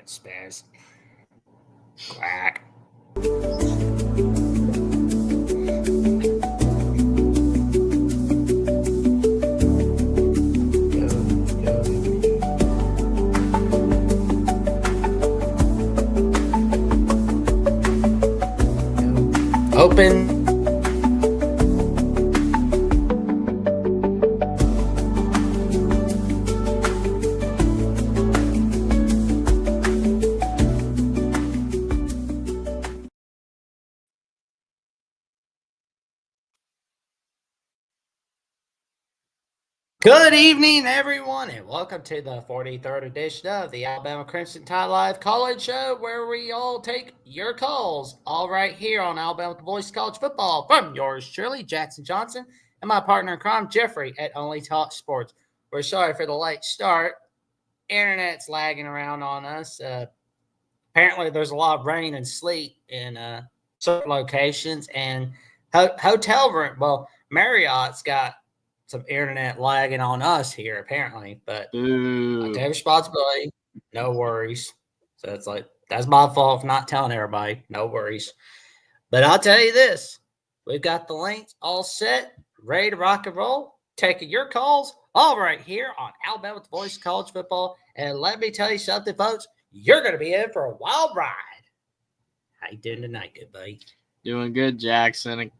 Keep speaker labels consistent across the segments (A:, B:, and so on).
A: Spaz. Quack. Open. Good evening, everyone, and welcome to the 43rd edition of the Alabama Crimson Tide Live College Show, where we all take your calls, all right here on Alabama with the Voice of College Football, from yours truly, Jackson Johnson, and my partner in crime, Jeffrey, at Only Talk Sports. We're sorry for the late start. Internet's lagging around on us. Apparently, there's a lot of rain and sleet in certain locations, and hotel room. Well, Marriott's got some internet lagging on us here, apparently, but I take responsibility. No worries. So it's like, that's my fault for not telling everybody. No worries. But I'll tell you this, we've got the links all set, ready to rock and roll, taking your calls all right here on Alabama with the Voice of College Football. And let me tell you something, folks, you're going to be in for a wild ride. How you doing tonight, good buddy?
B: Doing good, Jackson.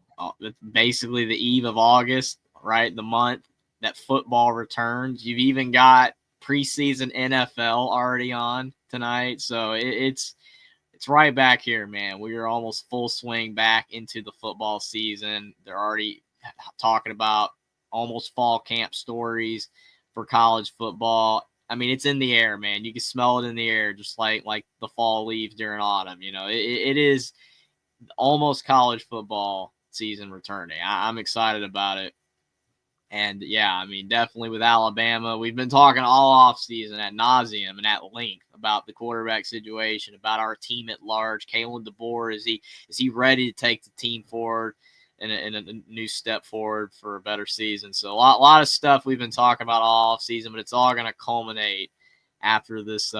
B: It's basically the eve of August, right? The month that football returns. You've even got preseason NFL already on tonight. So it's right back here, man. We are almost full swing back into the football season. They're already talking about almost fall camp stories for college football. I mean, it's in the air, man. You can smell it in the air, just like the fall leaves during autumn. You know, it is almost college football season returning. I'm excited about it. And, yeah, I mean, definitely with Alabama, we've been talking all offseason ad nauseum and at length about the quarterback situation, about our team at large. Kalen DeBoer, is he ready to take the team forward in a new step forward for a better season? So a lot of stuff we've been talking about all offseason, but it's all going to culminate after this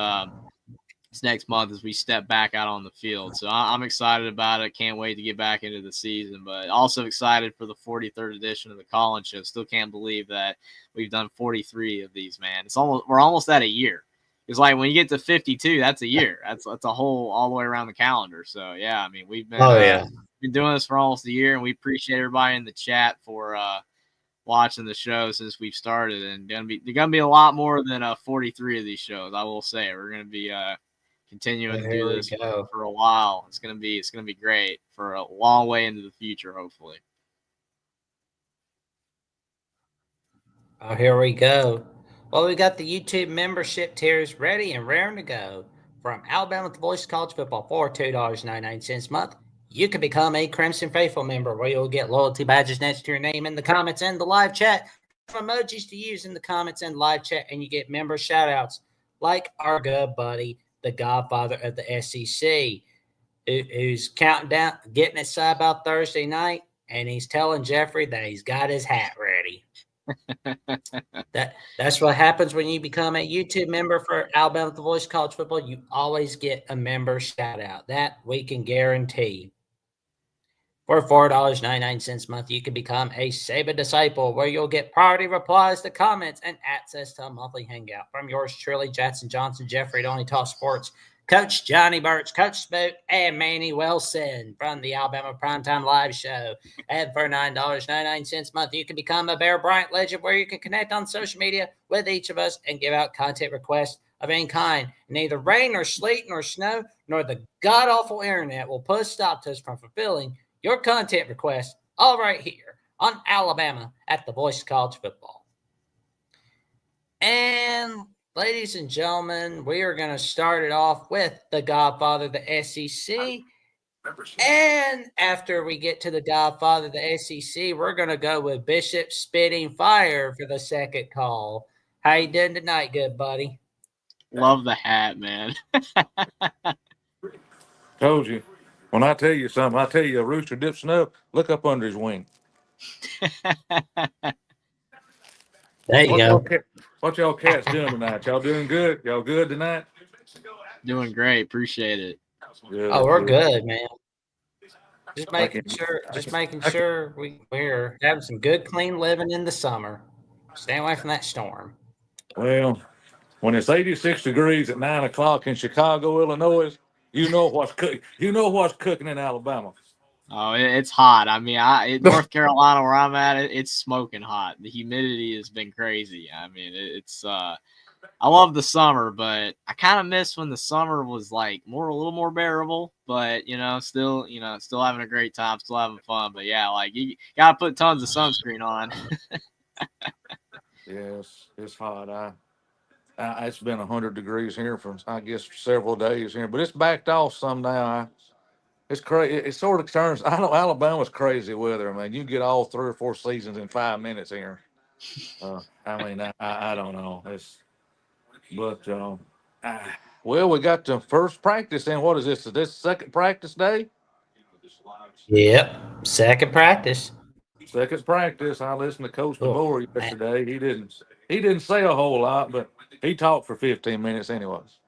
B: next month as we step back out on the field. So I'm excited about it. Can't wait to get back into the season, but also excited for the 43rd edition of the Collins Show. Still can't believe that we've done 43 of these, man. We're almost at a year. It's like when you get to 52, that's a year. That's a whole all the way around the calendar. So yeah, I mean, we've been been doing this for almost a year, and we appreciate everybody in the chat for watching the show since we've started. And there's gonna be a lot more than 43 of these shows. I will say we're gonna be continuing to do this for a while. It's gonna be great for a long way into the future, hopefully.
A: Oh, here we go. Well, we got the YouTube membership tiers ready and raring to go. From Alabama with the Voice of College Football for $2.99 a month, you can become a Crimson Faithful member, where you'll get loyalty badges next to your name in the comments and the live chat, emojis to use in the comments and live chat, and you get member shout-outs like our good buddy, the godfather of the SEC, who's counting down, getting excited about Thursday night, and he's telling Jeffrey that he's got his hat ready. That's what happens when you become a YouTube member for Alabama with the Voice of College Football. You always get a member shout out. That we can guarantee. For $4.99 a month, you can become a Saban Disciple, where you'll get priority replies to comments and access to a monthly hangout. From yours truly, Jackson Johnson, Jeffrey at Only Talk Sports, Coach Johnny Birch, Coach Spook, and Manny Wilson from the Alabama Primetime Live Show. And for $9.99 a month, you can become a Bear Bryant legend, where you can connect on social media with each of us and give out content requests of any kind. Neither rain nor sleet nor snow nor the god-awful internet will put a stop to us from fulfilling your content requests, all right here on Alabama at the Voice of College Football. And ladies and gentlemen, we are going to start it off with the godfather of the SEC. And after we get to the godfather of the SEC, we're going to go with Bishop Spitting Fire for the second call. How you doing tonight, good buddy?
B: Love the hat, man.
C: Told you. When I tell you something, I tell you a rooster dips snow, look up under his wing.
A: There you go.
C: What y'all cats doing tonight? Y'all doing good? Y'all good tonight?
B: Doing great. Appreciate it.
A: Oh,
C: Good,
A: we're
C: good.
A: good, man. Just
C: I
A: making
C: can,
A: sure,
C: I
A: just
C: can,
A: making
C: I can.
A: sure we're having some good, clean living in the summer. Stay away from that storm.
C: Well, when it's 86 degrees at 9 o'clock in Chicago, Illinois, You know what's cooking in Alabama.
B: Oh, it's hot. I mean, North Carolina, where I'm at, it's smoking hot. The humidity has been crazy. I mean, it's I love the summer, but I kind of miss when the summer was like a little more bearable. But still having a great time, still having fun. But yeah, like you gotta put tons of sunscreen on.
C: Yes, it's hot. It's been 100 degrees here for I guess several days here, but it's backed off some now. It's crazy. It sort of turns. I know Alabama's crazy weather. I mean, you get all 3 or 4 seasons in 5 minutes here. I don't know. But ah, well, we got the first practice in. What is this? Is this second practice day?
A: Yep. Second practice.
C: Second practice. I listened to Coach
A: Oh,
C: DeBoer
A: man.
C: yesterday. He didn't say a whole lot, but he talked for 15 minutes anyways.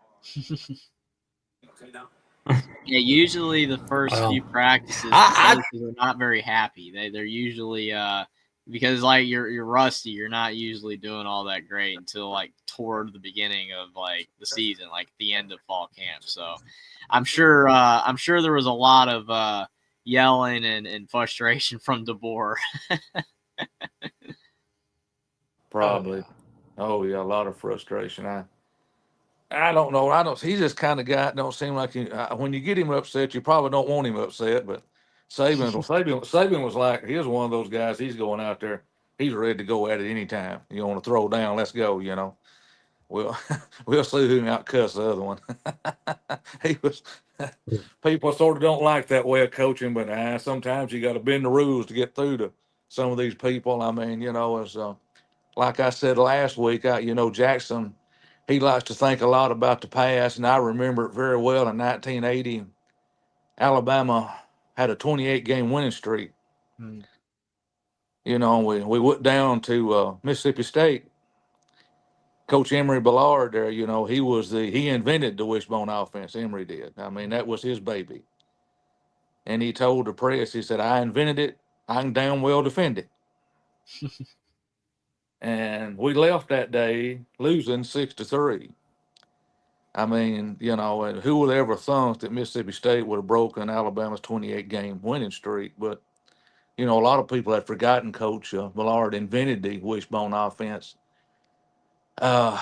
B: Yeah, usually the first few
A: Well,
B: practices, the
A: I
B: coaches are not very happy. They're usually because like you're rusty, you're not usually doing all that great until like toward the beginning of like the season, like the end of fall camp. So I'm sure there was a lot of yelling and frustration from DeBoer.
A: oh,
C: Probably. Oh yeah, a lot of frustration. I don't know. I don't. He's this kind of guy. Don't seem like when you get him upset, you probably don't want him upset. But Saban was like, he's one of those guys. He's going out there. He's ready to go at it anytime. You want to throw down? Let's go. We'll we'll see who can out cuss the other one. he was. People sort of don't like that way of coaching, but sometimes you got to bend the rules to get through to some of these people. I mean, as like I said last week, Jackson, he likes to think a lot about the past, and I remember it very well. In 1980, Alabama had a 28 game winning streak.
B: Hmm.
C: We went down to Mississippi State. Coach Emory Ballard there, he invented the wishbone offense. Emory did. I mean, that was his baby. And he told the press, he said, I invented it. I can damn well defend it. And we left that day losing 6-3. I mean, and who would ever thunk that Mississippi State would have broken Alabama's 28 game winning streak? But, a lot of people had forgotten Coach Millard invented the wishbone offense. Uh,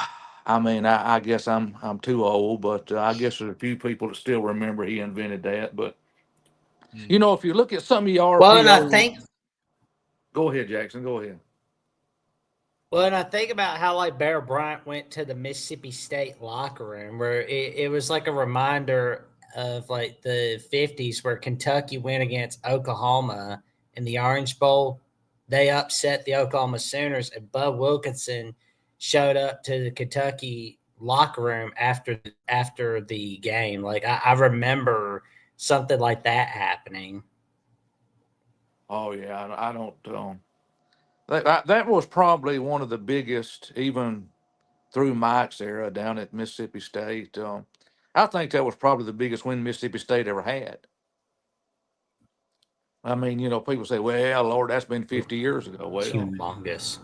C: I mean, I guess I'm too old, but I guess there's a few people that still remember he invented that. But,
B: Hmm.
C: if you look at some of the
A: well, and I
C: RPO,
A: think
C: go ahead, Jackson, go ahead.
A: Well, and I think about how like Bear Bryant went to the Mississippi State locker room, where it was like a reminder of like the '50s, where Kentucky went against Oklahoma in the Orange Bowl. They upset the Oklahoma Sooners, and Bud Wilkinson showed up to the Kentucky locker room after the game. Like I remember something like that happening.
C: Oh, yeah, I don't. That was probably one of the biggest, even through Mike's era down at Mississippi State. I think that was probably the biggest win Mississippi State ever had. I mean, people say, well, Lord, that's been 50 years ago. Well,
A: Humongous.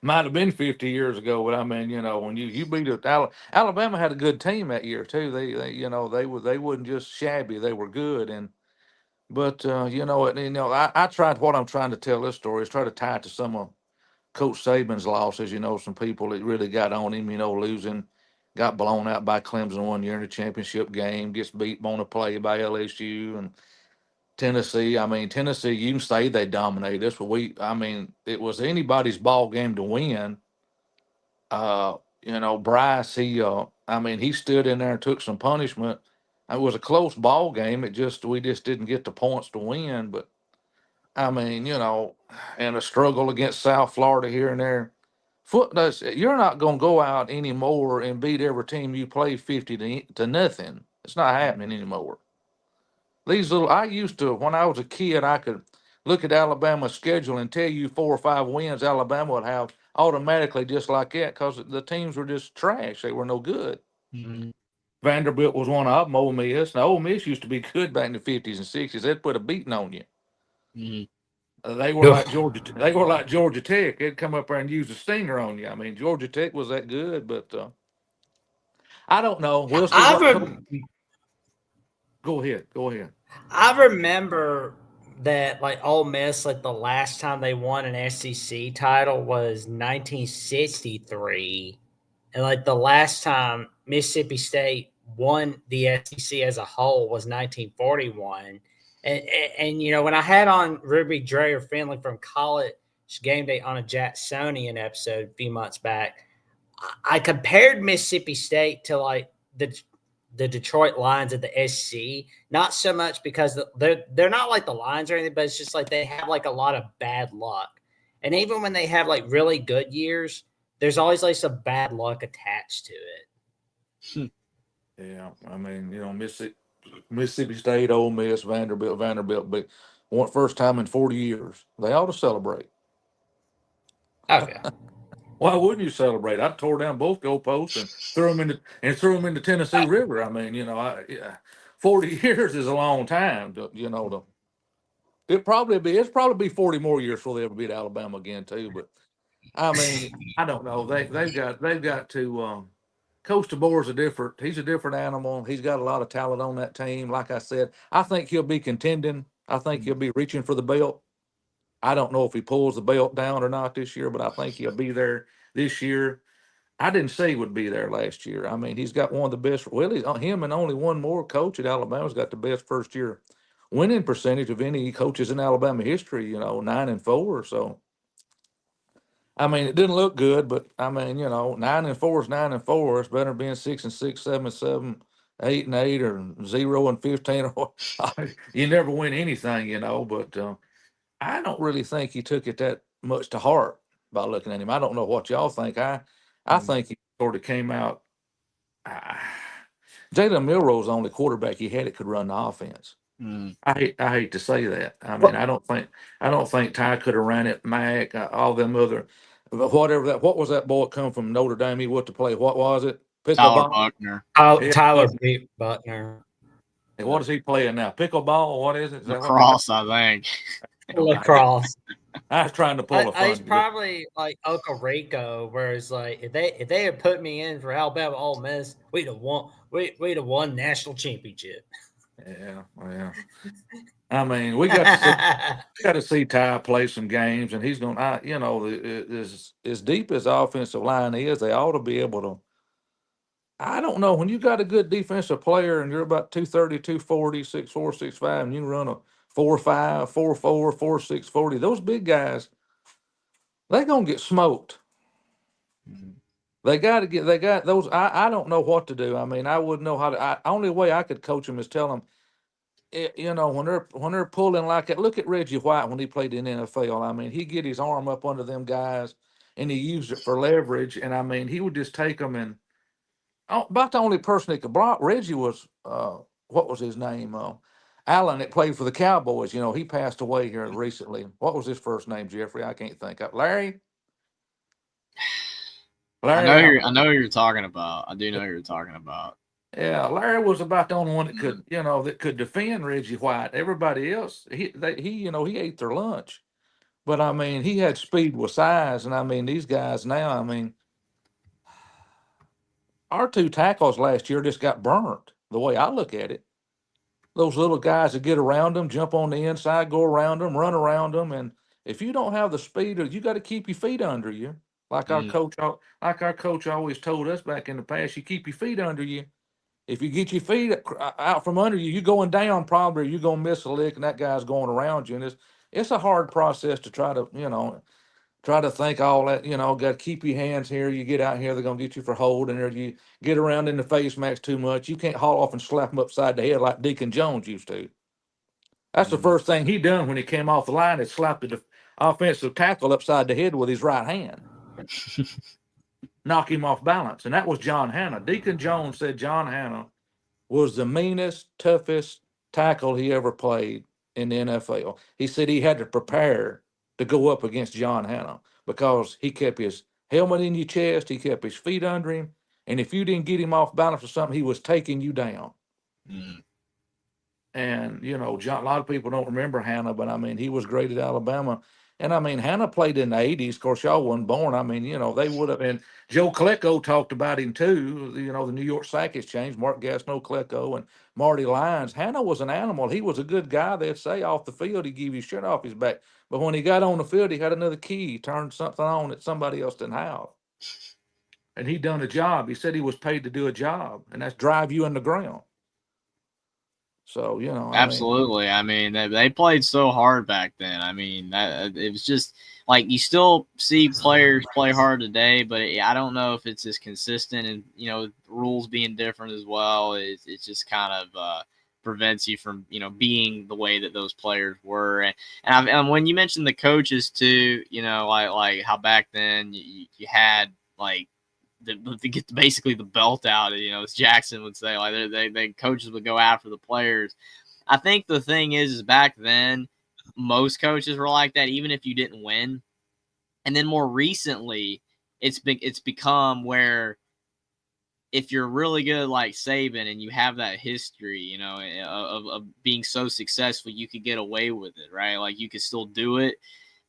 C: might have been 50 years ago, but I mean, when you beat it, Alabama had a good team that year too. They wasn't just shabby; they were good. But I tried. What I'm trying to tell this story is try to tie it to some of Coach Saban's losses. Some people that really got on him. Losing, got blown out by Clemson one year in the championship game, gets beat on a play by LSU and Tennessee. I mean, Tennessee, you can say they dominated us, but I mean, it was anybody's ball game to win. Bryce, I mean, he stood in there and took some punishment. It was a close ball game. We just didn't get the points to win. But I mean, and a struggle against South Florida here and there. You're not going to go out anymore and beat every team you play 50 to nothing. It's not happening anymore. I used to, when I was a kid, I could look at Alabama's schedule and tell you 4 or 5 wins Alabama would have automatically just like that because the teams were just trash. They were no good.
B: Mhm.
C: Vanderbilt was one of them. Ole Miss. Now, Ole Miss used to be good back in the 50s and 60s. They'd put a beating on you.
B: Mhm.
C: They were like Georgia. They were like Georgia Tech. They'd come up there and use a stinger on you. I mean, Georgia Tech was that good, but I don't know. We'll see
A: I
C: what.
A: rem-
C: Go ahead. Go ahead.
A: I remember that like Ole Miss, like the last time they won an SEC title was 1963, and like the last time Mississippi State won the SEC as a whole was 1941. And you know when I had on Ruby Dreyer Finley from College Game Day on a Jacksonian episode a few months back, I compared Mississippi State to like the Detroit Lions at the SC. Not so much because they're not like the Lions or anything, but it's just like they have like a lot of bad luck. And even when they have like really good years, there's always like some bad luck attached to it.
C: Yeah, I mean, Mississippi State, Ole Miss, Vanderbilt, but one first time in 40 years. They ought to celebrate.
A: Oh yeah.
C: Why wouldn't you celebrate? I tore down both goalposts and threw them in the Tennessee River. I mean, 40 years is a long time. It's probably be 40 more years before they ever beat Alabama again too. But I mean, I don't know. They've got to. Coach DeBoer's he's a different animal. He's got a lot of talent on that team. Like I said, I think he'll be contending. I think he'll be reaching for the belt. I don't know if he pulls the belt down or not this year, but I think he'll be there this year. I didn't say he would be there last year. I mean, he's got one of the best. Well, him and only one more coach at Alabama's got the best first year winning percentage of any coaches in Alabama history. 9-4. So I mean, it didn't look good, but I mean, 9-4 is 9-4. It's better than being 6-6, 7-7, 8-8, or 0-15. Or you never win anything, But I don't really think he took it that much to heart by looking at him. I don't know what y'all think. I think he sort of came out. Uh, Jalen Milroe's the only quarterback he had that could run the offense.
B: Mhm.
C: I hate to say that. I mean, I don't think Ty could have ran it. Mac, all them other, whatever that. What was that boy come from Notre Dame? He went to play. What was it?
B: Tyler
C: Pickleball.
B: Buckner.
C: Yeah.
A: Tyler beat Buckner.
C: What is he playing now? Pickleball. What is it? Is that what
B: Lacrosse, I think.
A: Lacrosse.
C: I was trying to pull a
A: He's
C: funny.
A: probably like Uncle Rico, whereas like if they had put me in for Alabama Ole Miss, we'd have won national championship.
C: Yeah, well, I mean, we got to see Ty play some games, and he's going. As deep as the offensive line is, they ought to be able to. I don't know when you got a good defensive player and you're about 230, 240, 6'4", 6'5", and you run a 4.5, 4.4, 4.6, 40. Those big guys, they're gonna get smoked.
B: Mhm.
C: They got those. I don't know what to do. I mean, I wouldn't know how to. Only way I could coach them is tell them, when they're pulling like that. Look at Reggie White when he played in the NFL. I mean, he get his arm up under them guys, and he used it for leverage. And I mean, he would just take them and about the only person that could block Reggie was what was his name? Allen that played for the Cowboys. He passed away here recently. What was his first name, Jeffrey? I can't think of. Larry. Larry
B: I
C: Allen.
B: know who you're talking about. I do know who you're talking about.
C: Yeah, Larry was about the only one that could defend Reggie White. Everybody else, he ate their lunch. But I mean, he had speed with size, and I mean, these guys now. I mean, our two tackles last year just got burnt. The way I look at it, those little guys that get around them, jump on the inside, go around them, run around them, and if you don't have the speed, you got to keep your feet under you. Like our
B: Mhm.
C: coach, like our coach always told us back in the past, you keep your feet under you. If you get your feet out from under you, you're going down probably, or you're gonna miss a lick, and that guy's going around you. And it's a hard process to try to think all that. Got to keep your hands here. You get out here, they're gonna get you for holding, or you get around in the face mask too much. You can't haul off and slap them upside the head like Deacon Jones used to. That's the
B: Mhm.
C: first thing he done when he came off the line. Is slapped the offensive tackle upside the head with his right hand, knock him off balance, and that was John Hanna. Deacon Jones said John Hanna was the meanest, toughest tackle he ever played in the NFL. He said he had to prepare to go up against John Hanna because he kept his helmet in your chest, he kept his feet under him, And if you didn't get him off balance or something, he was taking you down.
B: Mm.
C: And, John, a lot of people don't remember Hannah, but I mean, he was great at Alabama. And I mean, Hannah played in the 80s. Of course, y'all wasn't born. I mean, they would have. And Joe Klecko talked about him too. The New York Sack Exchange, Mark Gastineau, Klecko, and Marty Lyons. Hannah was an animal. He was a good guy. They'd say off the field, he'd give you shirt off his back. But when he got on the field, he had another key. He turned something on that somebody else didn't have. And he done a job. He said he was paid to do a job, and that's drive you in the ground. So,
B: Absolutely. I mean, they played so hard back then. I mean, it was just like you still see players play hard today, but I don't know if it's as consistent, and rules being different as well. It's just kind of prevents you from being the way that those players were. And when you mentioned the coaches too, like how back then you had like to get basically the belt out. As Jackson would say, like they coaches would go after the players. I think the thing is back then, most coaches were like that, even if you didn't win. And then more recently, it's become where if you're really good like Saban and you have that history, of being so successful, you could get away with it, right? Like you could still do it.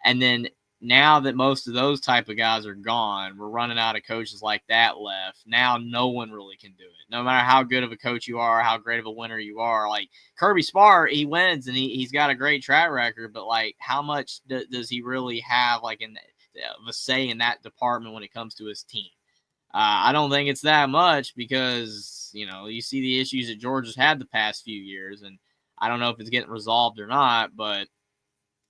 B: And then now that most of those type of guys are gone, we're running out of coaches like that left. Now no one really can do it. No matter how good of a coach you are, how great of a winner you are. Like Kirby Smart, he wins and he's got a great track record, but like how much does he really have like of a say in that department when it comes to his team? I don't think it's that much because, you see the issues that Georgia's had the past few years, and I don't know if it's getting resolved or not, but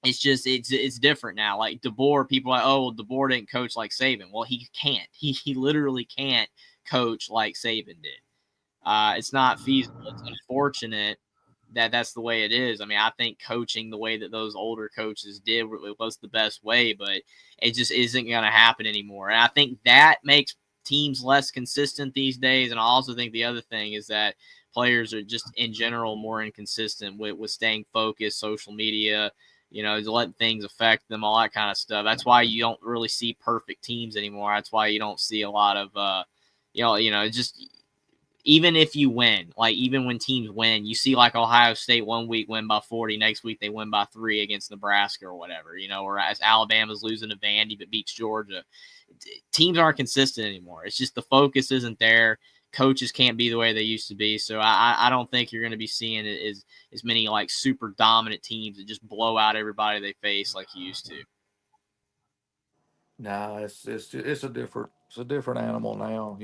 B: it's just it's different now. Like DeBoer, people are like, oh, well, DeBoer didn't coach like Saban. Well, he can't. He literally can't coach like Saban did. It's not feasible. It's unfortunate that that's the way it is. I mean, I think coaching the way that those older coaches did was the best way, but it just isn't going to happen anymore. And I think that makes teams less consistent these days. And I also think the other thing is that players are just in general more inconsistent with staying focused, social media, to let things affect them, all that kind of stuff. That's why you don't really see perfect teams anymore. That's why you don't see a lot of, just even if you win, like even when teams win, you see like Ohio State one week win by 40, next week they win by 3 against Nebraska or whatever, or as Alabama's losing to Vandy but beats Georgia. Teams aren't consistent anymore. It's just the focus isn't there. Coaches can't be the way they used to be. So I don't think you're going to be seeing as many like super dominant teams that just blow out everybody they face like you used to.
C: No, it's a different animal now.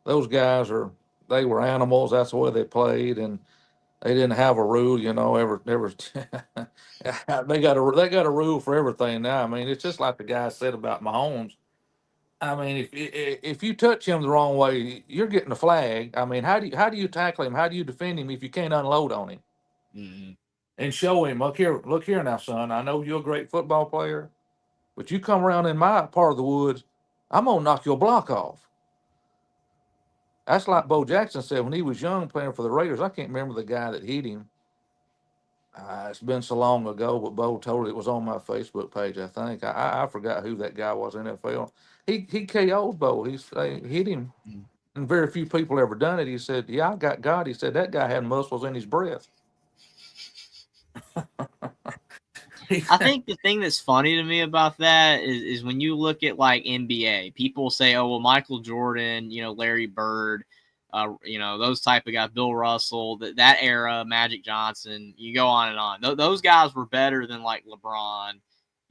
C: Those guys they were animals. That's the way they played, and they didn't have a rule. They got a rule for everything now. I mean, it's just like the guy said about Mahomes. I mean, if you touch him the wrong way, you're getting a flag. I mean, how do you tackle him? How do you defend him if you can't unload on him and show him? Look here now, son. I know you're a great football player, but you come around in my part of the woods, I'm gonna knock your block off. That's like Bo Jackson said when he was young playing for the Raiders. I can't remember the guy that hit him. It's been so long ago, but Bo told it was on my Facebook page. I think I forgot who that guy was in the NFL. He KO'd Bo. He hit him, and very few people ever done it. He said, "Yeah, I got God." He said that guy had muscles in his breath.
B: I think the thing that's funny to me about that is when you look at like NBA, people say, oh, well, Michael Jordan, Larry Bird, those type of guys, Bill Russell, that era, Magic Johnson, you go on and on. Those guys were better than like LeBron,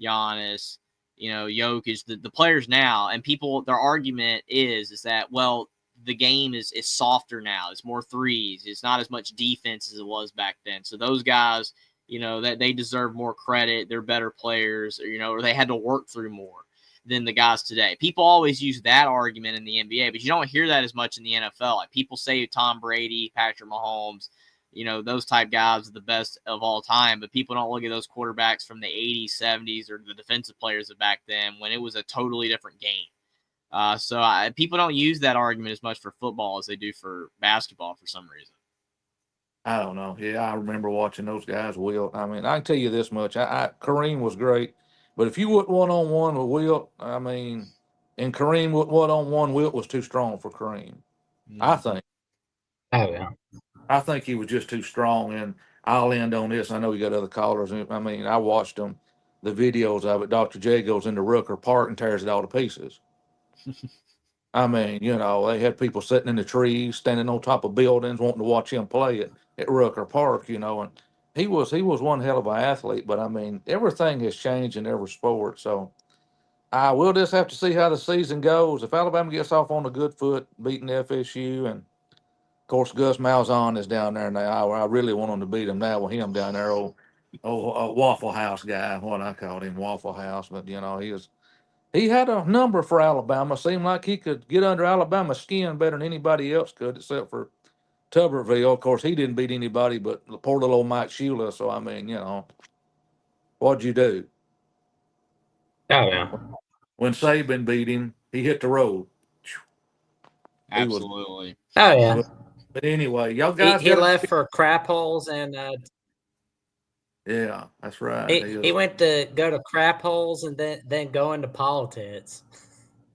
B: Giannis, Jokic, the players now. And their argument is that, well, the game is softer now. It's more threes. It's not as much defense as it was back then. So those guys, that they deserve more credit. They're better players, or they had to work through more than the guys today. People always use that argument in the NBA, but you don't hear that as much in the NFL. Like people say Tom Brady, Patrick Mahomes, those type guys are the best of all time, but people don't look at those quarterbacks from the 80s, 70s, or the defensive players of back then when it was a totally different game. So people don't use that argument as much for football as they do for basketball for some reason.
C: I don't know. Yeah, I remember watching those guys. Wilt. I mean, I can tell you this much: Kareem was great, but if you went 1-on-1 with Wilt, I mean, And Kareem, what on one Wilt was too strong for Kareem. I think.
A: Oh yeah.
C: I think he was just too strong. And I'll end on this. I know you got other callers. I mean, I watched them, the videos of it. Dr. J goes into Rooker Park and tears it all to pieces. I mean, they had people sitting in the trees, standing on top of buildings, wanting to watch him play it at Rooker Park, and he was one hell of an athlete. But I mean, everything has changed in every sport. So I will just have to see how the season goes. If Alabama gets off on a good foot, beating FSU, and of course Gus Malzahn is down there now. I really want them to beat him now with him down there, old Waffle House guy, what I called him, Waffle House. But he had a number for Alabama. Seemed like he could get under Alabama's skin better than anybody else could, except for Tuberville. Of course, he didn't beat anybody but the poor little old Mike Shula. So I mean, what'd you do?
A: Oh yeah.
C: When Saban beat him, he hit the road. He was.
B: Absolutely.
A: Oh yeah.
C: But anyway, y'all
A: He,
C: guys
A: he
C: got
A: left for crap holes and
C: Yeah, that's right.
A: he went to go to crap holes and then go into politics.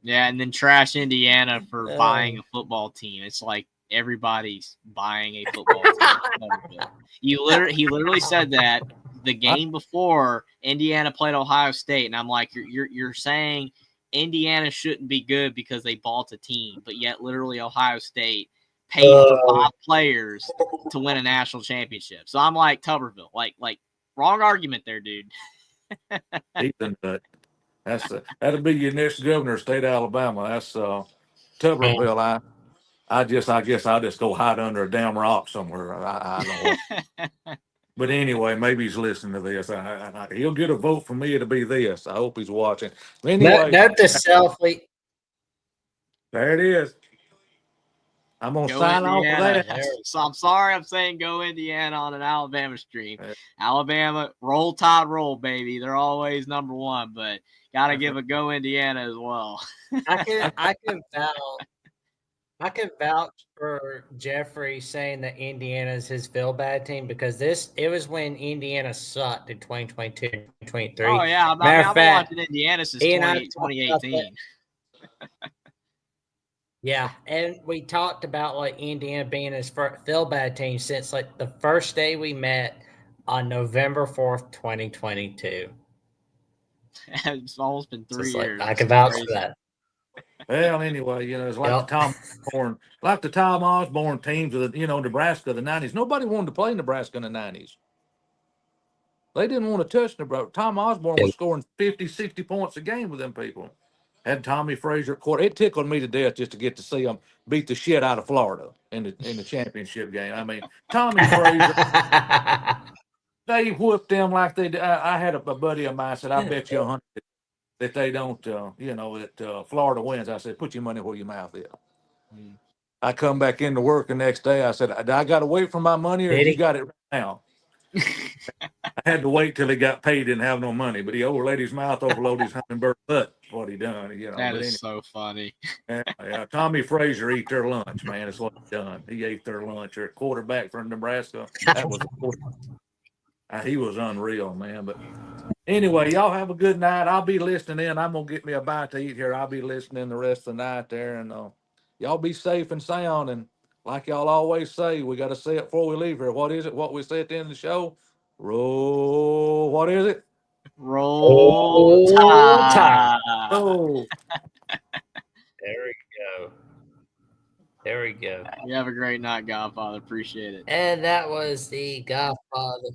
B: Yeah, and then trash Indiana for buying a football team. It's like everybody's buying a football team. He literally said that the game before Indiana played Ohio State, and I'm like, you're saying Indiana shouldn't be good because they bought a team, but yet literally Ohio State paid for 5 players to win a national championship. So I'm like, Tuberville, like wrong argument there, dude.
C: That'll be your next governor of state of Alabama. That's Tuberville. I guess I'll just go hide under a damn rock somewhere. I don't know. But anyway, maybe he's listening to this. He'll get a vote from me. It'll be this. I hope he's watching. But anyway,
A: Note the selfie.
C: There it is. I'm gonna sign off with that.
B: So I'm sorry I'm saying go Indiana on an Alabama stream. Alabama, roll Tide, roll, baby. They're always number one, but gotta give a go Indiana as well.
A: I can vouch for Jeffrey saying that Indiana is his feel bad team because it was when Indiana sucked in 2022, 2023.
B: Oh yeah, I've been watching Indiana since 2018.
A: Yeah, and we talked about like Indiana being his feel bad team since like the first day we met on November 4th, 2022.
B: It's almost been 3 years.
A: I can vouch for that.
C: Well, anyway, it's like the Tom Osborne teams of the Nebraska of the 90s. Nobody wanted to play Nebraska in the 90s. They didn't want to touch Nebraska. Tom Osborne was scoring 50, 60 points a game with them people. Had Tommy Frazier at quarter. It tickled me to death just to get to see them beat the shit out of Florida in the championship game. I mean, Tommy Frazier, they whooped them like they did. I had a buddy of mine said, I bet you 100 that they don't, that Florida wins. I said, put your money where your mouth is. I come back into work the next day. I said, I got to wait for my money or you got it right now? I had to wait till he got paid, didn't have no money, but he overlaid his mouth, overloaded his hummingbird butt. What he done,
B: That is so funny.
C: Yeah, Tommy Frazier eat their lunch, man. That's what he done. He ate their lunch. Or quarterback from Nebraska. That was he was unreal, man. But anyway, y'all have a good night. I'll be listening in. I'm gonna get me a bite to eat here. I'll be listening the rest of the night there, and y'all be safe and sound. And like y'all always say, we got to say it before we leave here. What is it? What we say at the end of the show? Roll. What is it?
B: Roll Tide.
C: Oh.
A: There we go.
B: You have a great night, Godfather. Appreciate it.
A: And that was the Godfather.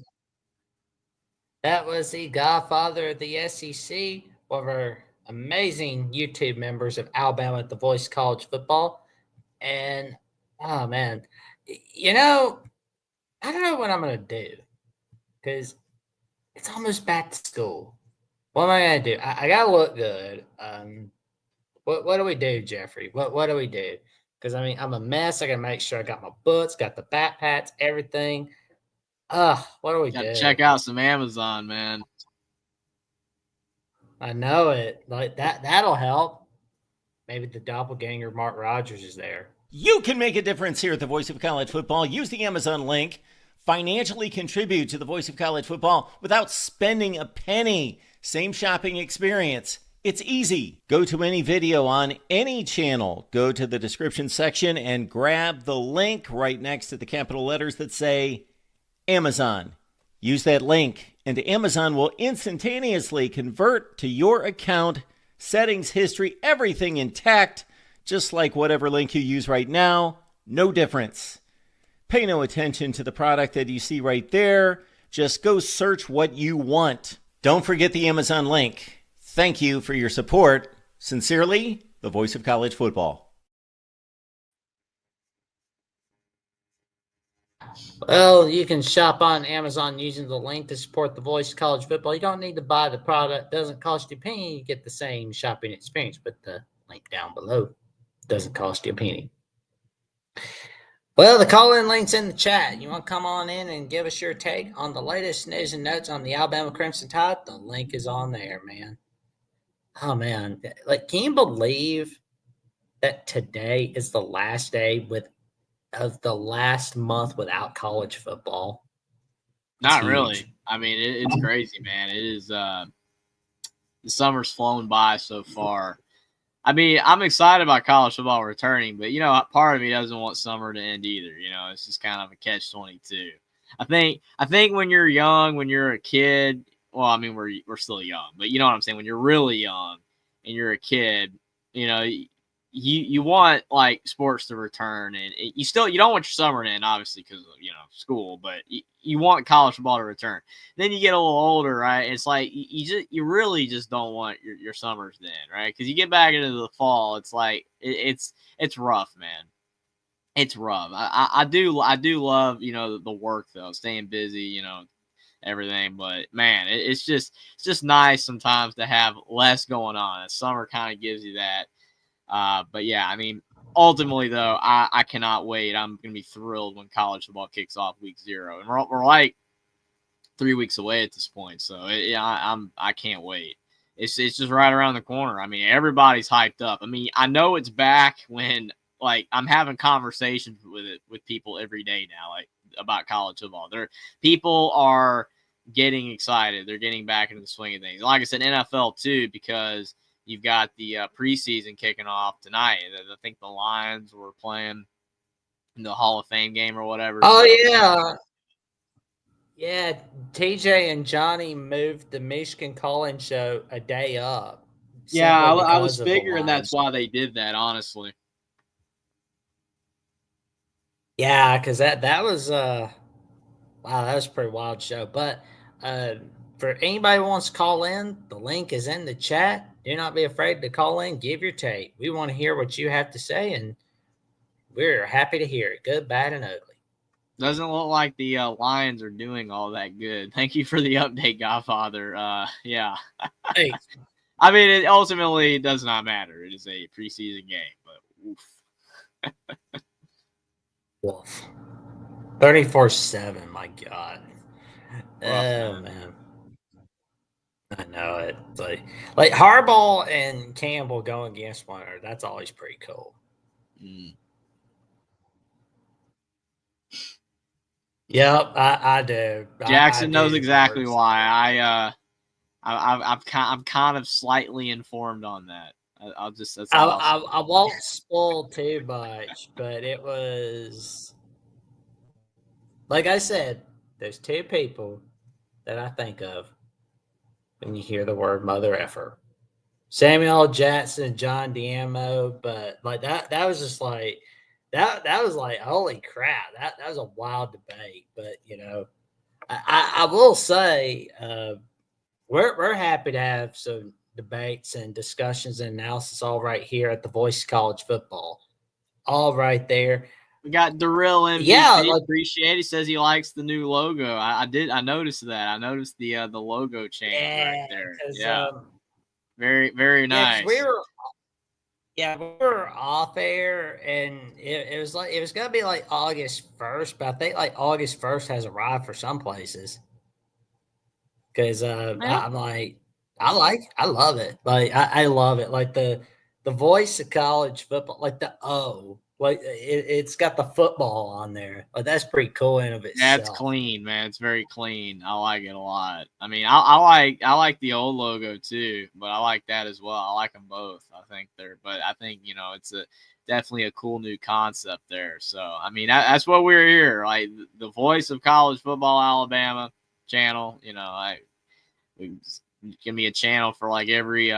A: That was the Godfather of the SEC, one of our amazing YouTube members of Alabama at the Voice of College Football. And, oh, man, I don't know what I'm going to do because it's almost back to school. What am I going to do? I got to look good. What do we do, Jeffrey? What do we do? Because, I mean, I'm a mess. I got to make sure I got my books, got the backpacks, everything. What do we do?
B: Check out some Amazon, man.
A: I know it. Like that'll help. Maybe the doppelganger Mark Rogers is there.
D: You can make a difference here at the Voice of College Football. Use the Amazon link. Financially contribute to the Voice of College Football without spending a penny. Same shopping experience. It's easy. Go to any video on any channel, go to the description section and grab the link right next to the capital letters that say Amazon. Use that link and Amazon will instantaneously convert to your account, settings, history, everything intact, just like whatever link you use right now. No difference. Pay no attention to the product that you see right there. Just go search what you want. Don't forget the Amazon link. Thank you for your support. Sincerely, the voice of college football.
A: Well, you can shop on Amazon using the link to support the voice of college football. You don't need to buy the product. It doesn't cost you a penny. You get the same shopping experience, but the link down below doesn't cost you a penny. Well, the call-in link's in the chat. You want to come on in and give us your take on the latest news and notes on the Alabama Crimson Tide? The link is on there, man. Oh, man. Like, can you believe that today is the last day of the last month without college football?
B: Not really. I mean, it's crazy, man. It is. The summer's flown by so far. I mean, I'm excited about college football returning, but part of me doesn't want summer to end either. It's just kind of a catch-22. I think when you're young, when you're a kid, well, I mean, we're still young, but you know what I'm saying. When you're really young and you're a kid, you want like sports to return, and you don't want your summer to end, obviously, because of school, but you want college football to return. Then you get a little older, right? It's like you really just don't want your summers to end, right? Because you get back into the fall, it's like it's rough, man. It's rough. I do love the work though, staying busy, everything. But man, it's just nice sometimes to have less going on. Summer kind of gives you that. But yeah, I mean, ultimately though, I cannot wait. I'm gonna be thrilled when college football kicks off week 0, and we're like 3 weeks away at this point. So I can't wait. It's just right around the corner. I mean, everybody's hyped up. I mean, I know it's back when like I'm having conversations with people every day now, like about college football. People are getting excited. They're getting back into the swing of things. Like I said, NFL too, because you've got the preseason kicking off tonight. I think the Lions were playing in the Hall of Fame game or whatever.
A: Oh, yeah. Yeah, TJ and Johnny moved the Michigan Call-In show a day up.
B: Yeah, I was figuring that's why they did that, honestly.
A: Yeah, because that was wow, that was a pretty wild show. But for anybody who wants to call in, the link is in the chat. Do not be afraid to call in. Give your take. We want to hear what you have to say, and we're happy to hear it. Good, bad, and ugly.
B: Doesn't look like the Lions are doing all that good. Thank you for the update, Godfather. Yeah.
A: Hey.
B: I mean, it ultimately does not matter. It is a preseason game, but oof.
A: Wolf. 34-7, my God.
B: Rough,
A: man. I know it. Like Harbaugh and Campbell going against one another. That's always pretty cool. Yep, I do.
B: Jackson
A: I
B: knows
A: do.
B: exactly why. I'm kind of slightly informed on that.
A: I won't spoil too much, but it was like I said. There's two people that I think of when you hear the word mother effer. Samuel Jackson and John Diamo, but like that was just like that was like holy crap. That was a wild debate. But I will say we're happy to have some debates and discussions and analysis all right here at the Voice of College Football. All right there.
B: We got Darrell MVP.
A: Yeah,
B: appreciate. He says he likes the new logo. I noticed that. I noticed the logo change right there. Yeah, very very nice.
A: We were off air, and it was gonna be like August 1st, but I think like August 1st has arrived for some places. Because I'm like, I love it. Like I love it. Like the voice of college football, like the O Like it's got the football on there. Like that's pretty cool in of
B: Yeah, it's
A: itself.
B: clean, man. It's very clean. I like it a lot. I mean, I like the old logo too, but I like that as well. I like them both. But I think it's definitely a cool new concept there. So I mean, that's what we're here, like the voice of college football, Alabama channel. Give me a channel for like every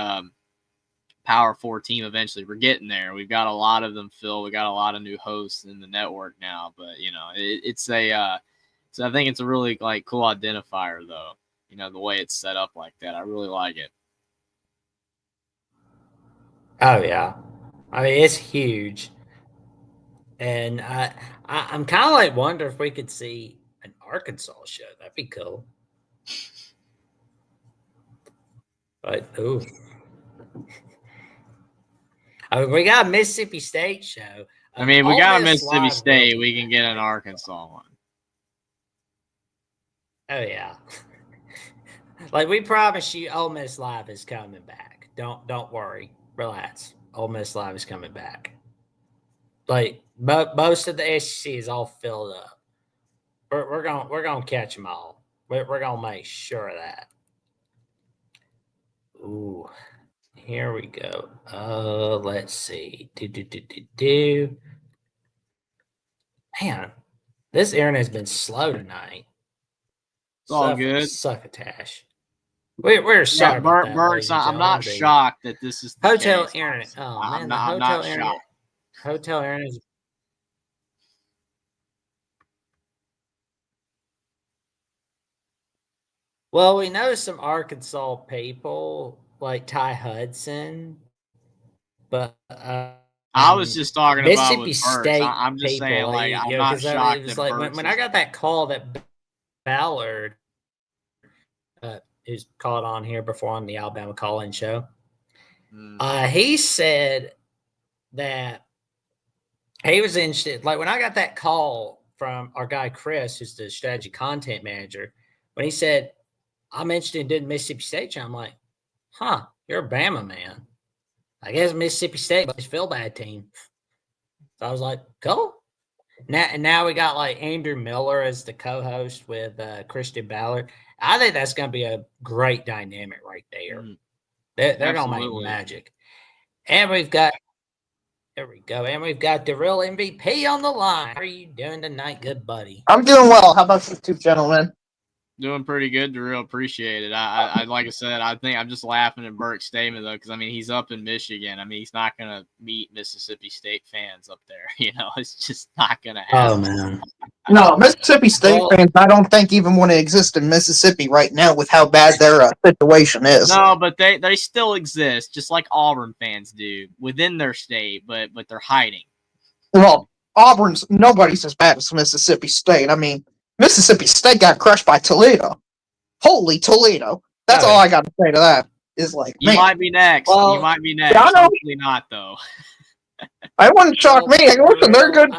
B: Power 4 team eventually. We're getting there. We've got a lot of them filled. We got a lot of new hosts in the network now, but so I think it's a really like cool identifier though. The way it's set up like that. I really like it.
A: Oh yeah, I mean it's huge, and I'm kind of like wonder if we could see an Arkansas show. That'd be cool. But ooh, I mean we got a Mississippi State show.
B: I mean, we
A: Ole
B: got a
A: Miss
B: Mississippi
A: Live will
B: State.
A: be
B: We can get an
A: back.
B: Arkansas one.
A: Oh yeah, like we promise you, Ole Miss Live is coming back. Don't worry, relax. Ole Miss Live is coming back. Like most of the SEC is all filled up. We're gonna catch them all. We're gonna make sure of that. Ooh, here we go. Let's see. Do. Man, this internet's been slow tonight.
B: It's all good.
A: Succotash. We're sorry about that,
B: Burks,
A: ladies and
B: I'm
A: gentlemen.
B: not shocked that this is the
A: Hotel
B: case.
A: internet. Oh
B: I'm
A: man,
B: not,
A: the
B: I'm
A: hotel
B: not
A: internet.
B: shocked.
A: Hotel internet is. Well, we know some Arkansas people like Ty Hudson, but
B: I was just talking about
A: Mississippi
B: with Burks.
A: State
B: I'm just
A: people,
B: saying, like, I'm not
A: because it
B: shocked
A: was
B: that
A: like
B: Burks
A: when I
B: is.
A: got that call that Ballard, who's called on here before on the Alabama call-in show, he said that he was interested. Like when I got that call from our guy Chris, who's the strategy content manager, when he said, "I'm interested in doing Mississippi State," I'm like, "Huh, you're a Bama man." I guess Mississippi State, but it's feel bad team. So I was like, cool. Now we got like Andrew Miller as the co-host with Christian Ballard. I think that's going to be a great dynamic right there. They're going to make magic. And we've got, there we go. And we've got the real MVP on the line. How are you doing tonight, good buddy?
E: I'm doing well. How about you two gentlemen?
B: Doing pretty good, Darrell. Appreciate it. I like I said, I think I'm just laughing at Burke's statement though, because I mean he's up in Michigan. I mean he's not gonna meet Mississippi State fans up there. It's just not gonna happen.
A: Oh man,
E: no, Mississippi State fans. I don't think even want to exist in Mississippi right now with how bad their situation is.
B: No, but they still exist, just like Auburn fans do within their state, but they're hiding.
E: Well, nobody's as bad as Mississippi State. I mean, Mississippi State got crushed by Toledo. Holy Toledo! That's all I got to say to that. Is like,
B: you might be next. You might be next.
E: Yeah,
B: hopefully not, though.
E: I wouldn't shock me. Listen, they're good.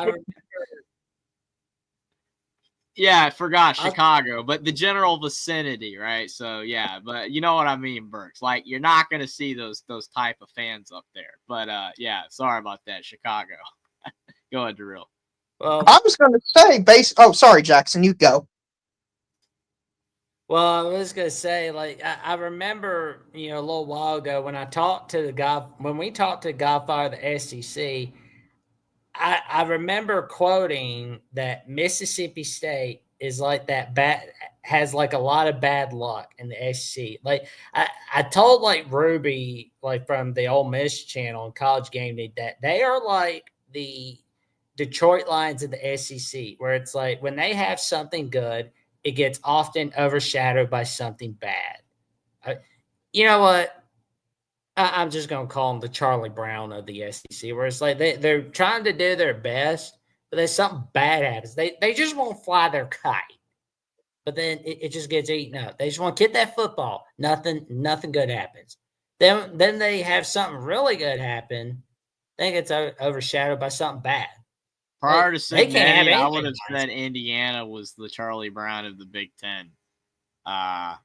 B: Yeah, I forgot Chicago, but the general vicinity, right? So yeah, but you know what I mean, Burks. Like you're not gonna see those type of fans up there. But yeah, sorry about that, Chicago. Go ahead, Darrell.
E: Well, I was going to say, oh, sorry, Jackson, you go.
A: Well, I was going to say, like, I remember, a little while ago when I talked to the guy, when we talked to Godfather of the SEC, I remember quoting that Mississippi State is like that has like a lot of bad luck in the SEC. Like I told like Ruby, like from the Ole Miss channel and College Game Day, that they are like the Detroit Lions of the SEC, where it's like when they have something good, it gets often overshadowed by something bad. You know what? I'm just going to call them the Charlie Brown of the SEC, where it's like they're trying to do their best, but there's something bad happens. They just won't fly their kite, but then it just gets eaten up. They just want to get that football. Nothing good happens. Then they have something really good happen. Then it gets overshadowed by something bad.
B: Prior to Cincinnati, I would have said Indiana was the Charlie Brown of the Big Ten.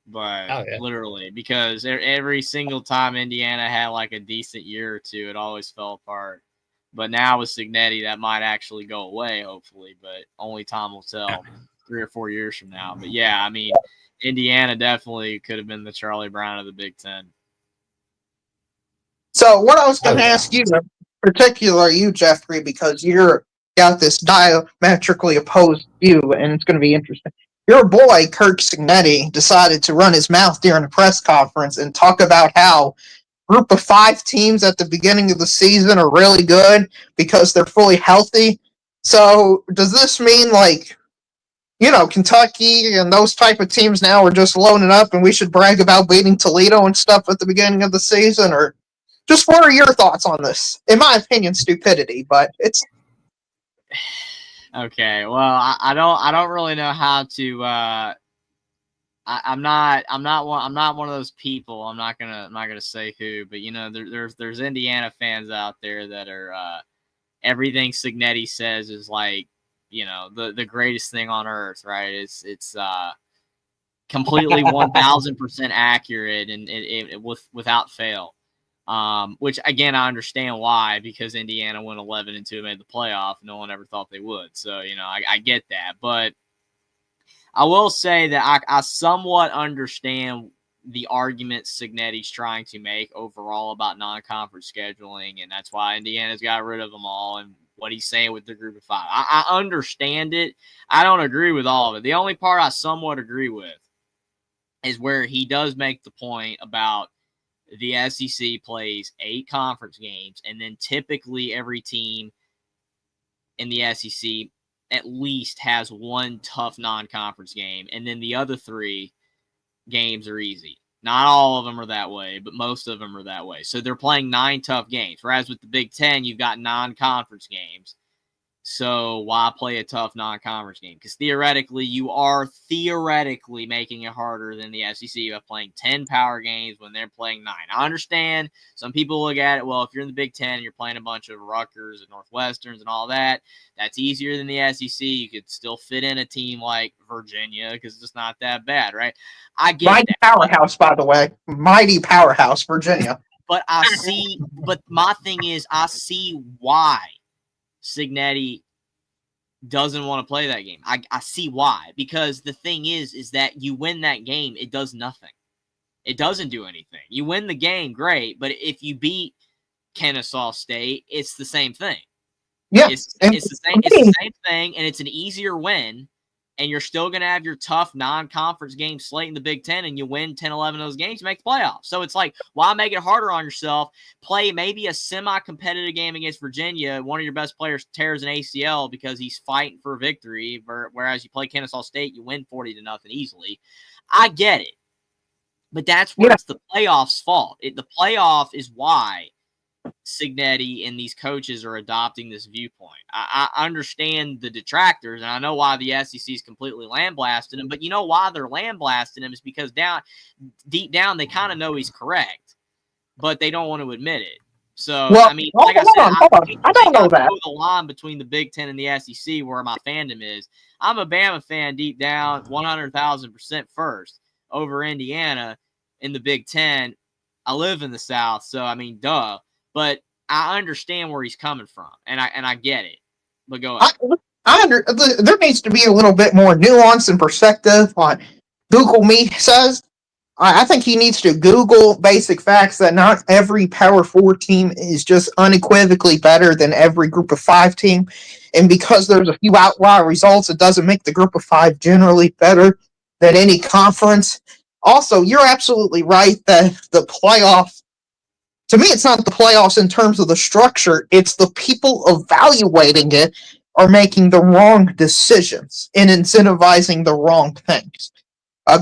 B: Literally, because every single time Indiana had like a decent year or two, it always fell apart. But now with Cignetti, that might actually go away, hopefully. But only time will tell 3 or 4 years from now. But yeah, I mean, Indiana definitely could have been the Charlie Brown of the Big Ten.
E: So what I was going to ask you, in particular you, Jeffrey, because you're got this diametrically opposed view, and it's going to be interesting. Your boy, Kirk Cignetti, decided to run his mouth during a press conference and talk about how group of 5 teams at the beginning of the season are really good because they're fully healthy. So does this mean, like, Kentucky and those type of teams now are just loading up and we should brag about beating Toledo and stuff at the beginning of the season? Or just what are your thoughts on this? In my opinion, stupidity, but it's
B: okay. Well, I don't really know how to. I'm not one of those people. I'm not gonna say who, but there's Indiana fans out there that are everything Cignetti says is like the greatest thing on earth, right? It's completely 1,000% accurate and it without fail. Which again, I understand why, because Indiana went 11-2 and made the playoff. No one ever thought they would. So, I get that. But I will say that I somewhat understand the argument Cignetti's trying to make overall about non-conference scheduling, and that's why Indiana's got rid of them all and what he's saying with the group of 5. I understand it. I don't agree with all of it. The only part I somewhat agree with is where he does make the point about the SEC plays 8 conference games, and then typically every team in the SEC at least has 1 tough non-conference game, and then the other 3 games are easy. Not all of them are that way, but most of them are that way. So they're playing 9 tough games, whereas with the Big Ten, you've got non-conference games. So why play a tough non-conference game? Because theoretically, you are making it harder than the SEC by playing 10 power games when they're playing 9. I understand some people look at it, well, if you're in the Big Ten and you're playing a bunch of Rutgers and Northwesterns and all that, that's easier than the SEC. You could still fit in a team like Virginia because it's just not that bad, right? I get
E: mighty
B: that.
E: powerhouse, by the way. Mighty powerhouse, Virginia.
B: But my thing is, I see why Cignetti doesn't want to play that game. I see why. Because the thing is that you win that game, it does nothing. It doesn't do anything. You win the game, great, but if you beat Kennesaw State, it's the same thing.
E: Yeah.
B: It's the same thing, and it's an easier win, and you're still going to have your tough non-conference game slate in the Big Ten, and you win 10, 11 of those games, you make the playoffs. So it's like, why make it harder on yourself? Play maybe a semi-competitive game against Virginia. One of your best players tears an ACL because he's fighting for victory, whereas you play Kennesaw State, you win 40-0 easily. I get it. But that's where it's the playoffs' fault. The playoff is why Cignetti and these coaches are adopting this viewpoint. I understand the detractors, and I know why the SEC is completely lambasting him, but you know why they're lambasting him is because deep down they kind of know he's correct, but they don't want to admit it. So, I mean, like I said,
E: I don't know that.
B: The line between the Big Ten and the SEC where my fandom is. I'm a Bama fan deep down, 100,000% first over Indiana in the Big Ten. I live in the South, so, I mean, duh. But I understand where he's coming from, and I get it. But go ahead.
E: There needs to be a little bit more nuance and perspective on Google Me says. I think he needs to Google basic facts that not every Power 4 team is just unequivocally better than every Group of 5 team. And because there's a few outlier results, it doesn't make the Group of 5 generally better than any conference. Also, you're absolutely right that the playoff, to me, it's not the playoffs in terms of the structure. It's the people evaluating it are making the wrong decisions and incentivizing the wrong things.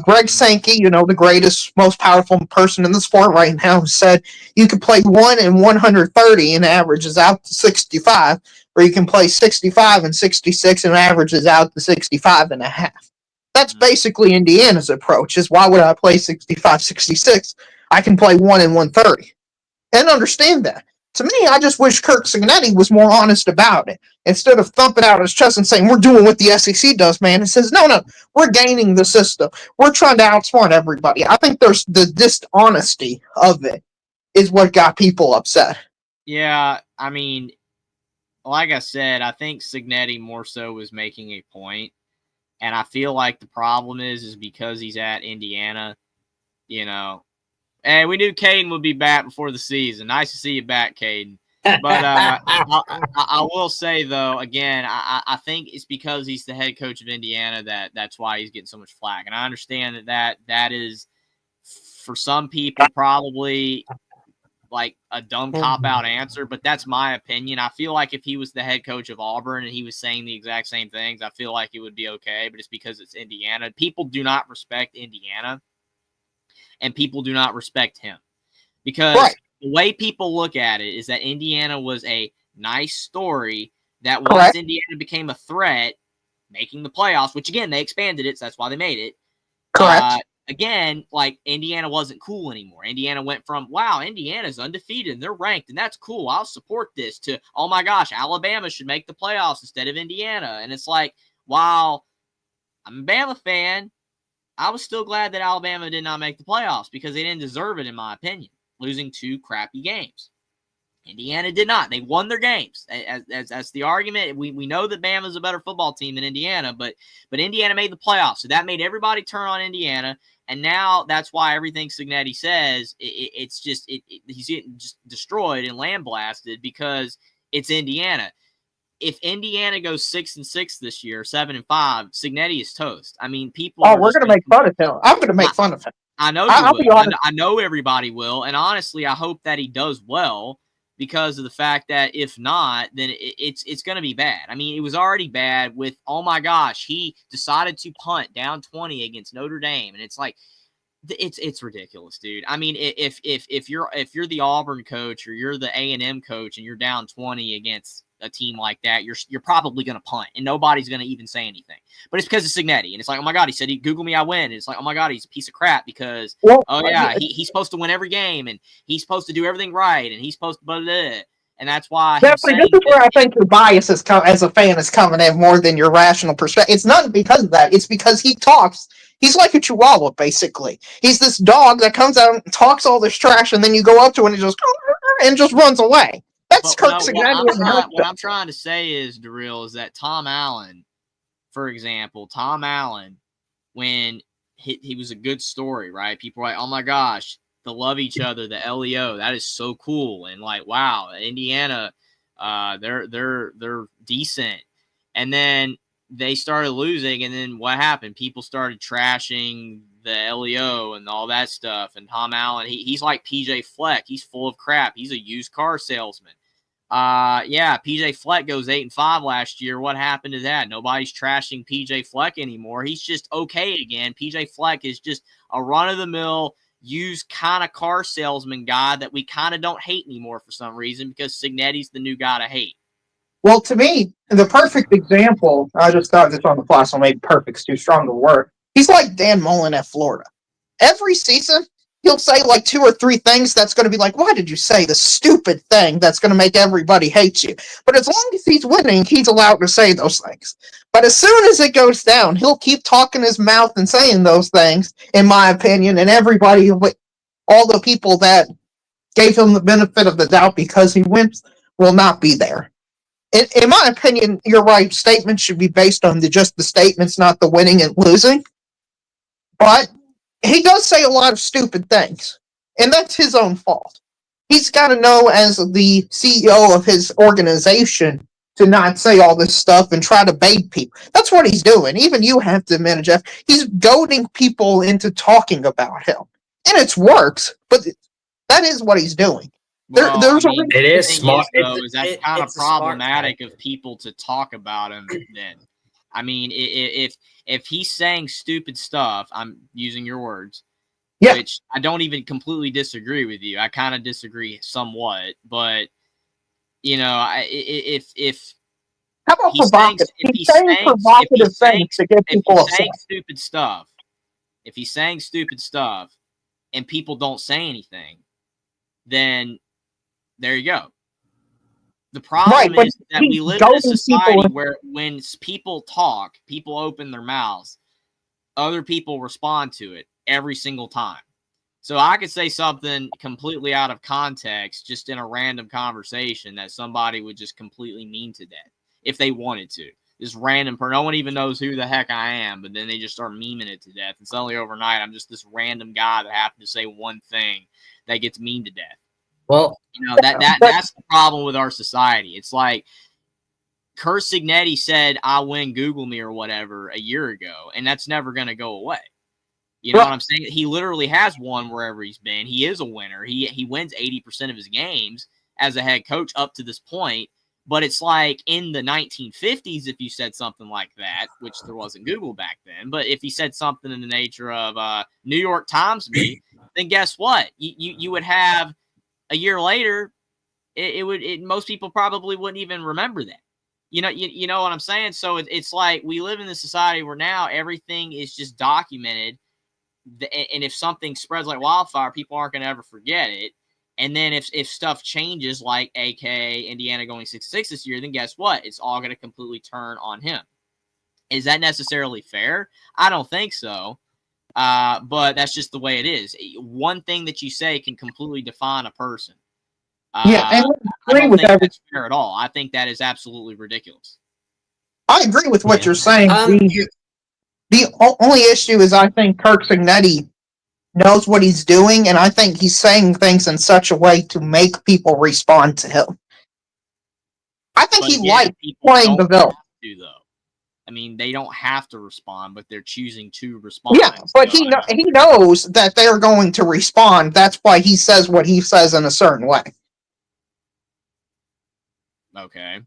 E: Greg Sankey, the greatest, most powerful person in the sport right now, said you can play 1 and 130 and averages out to 65, or you can play 65 and 66 and averages out to 65 and a half. That's basically Indiana's approach, is why would I play 65, 66? I can play 1 and 130. And understand that. To me, I just wish Kirk Cignetti was more honest about it. Instead of thumping out his chest and saying, we're doing what the SEC does, man. It says, no, we're gaining the system. We're trying to outsmart everybody. I think there's the dishonesty of it is what got people upset.
B: Yeah, I mean, like I said, I think Cignetti more so was making a point, and I feel like the problem is because he's at Indiana, you know. Hey, we knew Caden would be back before the season. Nice to see you back, Caden. But I will say though, again, I think it's because he's the head coach of Indiana that's why he's getting so much flack, and I understand that is for some people probably like a dumb cop out answer, but that's my opinion. I feel like if he was the head coach of Auburn and he was saying the exact same things, I feel like it would be okay. But it's because it's Indiana. People do not respect Indiana, and people do not respect him because
E: Right.
B: the way people look at it is that Indiana was a nice story that once
E: Correct.
B: Indiana became a threat, making the playoffs, which again, they expanded it, so that's why they made it.
E: Correct.
B: Again, like Indiana wasn't cool anymore. Indiana went from, wow, Indiana's undefeated and they're ranked and that's cool, I'll support this, to, oh my gosh, Alabama should make the playoffs instead of Indiana. And it's like, while I'm a Bama fan, I was still glad that Alabama did not make the playoffs because they didn't deserve it, in my opinion, losing 2 crappy games. Indiana did not. They won their games. As the argument, we know that Bama's a better football team than Indiana, but Indiana made the playoffs, so that made everybody turn on Indiana, and now that's why everything Cignetti says, it's just he's getting just destroyed and lambasted because it's Indiana. If Indiana goes 6-6 this year, 7-5, Cignetti is toast. I mean, people.
E: Oh, we're gonna make fun of him. I'm gonna make fun of him.
B: I know you
E: I'll be
B: will.
E: honest.
B: I know everybody will. And honestly, I hope that he does well because of the fact that if not, then it's going to be bad. I mean, it was already bad with, oh my gosh, he decided to punt down 20 against Notre Dame. And it's like, it's ridiculous, dude. I mean, if you're the Auburn coach or you're the A&M coach and you're down 20 against a team like that, you're probably going to punt and nobody's going to even say anything. But it's because of Cignetti, and it's like, oh my god, he said, Google me, I win. And it's like, oh my god, he's a piece of crap because he's supposed to win every game and he's supposed to do everything right and he's supposed to blah, blah, blah. And that's why
E: Definitely, this is where I think your bias is as a fan is coming in more than your rational perspective. It's not because of that. It's because he talks. He's like a chihuahua, basically. He's this dog that comes out and talks all this trash, and then you go up to it and he just runs away. That's Kirk Cignetti.
B: What I'm trying to say is, Darrell, is that Tom Allen, for example, when he was a good story, right? People were like, oh my gosh, they love each other, the LEO, that is so cool. And like, wow, Indiana, they're decent. And then they started losing, and then what happened? People started trashing the LEO and all that stuff. And Tom Allen, he's like PJ Fleck. He's full of crap. He's a used car salesman. PJ Fleck goes 8-5 last year. What happened to that? Nobody's trashing PJ Fleck anymore. He's just okay again. PJ Fleck is just a run-of-the-mill used kind of car salesman guy that we kind of don't hate anymore for some reason because Cignetti's the new guy to hate.
E: Well, to me, the perfect example, I just thought this on the fly, so maybe perfect's too strong to word. He's like Dan Mullen at Florida. Every season, he'll say like 2 or 3 things that's going to be like, why did you say the stupid thing that's going to make everybody hate you? But as long as he's winning, he's allowed to say those things. But as soon as it goes down, he'll keep talking his mouth and saying those things, in my opinion, and everybody, all the people that gave him the benefit of the doubt because he wins, will not be there. In my opinion, you're right. Statements should be based on just the statements, not the winning and losing. But he does say a lot of stupid things, and that's his own fault. He's got to know, as the CEO of his organization, to not say all this stuff and try to bait people. That's what he's doing. Even you have to admit, Jeff. He's goading people into talking about him, and it's worked. But that is what he's doing.
A: It is smart.
B: That's kind of problematic of people to talk about him. Then, I mean, if he's saying stupid stuff, I'm using your words, which I don't even completely disagree with you. I kind of disagree somewhat, but you know, if
E: how about provocative? He's saying provocative things to get people upset.
B: If he's saying stupid stuff, and people don't say anything, then there you go. The problem is that we live in a society where when people talk, people open their mouths, other people respond to it every single time. So I could say something completely out of context just in a random conversation that somebody would just completely mean to death if they wanted to. This random person, no one even knows who the heck I am, but then they just start memeing it to death. And suddenly overnight, I'm just this random guy that happened to say one thing that gets mean to death.
A: Well,
B: that's the problem with our society. It's like Kurt Signetti said, "I win, Google me" or whatever a year ago, and that's never going to go away. You know what I'm saying? He literally has won wherever he's been. He is a winner. He wins 80% of his games as a head coach up to this point. But it's like in the 1950s, if you said something like that, which there wasn't Google back then, but if he said something in the nature of New York Times me, then guess what? You would have a year later, most people probably wouldn't even remember that. You know what I'm saying? So it's like we live in this society where now everything is just documented. And if something spreads like wildfire, people aren't going to ever forget it. And then if stuff changes, like AK Indiana going 6-6 this year, then guess what? It's all going to completely turn on him. Is that necessarily fair? I don't think so. But that's just the way it is. One thing that you say can completely define a person.
E: I agree with
B: think that's fair at all. I think that is absolutely ridiculous.
E: I agree with what you're saying. The only issue is I think Kirk Signetti knows what he's doing, and I think he's saying things in such a way to make people respond to him. I think he likes playing the villain.
B: I mean, they don't have to respond, but they're choosing to respond.
E: Yeah, but he knows that they're going to respond. That's why he says what he says in a certain way.
B: Okay.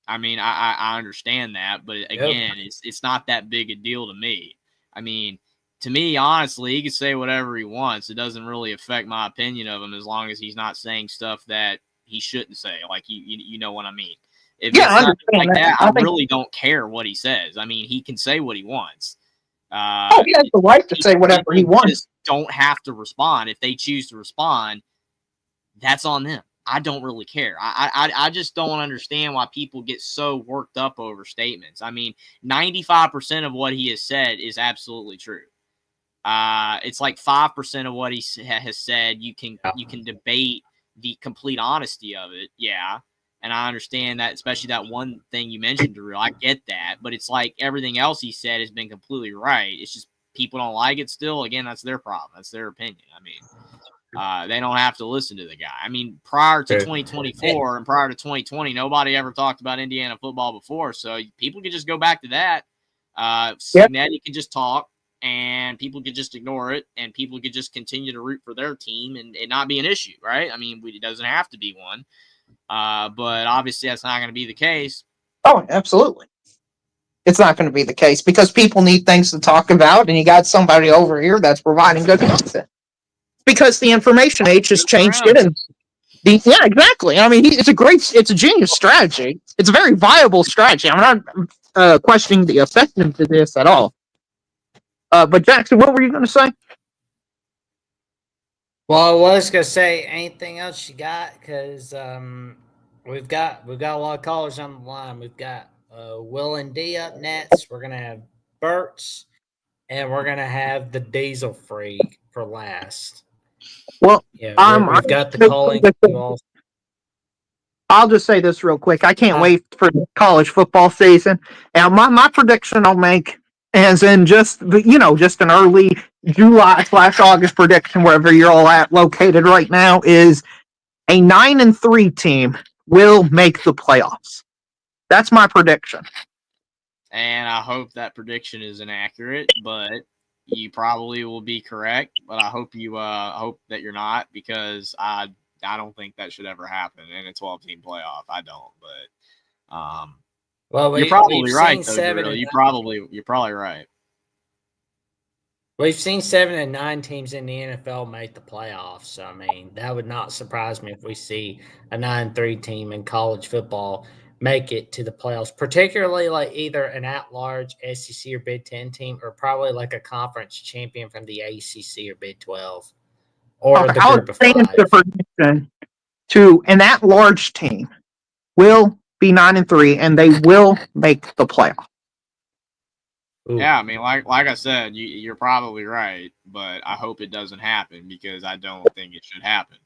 B: I mean, I understand that, but again, it's not that big a deal to me. I mean, to me, honestly, he can say whatever he wants. It doesn't really affect my opinion of him as long as he's not saying stuff that he shouldn't say. Like, you know what I mean? If it's something like that, I really don't care what he says. I mean, he can say what he wants.
E: He has the right to say whatever he wants.
B: Just don't have to respond. If they choose to respond, that's on them. I don't really care. I just don't understand why people get so worked up over statements. I mean, 95% of what he has said is absolutely true. It's like 5% of what he has said you can debate the complete honesty of it. Yeah. And I understand that, especially that one thing you mentioned, Drew. I get that. But it's like everything else he said has been completely right. It's just people don't like it still. Again, that's their problem. That's their opinion. I mean, they don't have to listen to the guy. I mean, prior to 2024 and prior to 2020, nobody ever talked about Indiana football before. So people could just go back to that. Signetti can just talk, and people could just ignore it, and people could just continue to root for their team and it not be an issue, right? I mean, it doesn't have to be one. But obviously that's not going to be the case.
E: Oh, absolutely. It's not going to be the case because people need things to talk about, and you got somebody over here that's providing good content. Because the information age has changed it, and yeah, exactly. I mean, it's a genius strategy. It's a very viable strategy. I'm not questioning the effectiveness of this at all. But Jackson, what were you going to say?
A: Well, I was gonna say anything else you got, because we've got a lot of callers on the line. We've got Will and D up next. We're gonna have Bert's, and we're gonna have the Diesel Freak for last.
E: Well,
A: we've got the calling.
E: I'll just say this real quick. I can't wait for the college football season. Now, my prediction I'll make is in just an early July/August prediction, wherever you're all at located right now, is a 9-3 team will make the playoffs. That's my prediction.
B: And I hope that prediction is inaccurate, but you probably will be correct. But I hope you hope that you're not, because I don't think that should ever happen in a 12-team playoff. I don't, but
A: well,
B: you're probably right, though. You're probably right.
A: We've seen 7 and 9 teams in the NFL make the playoffs. So, I mean, that would not surprise me if we see a 9-3 team in college football make it to the playoffs, particularly like either an at-large SEC or Big Ten team, or probably like a conference champion from the ACC or Big 12, or the group of 5.
E: The prediction to an at-large team will be 9-3, and they will make the playoff.
A: Ooh.
B: Yeah, I mean, like I said, you're probably right, but I hope it doesn't happen because I don't think it should happen.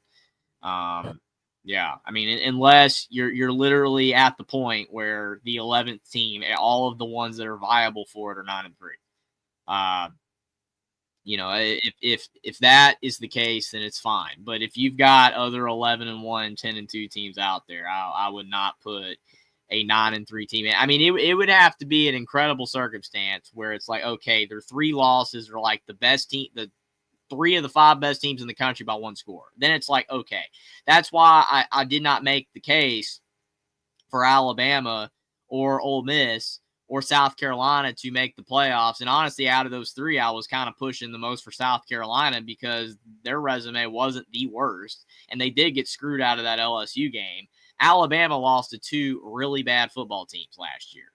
B: Yeah, I mean, unless you're literally at the point where the 11th team, all of the ones that are viable for it are 9-3. You know, if that is the case, then it's fine. But if you've got other 11-1, 10-2 teams out there, I would not put a 9-3 team in. I mean, it would have to be an incredible circumstance where it's like, okay, their 3 losses are like the best team, the 3 of the 5 best teams in the country by 1 score. Then it's like, okay, that's why I did not make the case for Alabama or Ole Miss or South Carolina to make the playoffs. And honestly, out of those 3, I was kind of pushing the most for South Carolina because their resume wasn't the worst, and they did get screwed out of that LSU game. Alabama lost to 2 really bad football teams last year,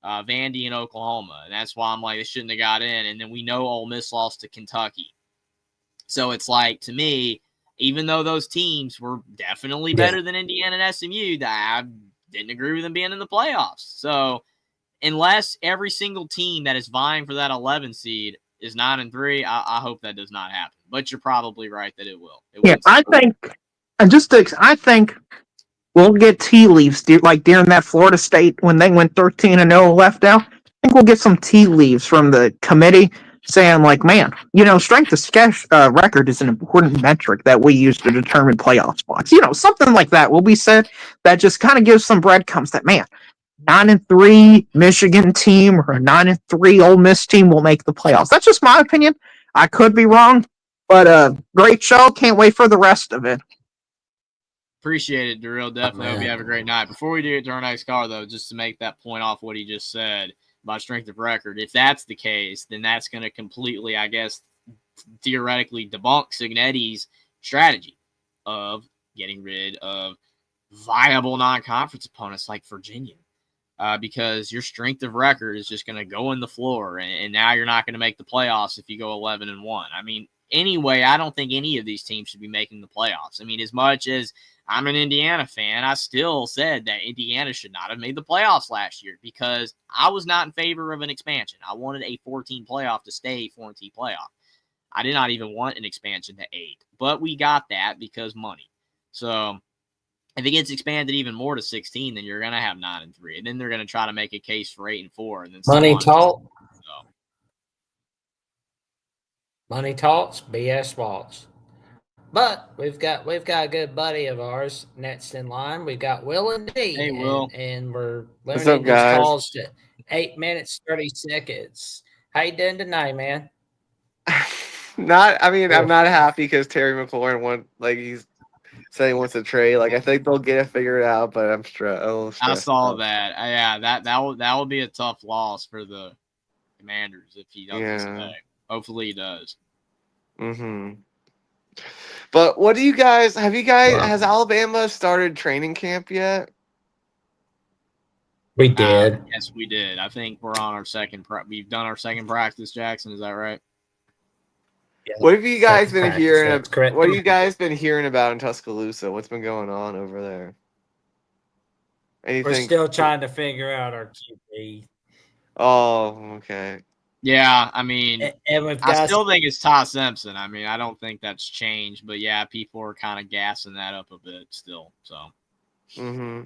B: Vandy and Oklahoma. And that's why I'm like, they shouldn't have got in. And then we know Ole Miss lost to Kentucky. So it's like, to me, even though those teams were definitely better than Indiana and SMU, I didn't agree with them being in the playoffs. So unless every single team that is vying for that 11 seed is 9-3, I hope that does not happen. But you're probably right that it will.
E: I think we'll get tea leaves like during that Florida State when they went 13-0 left out. I think we'll get some tea leaves from the committee saying like, man, strength of record is an important metric that we use to determine playoff spots. Something like that will be said that just kind of gives some breadcrumbs that, man, 9-3 Michigan team or a 9-3 Ole Miss team will make the playoffs. That's just my opinion. I could be wrong, but great show. Can't wait for the rest of it.
B: Appreciate it, Darrell. Definitely hope you have a great night. Before we do get to our next call, though, just to make that point off what he just said about strength of record, if that's the case, then that's going to completely, I guess, theoretically debunk Cignetti's strategy of getting rid of viable non-conference opponents like Virginia. Because your strength of record is just going to go in the floor, and now you're not going to make the playoffs if you go 11-1. I mean, anyway, I don't think any of these teams should be making the playoffs. I mean, as much as I'm an Indiana fan, I still said that Indiana should not have made the playoffs last year because I was not in favor of an expansion. I wanted a 14 playoff to stay 14 playoff. I did not even want an expansion to 8, but we got that because money. So if it gets expanded even more to 16, then you're going to have 9-3, and then they're going to try to make a case for 8-4, and then
A: Money talk.
B: So.
A: Money talks, BS walks. But we've got a good buddy of ours next in line. We've got Will and D.
B: Hey, Will.
A: And we're
F: What's up,
A: limiting these
F: guys?
A: calls to 8 minutes, 30 seconds. How you doing tonight, man?
F: I'm not happy because Terry McLaurin he's saying he wants to trade. Like, I think they'll get it figured out, but I'm stressed.
B: I saw that. Yeah, that will be a tough loss for the Commanders if he doesn't stay. Hopefully he does.
F: Mm-hmm. But what do you guys has Alabama started training camp yet?
A: We did.
B: Yes, we did. I think we're on our second. We've done our second practice, Jackson. Is that right?
F: Yeah. What have you guys been hearing?
A: Correct.
F: What have you guys been hearing about in Tuscaloosa? What's been going on over there? Anything?
A: We're still trying to figure out our QB.
F: Oh, okay.
B: Yeah, I mean,
A: I
B: still think it's Ty Simpson. I mean, I don't think that's changed, but yeah, people are kind of gassing that up a bit still. So.
F: Mm-hmm.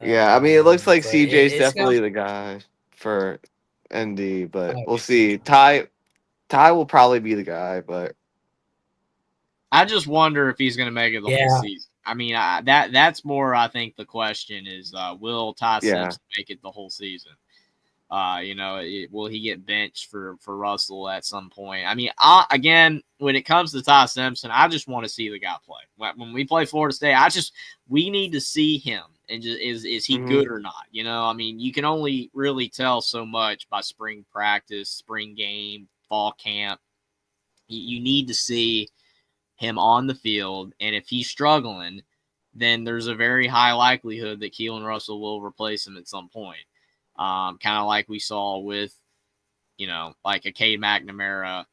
F: Yeah, I mean, it looks like CJ's definitely the guy for ND, but we'll see. Ty will probably be the guy, but
B: I just wonder if he's going to make it the whole season. I mean, that's more. I think the question is, will Ty Simpson make it the whole season? Will he get benched for Russell at some point? I mean, again, when it comes to Ty Simpson, I just want to see the guy play. When we play Florida State, we need to see him. And just, is he good or not? I mean, you can only really tell so much by spring practice, spring game, fall camp. You need to see him on the field, and if he's struggling, then there's a very high likelihood that Keelan Russell will replace him at some point. Kind of like we saw with, like a Cade McNamara,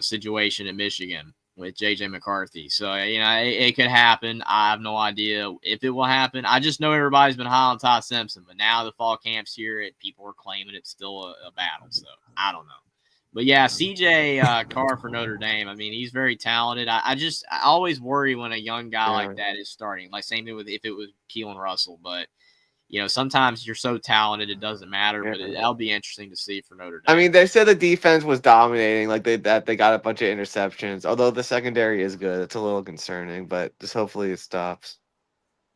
B: situation at Michigan. with JJ McCarthy. So, it could happen. I have no idea if it will happen. I just know everybody's been high on Ty Simpson, but now the fall camp's here, people are claiming it's still a battle. So I don't know. But yeah, CJ Carr for Notre Dame. I mean, he's very talented. I always worry when a young guy like that is starting. Like same thing with if it was Keelan Russell, but sometimes you're so talented it doesn't matter. But that'll be interesting to see for Notre Dame.
F: I mean, they said the defense was dominating, like they got a bunch of interceptions. Although the secondary is good, it's a little concerning. But just hopefully it stops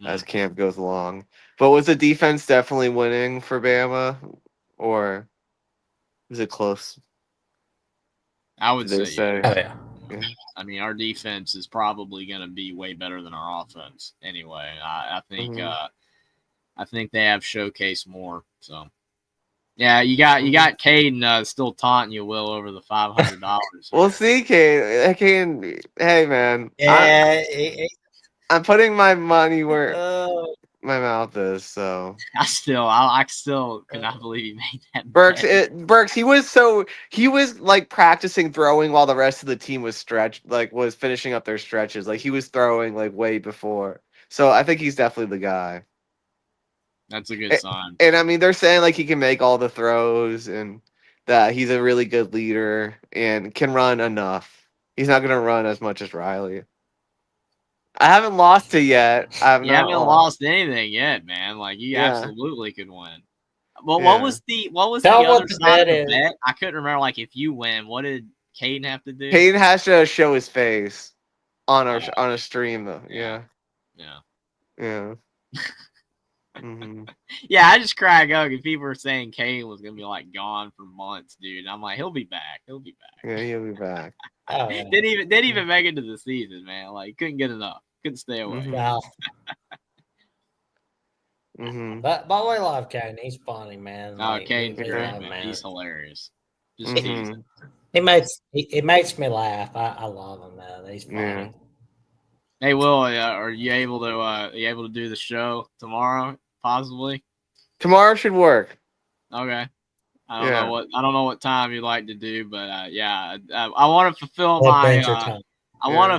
F: as camp goes along. But was the defense definitely winning for Bama, or was it close?
B: I would say.
A: Yeah.
B: I mean, our defense is probably going to be way better than our offense. Anyway, I think I think they have showcased more. So, yeah, you got Caden still taunting you, Will, over the $500.
F: We'll see, Caden. Hey, man.
A: Yeah,
F: I'm putting my money where my mouth is. So
B: I still cannot believe he made that.
F: Burks, he was like practicing throwing while the rest of the team was was finishing up their stretches. Like he was throwing like way before. So I think he's definitely the guy.
B: That's a good sign.
F: And I mean, they're saying like he can make all the throws and that he's a really good leader and can run enough. He's not going to run as much as Riley. I haven't lost it yet.
B: You haven't lost anything yet, man. Like you absolutely could win. Well, what was the other side of the bet? I couldn't remember. Like if you win, what did Caden have to do?
F: Caden has to show his face on a stream though. Yeah. Mm-hmm.
B: Yeah, I just crack up because people were saying Caden was gonna be like gone for months, dude. And I'm like, he'll be back.
F: Yeah, he'll be back.
B: Didn't even make it to the season, man. Like couldn't get enough. Couldn't stay away.
A: But we love Caden. He's funny, man.
B: Oh, Caden's great, man. He's hilarious. Just teasing.
A: It makes me laugh. I love him, man. He's funny.
F: Yeah.
B: Hey, Will, are you able to do the show tomorrow? Possibly.
F: Tomorrow should work.
B: Okay. I don't know what time you like to do, but I want to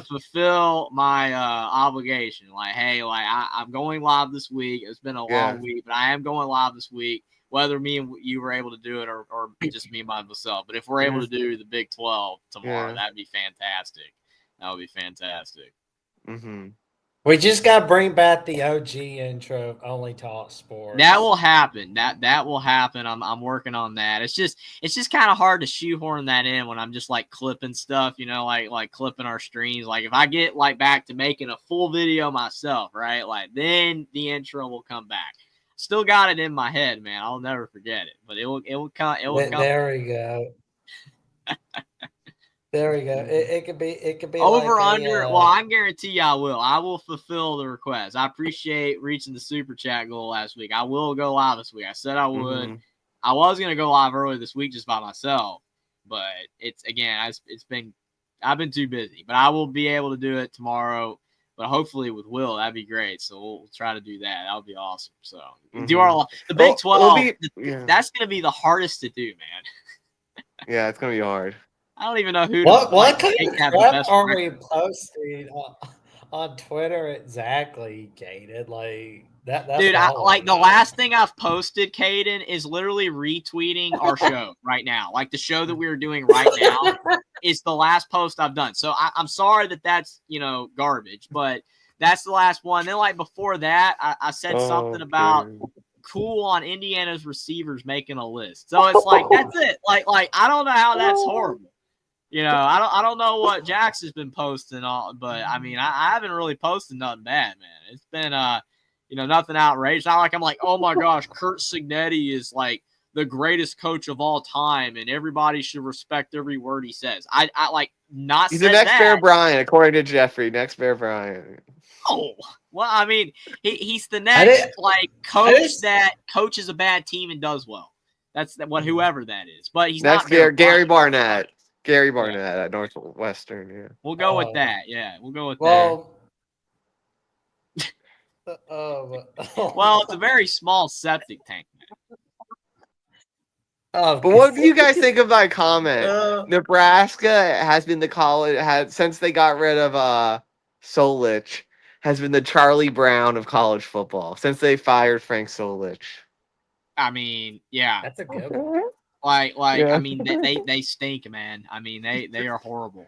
B: fulfill my obligation. Like, hey, like I'm going live this week. It's been a long week, but I am going live this week. Whether me and you were able to do it or just me by myself, but if we're able to do the Big 12 tomorrow, that'd be fantastic. That would be fantastic.
F: Mm-hmm.
A: We just got to bring back the OG intro of Only Talk Sports.
B: That will happen. That will happen. I'm working on that. It's just kind of hard to shoehorn that in when I'm just like clipping stuff, like clipping our streams. Like if I get like back to making a full video myself, right? Like then the intro will come back. Still got it in my head, man. I'll never forget it. But it will come.
A: There we go. There we go. It could be
B: over
A: like
B: under. Well, I guarantee you I will. I will fulfill the request. I appreciate reaching the super chat goal last week. I will go live this week. I said I would. Mm-hmm. I was gonna go live early this week just by myself, but I've been too busy. But I will be able to do it tomorrow. But hopefully with Will, that'd be great. So we'll try to do that. That would be awesome. So the Big 12. That's gonna be the hardest to do, man.
F: Yeah, it's gonna be hard.
B: I don't even know who.
A: What kind of crap are we posting on Twitter exactly, Caden? Like that's
B: dude. The last thing I've posted, Caden, is literally retweeting our show right now. Like the show that we are doing right now is the last post I've done. So I'm sorry that's garbage, but that's the last one. Then like before that, I said something about. Cool on Indiana's receivers making a list. So it's like that's it. Like I don't know how that's horrible. I don't know what Jax has been posting but I mean I haven't really posted nothing bad, man. It's been nothing outrageous. Not like I'm like, oh my gosh, Kurt Cignetti is like the greatest coach of all time and everybody should respect every word he says. I like not
F: He's the next Bear Bryant, according to Jeffrey. Next Bear Bryant.
B: Oh, well, I mean, he's the next coach that coaches a bad team and does well. That's what whoever that is. But he's
F: next
B: not
F: Gary Barnett. Gary Barnett at Northwestern. Yeah,
B: we'll go with that. Yeah, we'll go with
A: that.
B: Well, it's a very small septic tank.
A: Oh,
F: But what do you guys think of my comment?
A: Uh,
F: Nebraska has been the college since they got rid of Solich, has been the Charlie Brown of college football since they fired Frank Solich.
B: I mean, yeah.
A: that's a good one.
B: Like
F: Yeah.
B: I mean, they stink, man. I mean, they are horrible.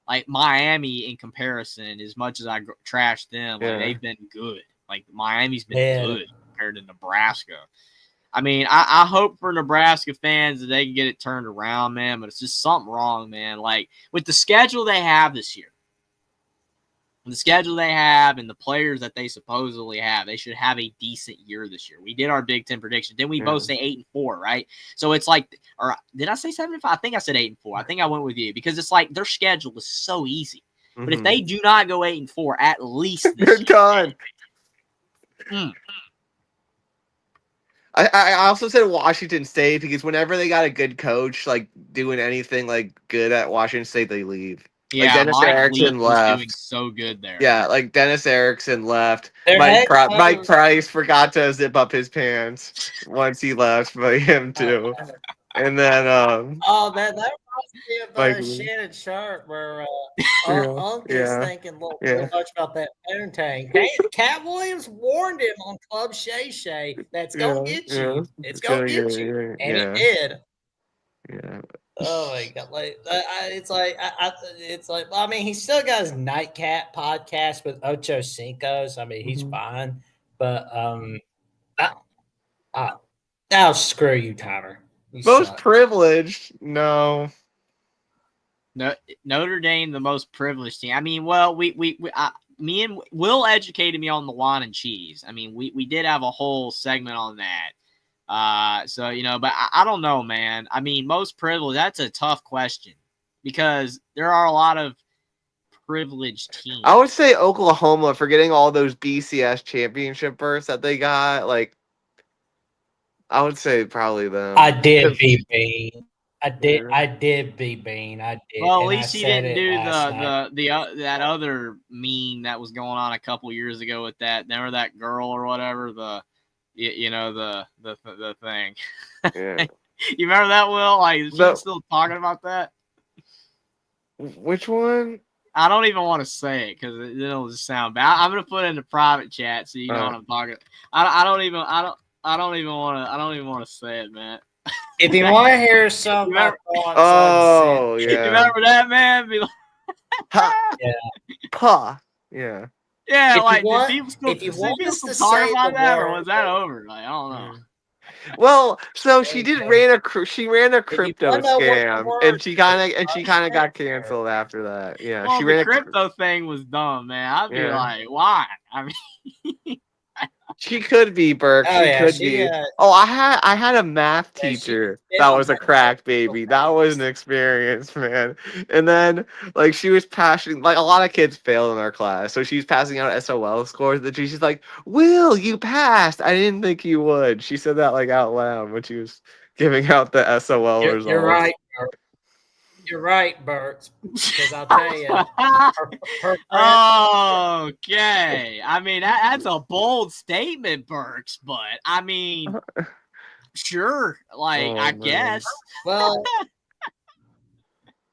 B: Like Miami, in comparison, as much as I trash them, like
F: Yeah.
B: they've been good. Like Miami's been
A: Yeah.
B: good compared to Nebraska. I mean, I hope for Nebraska fans that they can get it turned around, man. But it's just something wrong, man. Like with the schedule they have this year, the schedule they have, and the players that they supposedly have, they should have a decent year this year. We did our Big Ten prediction. Didn't we both say 8-4, right? So it's like, or did I say 7-5? I think I said 8-4. I think I went with you because it's like their schedule is so easy. But if they do not go 8-4, at least
F: they're done. I also said Washington State because whenever they got a good coach, like doing anything like good at Washington State, they leave.
B: Yeah,
F: like Dennis
B: Mike
F: Erickson
B: Leach was doing
F: left.
B: so good there.
F: Yeah, like Dennis Erickson left.
A: Their
F: Mike
A: head
F: Mike
A: coach-
F: Price forgot to zip up his pants once he left, but him too. And then
A: Oh, that reminds me of
F: Mike
A: Shannon Sharp, where
F: Yeah,
A: Unc is
F: yeah,
A: thinking a little
F: yeah.
A: too much about that phone tank. Cat Williams warned him on Club Shay Shay that's gonna get you. It's gonna get you, and it did.
F: Yeah.
A: Oh my god! Like it's like it's like. I mean, he's still got his Nightcap podcast with Ocho Cinco's. I mean, he's fine, but I'll screw you, Tyler. You
F: Most
A: suck.
F: privileged? No.
B: No, Notre Dame, the most privileged team. I mean, well, me and Will educated me on the wine and cheese. I mean, we did have a whole segment on that. So but I don't know, man. I mean, most privileged. That's a tough question because there are a lot of privileged teams.
F: I would say Oklahoma for getting all those BCS championship berths that they got. Like, I would say probably them.
A: I did be Bean. I did.
F: Yeah.
A: I did be Bean. I did.
B: Well, at
A: and
B: least
A: I
B: he
A: said
B: didn't
A: it
B: do
A: last night.
B: that other meme that was going on a couple years ago with that. Remember that girl or whatever the thing.
F: Yeah.
B: You remember that, Will? Like, is she still talking about that?
F: Which one?
B: I don't even want to say it because it'll just sound bad. I'm gonna put it in the private chat so you know what I'm talking. I don't even want to say it, man.
A: If you want to hear some,
F: yeah.
B: You remember that, man? Be like,
A: yeah.
F: Pa. Yeah.
B: Yeah,
A: If
B: like
A: you want,
B: did people still,
A: if you
B: did
A: want
B: people
A: us
B: still
A: to
B: talking
A: say
B: about
A: the
B: that, or
A: word,
B: was that over? Like, I don't know.
F: Well, so she
A: Okay.
F: ran a crypto
A: wanna know what the
F: scam,
A: word
F: and she kind
A: is,
F: of got canceled after that. Yeah,
B: Well,
F: she
B: the
F: ran
B: crypto thing was dumb, man. I'd be
F: Yeah.
B: like, why? I mean,
F: She could be Burke.
A: Oh,
F: She
A: yeah,
F: could
A: she,
F: be. Oh, I had a math
A: yeah, she
F: teacher
A: did
F: that
A: on
F: was a
A: that
F: crack
A: crypto
F: baby. That was an experience, man. And then like she was passing, like a lot of kids failed in our class, so she's passing out SOL scores. And she's like, "Will, you passed? I didn't think you would." She said that like out loud when she was giving out the SOL results.
A: You're right, Bert. You're right, Bert. Because I'll tell you, her friend,
B: okay. I mean, that's a bold statement, Burks, but I mean, sure. Like, I guess.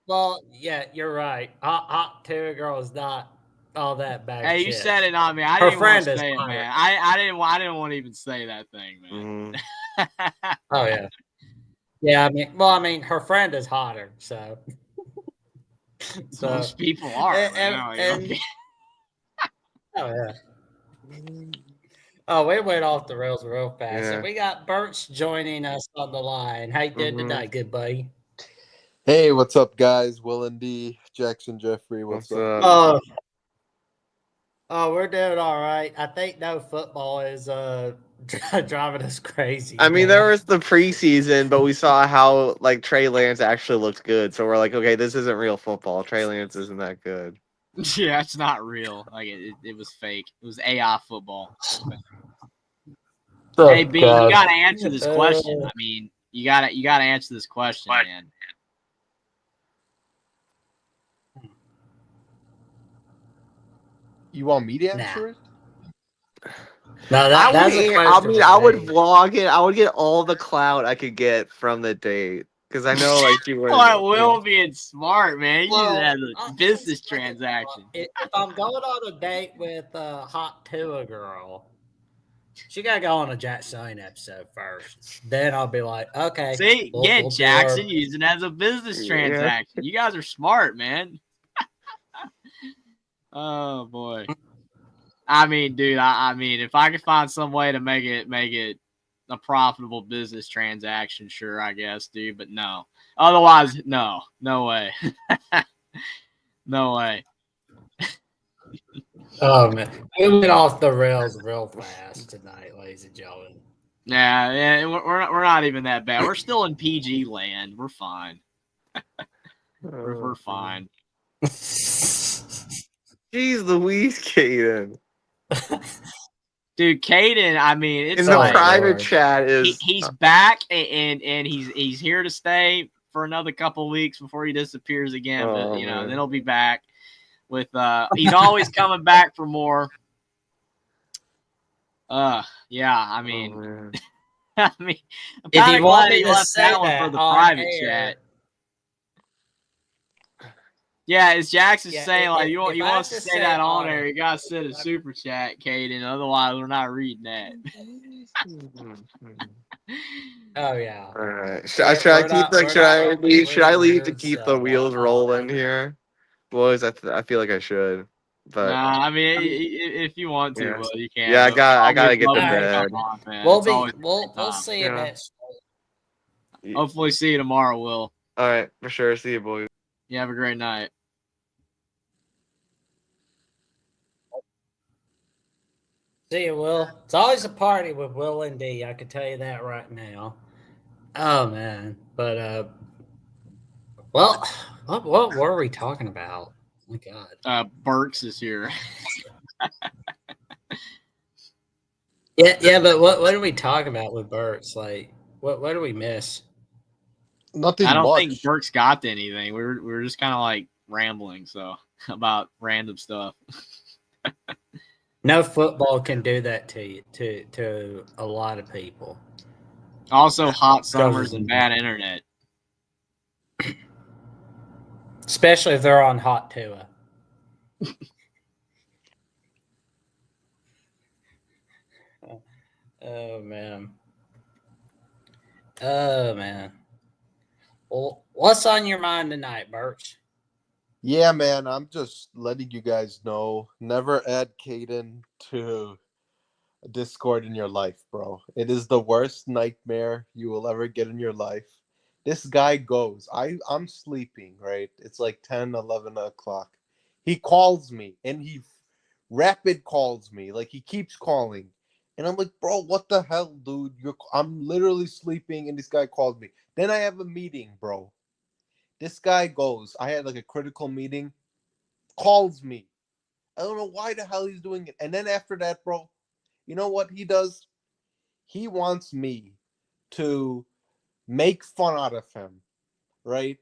A: well, yeah, you're right. Hot Terry Girl is not all that bad.
B: Hey, you
A: shit.
B: said it on me. I
A: Her
B: didn't want
A: friend
B: to
A: is
B: say it,
A: fire.
B: man. I didn't want to even say that thing, man.
A: Oh yeah, yeah. I mean, her friend is hotter, so.
B: Most people are.
A: Okay. Oh yeah. Oh, we went off the rails real fast.
F: Yeah.
A: So we got Birch joining us on the line. How you doing tonight, good buddy?
G: Hey, what's up, guys? Will and D, Jackson Jeffrey, what's up?
A: Oh, we're doing all right. I think no football is driving us crazy.
F: I mean, there was the preseason, but we saw how like Trey Lance actually looked good. So we're like, okay, this isn't real football. Trey Lance isn't that good.
B: Yeah, it's not real. Like it was fake. It was AI football. Hey, B, you gotta answer this question. I mean, you gotta answer this question, man.
G: You want me to answer it?
A: No, that's the
F: I
A: question
F: mean,
A: for
F: I would
A: me.
F: vlog it. I would get all the clout I could get from the date because I know like she
B: Boy,
F: would.
B: Will being smart, man. He uses it
A: Well,
B: as a
A: here's
B: business
A: the thing.
B: transaction.
A: If I'm going on a date with a hot Tua girl, she gotta go on a Jack Shane episode first. Then I'll be like, okay,
B: See, again,
A: we'll do
B: Jackson
A: our.
B: using it as a business
F: Yeah.
B: transaction. You guys are smart, man. Oh boy. I mean, dude, I mean, if I could find some way to make it a profitable business transaction, sure, I guess, dude. But no. Otherwise, no way. No way.
A: Oh man, we went off the rails real fast tonight, ladies and gentlemen.
B: Yeah, we're not even that bad. We're still in PG land. We're fine. We're fine.
F: Jeez Louise, Caden.
B: Dude, Caden, I mean, it's
F: In the
B: like
F: private chat is
B: he's back and he's here to stay for another couple weeks before he disappears again. But
F: oh,
B: you know,
F: man.
B: then he'll be back with he's always coming back for more. Yeah, I
F: Oh,
B: mean,
F: man.
B: I mean, I'm
A: If
B: kind
A: you
B: of
A: want
B: glad
A: me
B: he
A: to
B: left
A: say
B: that one for
A: that
B: the
A: on
B: private
A: air,
B: chat. Yeah, as Jackson's
A: Yeah,
B: saying, like
A: if
B: you want
A: I have
B: us to
A: to
B: say
A: say
B: that on
A: on
B: there,
A: it,
B: you gotta send a super chat, Caden. Otherwise, we're not reading that.
A: oh yeah,
F: All right. Should I keep like should I leave to keep the wheels rolling here? Boys, I feel like I should. But
B: Nah, I mean, if you want to,
F: yeah.
B: well, you can.
F: Yeah,
B: But
F: I gotta get
B: love
F: to
B: when you
A: Alright.
B: come
F: bed.
B: on, man. It's always a great
A: We'll
B: time.
A: see you
F: Yeah.
A: next.
B: Hopefully, see you tomorrow, Will.
F: All right, for sure. See you, boys.
B: You have a great night.
A: See you, Will. It's always a party with Will and D. I can tell you that right now. Oh man, but well, what were we talking about? Oh, my God.
B: Burks is here.
A: Yeah, but what are we talking about with Burks? Like, what do we miss?
G: Nothing
B: I don't
G: much.
B: think Burks got to anything. We were just kind of like rambling about random stuff.
A: No football can do that to you, to a lot of people.
B: Also, hot summers and bad internet.
A: Especially if they're on hot Tua. Oh man. Oh man. Well, what's on your mind tonight, Birch?
G: Yeah, man, I'm just letting you guys know. Never add Caden to Discord in your life, bro. It is the worst nightmare you will ever get in your life. This guy goes. I'm sleeping, right? It's like 10, 11 o'clock. He calls me and he rapid calls me. Like he keeps calling. And I'm like, bro, what the hell, dude? I'm literally sleeping and this guy calls me. Then I have a meeting, bro. This guy goes. I had like a critical meeting. Calls me. I don't know why the hell he's doing it. And then after that, bro, you know what he does? He wants me to make fun out of him, right?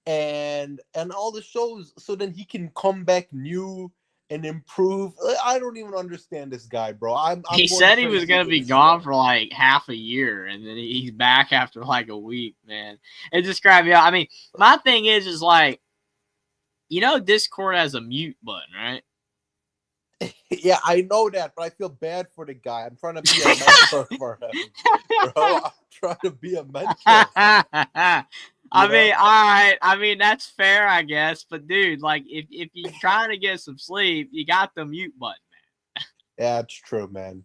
G: And all the shows, so then he can come back new and improve. I don't even understand this guy, bro.
B: He said he was gonna be gone for like half a year, and then he's back after like a week. Man, it just grabbed me out. I mean, my thing is like, you know, Discord has a mute button, right?
G: Yeah, I know that, but I feel bad for the guy. I'm trying to be a mentor for him, bro. I'm trying to be a mentor.
B: I mean, all right. I mean, that's fair, I guess. But dude, like, if you're trying to get some sleep, you got the mute button, man.
G: Yeah, it's true, man.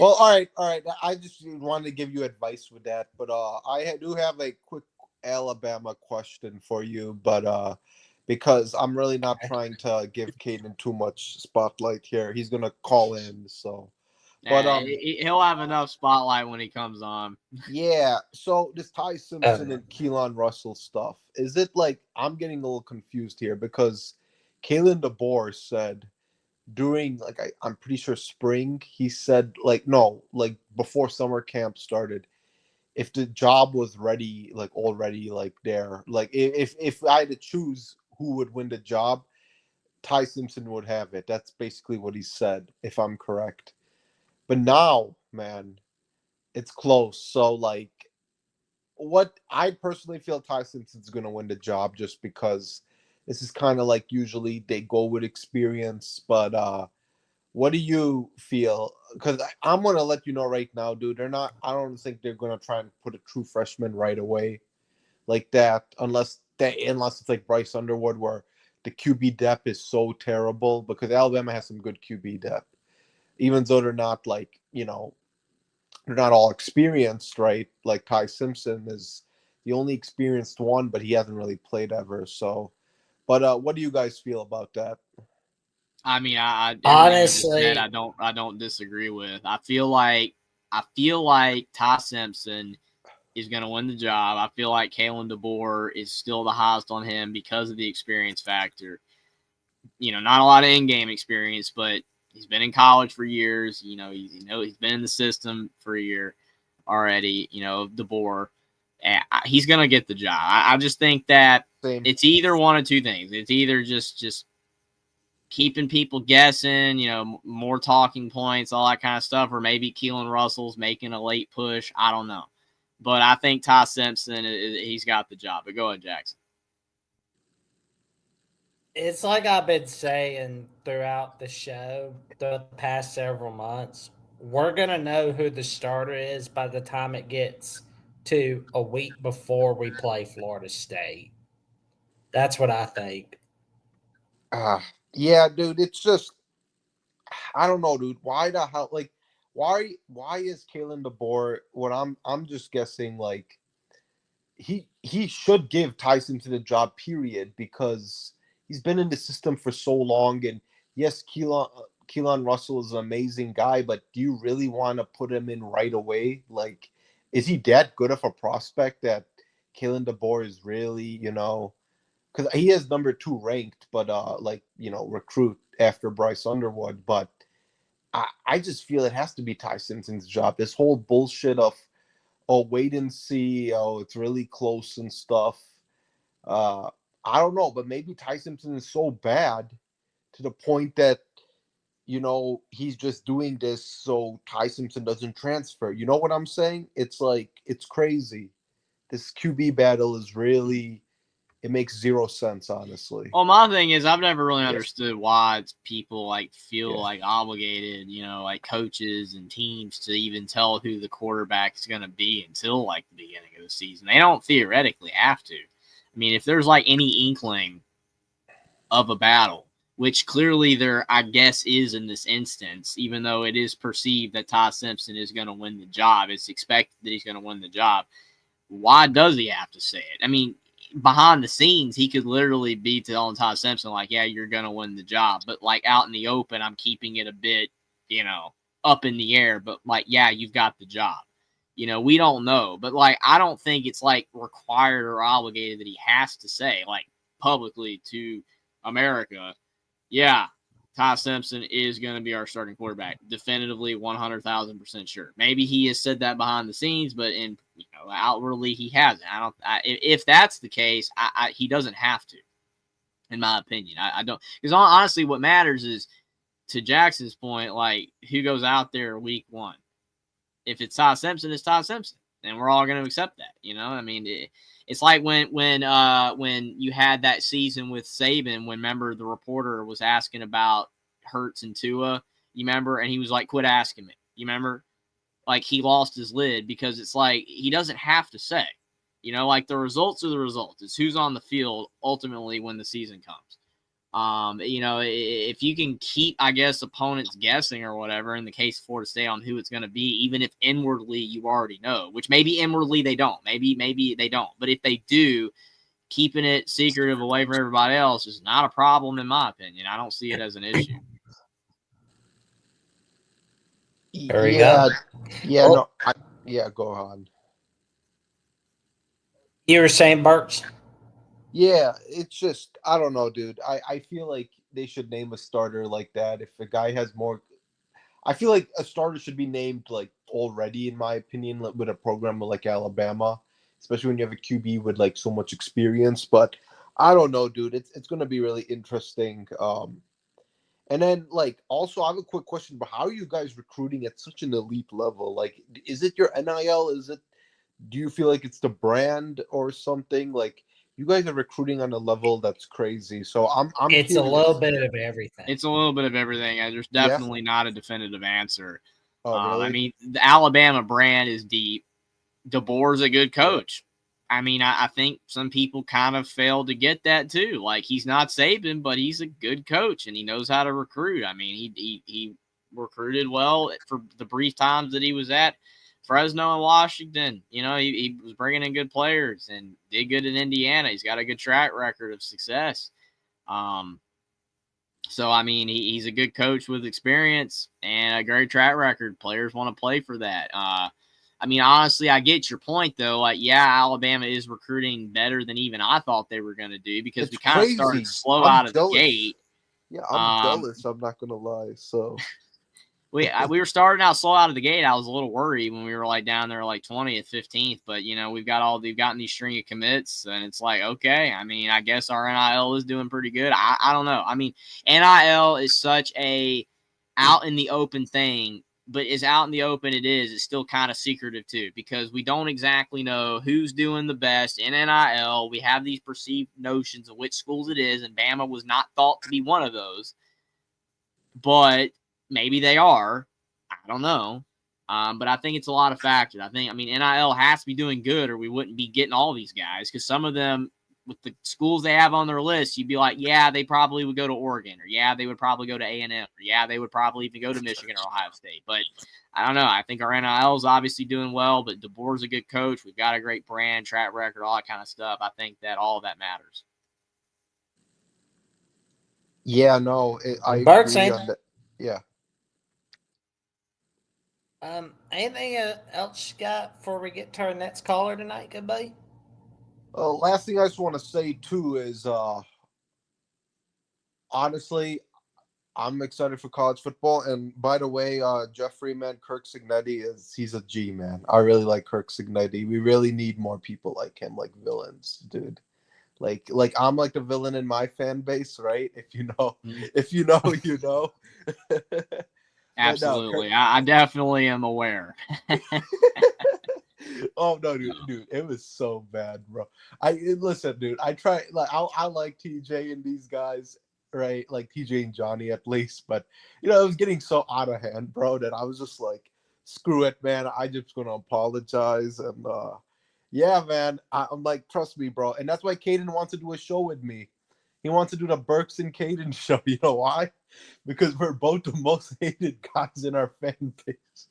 G: Well, all right. I just wanted to give you advice with that, but I do have a quick Alabama question for you, but because I'm really not trying to give Caden too much spotlight here, he's gonna call in. So, but
B: he'll have enough spotlight when he comes on.
G: yeah. So this Ty Simpson and Keelan Russell stuff, is it like I'm getting a little confused here because Kalen DeBoer said during like I'm pretty sure spring he said like no like before summer camp started if the job was ready like already like there like if I had to choose who would win the job, Ty Simpson would have it. That's basically what he said, if I'm correct. But now, man, it's close. So like, what I personally feel Ty Simpson's going to win the job just because this is kind of like usually they go with experience. But what do you feel? Because I'm going to let you know right now, dude. They're not. I don't think they're going to try and put a true freshman right away like that, unless it's like Bryce Underwood, where the QB depth is so terrible. Because Alabama has some good QB depth, even though they're not like they're not all experienced, right? Like Ty Simpson is the only experienced one, but he hasn't really played ever. So, but what do you guys feel about that?
B: I mean, I everything you just said,
A: Honestly,
B: I don't disagree with. I feel like Ty Simpson is going to win the job. I feel like Kalen DeBoer is still the highest on him because of the experience factor. Not a lot of in-game experience, but he's been in college for years. He's been in the system for a year already. DeBoer, he's going to get the job. I just think that
G: Same.
B: it's either one of two things. It's either just keeping people guessing, more talking points, all that kind of stuff, or maybe Keelan Russell's making a late push. I don't know. But I think Ty Simpson, he's got the job. But go ahead, Jackson.
A: it's like I've been saying throughout the show the past several months. We're going to know who the starter is by the time it gets to a week before we play Florida State. That's what I think.
G: Yeah, dude. It's just I don't know, dude. Why the hell? Like, why is Kalen DeBoer? What I'm just guessing. Like, he should give Tyson to the job, period, because he's been in the system for so long. And yes, Keelan Russell is an amazing guy, but do you really want to put him in right away? Like, is he that good of a prospect that Kalen DeBoer is really, because he is number 2 ranked, but recruit after Bryce Underwood. But I just feel it has to be Ty Simpson's job. This whole bullshit of wait and see, it's really close and stuff. Uh, I don't know, but maybe Ty Simpson is so bad to the point that he's just doing this so Ty Simpson doesn't transfer. You know what I'm saying? It's like it's crazy. This QB battle is really it makes zero sense, honestly.
B: Well, my thing is, I've never really
G: Yes.
B: understood why it's people feel
G: Yeah.
B: like obligated, like coaches and teams to even tell who the quarterback is going to be until the beginning of the season. They don't theoretically have to. I mean, if there's any inkling of a battle, which clearly there, I guess, is in this instance, even though it is perceived that Ty Simpson is going to win the job, it's expected that he's going to win the job. Why does he have to say it? I mean, behind the scenes, he could literally be telling Ty Simpson, yeah, you're going to win the job. But, out in the open, I'm keeping it a bit, up in the air. But, yeah, you've got the job. We don't know. But, I don't think it's, required or obligated that he has to say, publicly to America, yeah, Ty Simpson is going to be our starting quarterback. Definitively 100,000% sure. Maybe he has said that behind the scenes, but outwardly he hasn't. If that's the case, he doesn't have to, in my opinion. I don't, because honestly, what matters is, to Jackson's point, who goes out there week 1. If it's Ty Simpson, it's Ty Simpson, and we're all going to accept that. I mean, it's like when you had that season with Saban, when, remember, the reporter was asking about Hurts and Tua, you remember, and he was like, "Quit asking me." You remember? He lost his lid, because it's he doesn't have to say, the results are the results. It's who's on the field ultimately when the season comes. If you can keep, I guess, opponents guessing or whatever, in the case of Florida State, on who it's going to be, even if inwardly you already know, which maybe inwardly they don't, maybe they don't. But if they do, keeping it secretive away from everybody else is not a problem, in my opinion. I don't see it as an issue.
A: There we
G: Yeah,
A: go.
G: yeah,
A: Oh.
G: no, yeah, go on.
A: You were saying, Burks?
G: Yeah, it's just I don't know, dude. I feel like they should name a starter like that. If a guy has more, I feel like a starter should be named already, in my opinion, with a program like Alabama, especially when you have a QB with so much experience. But I don't know, dude. It's going to be really interesting. And then, like, also, I have a quick question. But how are you guys recruiting at such an elite level? Like, is it your NIL? Do you feel like it's the brand or something? Like, you guys are recruiting on a level that's crazy. So I'm
A: It's a little
G: curious.
A: bit of everything.
B: It's a little bit of everything. There's
G: Yeah.
B: definitely not a definitive answer.
G: Oh, really?
B: I mean, the Alabama brand is deep. DeBoer's a good coach. I mean, I think some people kind of failed to get that too. Like, he's not Saban, but he's a good coach and he knows how to recruit. I mean, he recruited well for the brief times that he was at Fresno and Washington. You know, he was bringing in good players and did good in Indiana. He's got a good track record of success. So, I mean, he's a good coach with experience and a great track record. Players want to play for that. I mean, honestly, I get your point, though. Like, yeah, Alabama is recruiting better than even I thought they were going to do because
G: It's
B: we kind of
G: crazy.
B: started slow
G: I'm
B: out of
G: jealous.
B: the gate.
G: Yeah, I'm jealous. I'm not gonna lie. So
B: We were starting out slow out of the gate. I was a little worried when we were like down there like 20th, 15th. But, you know, we've gotten these string of commits, and it's like, okay, I mean, I guess our NIL is doing pretty good. I don't know. I mean, NIL is such a out in the open thing, but as out in the open it's still kind of secretive too, because we don't exactly know who's doing the best in NIL. We have these perceived notions of which schools it is, and Bama was not thought to be one of those. But maybe they are. I don't know. But I think it's a lot of factors. I mean, NIL has to be doing good or we wouldn't be getting all these guys, because some of them, with the schools they have on their list, you'd be like, yeah, they probably would go to Oregon, or yeah, they would probably go to A&M, or yeah, they would probably even go to Michigan or Ohio State. But I don't know. I think our NIL is obviously doing well, but DeBoer's a good coach. We've got a great brand, track record, all that kind of stuff. I think that all of that matters.
G: yeah, no, I agree
A: Bergson.
G: on that. Yeah.
A: Anything else you got before we get to our next caller tonight, good buddy?
G: Last thing I just want to say too is, honestly, I'm excited for college football. And by the way, Jeffrey, man, Kirk Cignetti he's a G, man. I really like Kirk Cignetti. We really need more people like him, like villains, dude. Like I'm like the villain in my fan base, right? If you know, you know.
B: Absolutely. No, I definitely am aware.
G: Oh no, dude, it was so bad, bro. Listen, dude. I try, like, I like TJ and these guys, right? Like TJ and Johnny at least, but you know, it was getting so out of hand, bro, that I was just like, screw it, man. I just gonna apologize. And yeah, man, I'm like, trust me, bro. And that's why Caden wants to do a show with me. He wants to do the Burks and Caden show. You know why? Because we're both the most hated guys in our fan base.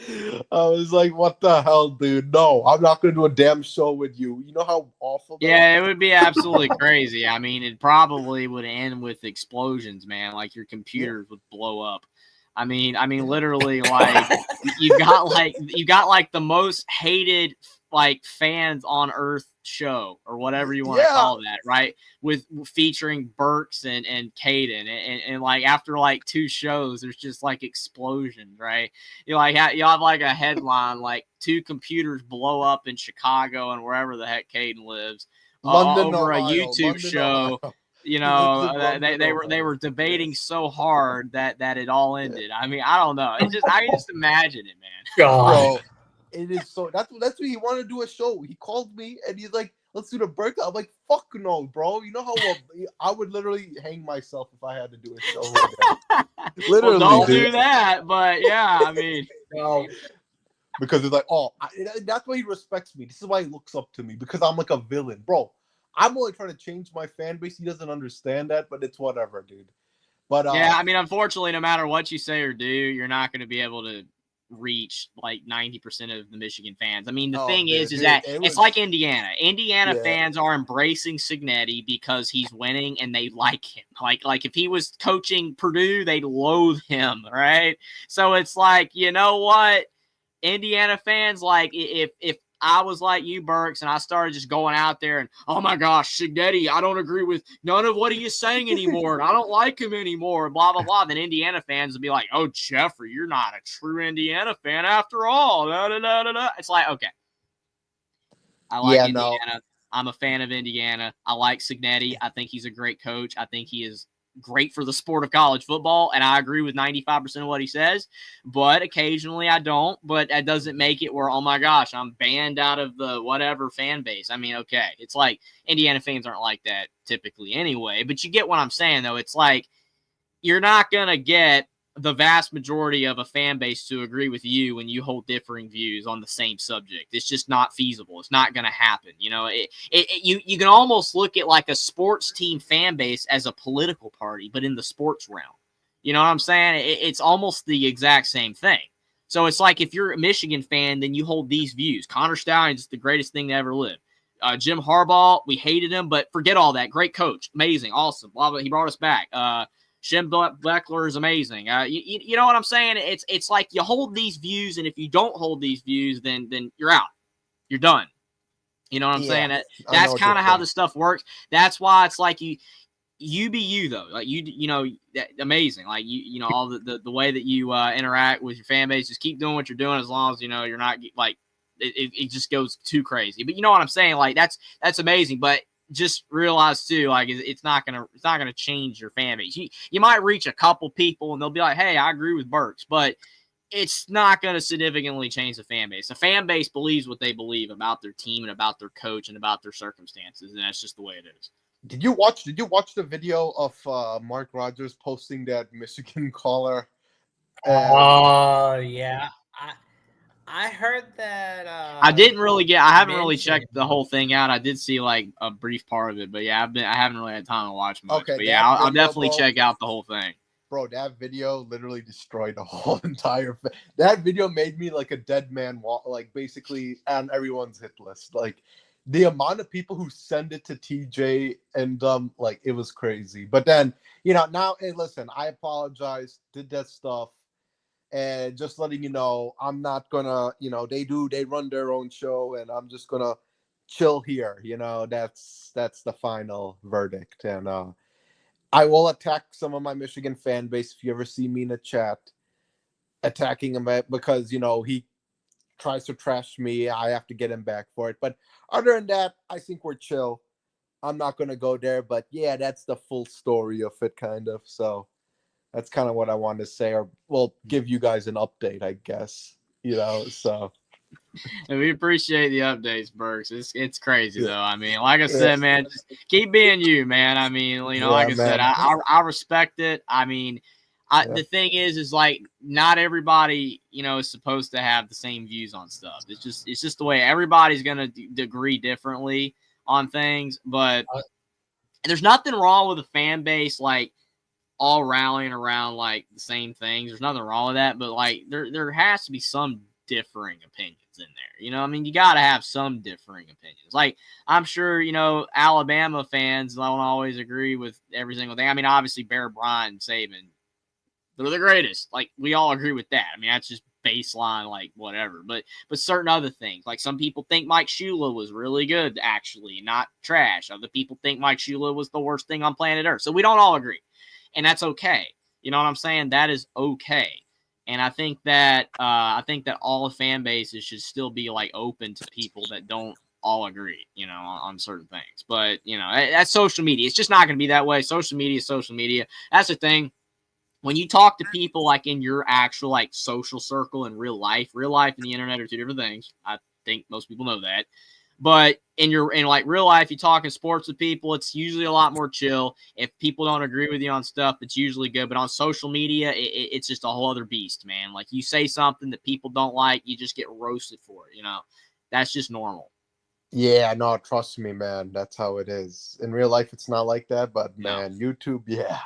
G: I was like, what the hell, dude? No, I'm not going to do a damn show with you. You know how awful that
B: Yeah, it would be absolutely crazy. I mean, it probably would end with explosions, man. Like your computers would blow up. I mean, literally, like you got the most hated like fans on earth show or whatever you want to call that, right? With featuring Burks and Caden, and like after like 2 shows, there's just like explosions, right? You have like a headline like 2 computers blow up in Chicago and wherever the heck Caden lives,
G: London,
B: over
G: Ohio,
B: a YouTube
G: London,
B: show.
G: Ohio.
B: You know, they were debating so hard that it all ended. I mean, I don't know. It's just I can just imagine it, man.
G: Bro, it is so. That's what he wanted to do a show. He called me and he's like, "Let's do the breakout." I'm like, "Fuck no, bro." You know how I would literally hang myself if I had to do a show with him. Literally,
B: well, don't do that. But yeah, I mean,
G: no. Because it's like, that's why he respects me. This is why he looks up to me, because I'm like a villain, bro. I'm only trying to change my fan base. He doesn't understand that, but it's whatever, dude. But
B: yeah, I mean, unfortunately, no matter what you say or do, you're not going to be able to reach like 90% of the Michigan fans. I mean, the thing is that it's like Indiana. Indiana fans are embracing Cignetti because he's winning and they like him. Like if he was coaching Purdue, they'd loathe him, right? So it's like, you know what? Indiana fans, like if I was like you, Burks, and I started just going out there and, oh my gosh, Cignetti, I don't agree with none of what he is saying anymore, and I don't like him anymore, blah, blah, blah, then Indiana fans would be like, oh, Jeffrey, you're not a true Indiana fan after all. Da, da, da, da, da. It's like, okay. I like Indiana. No. I'm a fan of Indiana. I like Cignetti. I think he's a great coach. I think he is great for the sport of college football, and I agree with 95% of what he says, but occasionally I don't. But that doesn't make it where, oh my gosh, I'm banned out of the whatever fan base. I mean, okay, it's like Indiana fans aren't like that typically anyway, but you get what I'm saying, though. It's like you're not going to get the vast majority of a fan base to agree with you when you hold differing views on the same subject. It's just not feasible. It's not going to happen. You know, you can almost look at like a sports team fan base as a political party, but in the sports realm. You know what I'm saying? It's almost the exact same thing. So it's like if you're a Michigan fan, then you hold these views. Connor Stalions is the greatest thing to ever live. Jim Harbaugh, we hated him, but forget all that. Great coach, amazing, awesome. Blah, blah, he brought us back. Shem Beckler is amazing. You know what I'm saying? It's like you hold these views, and if you don't hold these views, then you're out. You're done. You know what I'm saying? That's kind of how this stuff works. That's why it's like you be you though. Like you know, amazing. Like you know all the way that you interact with your fan base. Just keep doing what you're doing as long as you know you're not like it just goes too crazy. But you know what I'm saying? Like that's amazing. But just realize too, like it's not gonna change your fan base. You might reach a couple people and they'll be like, "Hey, I agree with Burks," but it's not gonna significantly change the fan base. The fan base believes what they believe about their team and about their coach and about their circumstances, and that's just the way it is.
G: Did you watch the video of Mark Rogers posting that Michigan caller?
A: Oh yeah, I heard that.
B: I didn't really get. I haven't really
A: mentioned-
B: checked the whole thing out. I did see like a brief part of it, but yeah, I haven't really had time to watch much.
G: Okay,
B: but yeah, I'll
G: video,
B: definitely
G: bro.
B: check out the whole thing.
G: Bro, that video literally destroyed the whole entire. That video made me like a dead man, like basically on everyone's hit list. Like the amount of people who send it to TJ and like it was crazy. But then you know now, hey, listen, I apologize, did that stuff. And just letting you know, I'm not gonna, you know, they run their own show, and I'm just gonna chill here. You know, that's the final verdict. And I will attack some of my Michigan fan base if you ever see me in a chat attacking him because you know he tries to trash me. I have to get him back for it. But other than that, I think we're chill. I'm not gonna go there, but yeah, that's the full story of it, kind of. So. That's kind of what I wanted to say, or well, give you guys an update, I guess. You know, so.
B: And we appreciate the updates, Burks. It's crazy though. I mean, like I said, man, just keep being you, man. I mean, you know, like I said, I respect it. I mean, the thing is like not everybody, you know, is supposed to have the same views on stuff. It's just the way everybody's gonna agree differently on things. But there's nothing wrong with a fan base like all rallying around like the same things. There's nothing wrong with that, but like there has to be some differing opinions in there. You know, I mean, you got to have some differing opinions. Like I'm sure, you know, Alabama fans don't always agree with every single thing. I mean, obviously Bear Bryant and Saban, they're the greatest. Like we all agree with that. I mean, that's just baseline, like whatever. But certain other things, like some people think Mike Shula was really good, actually, not trash. Other people think Mike Shula was the worst thing on planet Earth. So we don't all agree. And that's okay. You know what I'm saying? That is okay. And I think that all fan bases should still be like open to people that don't all agree, you know, on certain things. But, you know, that's social media. It's just not going to be that way. Social media is social media. That's the thing. When you talk to people like in your actual like social circle in real life and the internet are two different things. I think most people know that. But in like real life, you talk in sports with people, it's usually a lot more chill. If people don't agree with you on stuff, it's usually good. But on social media, it's just a whole other beast, man. Like you say something that people don't like, you just get roasted for it. You know, that's just normal.
G: Yeah, no, trust me, man. That's how it is. In real life, it's not like that. But man, YouTube, yeah.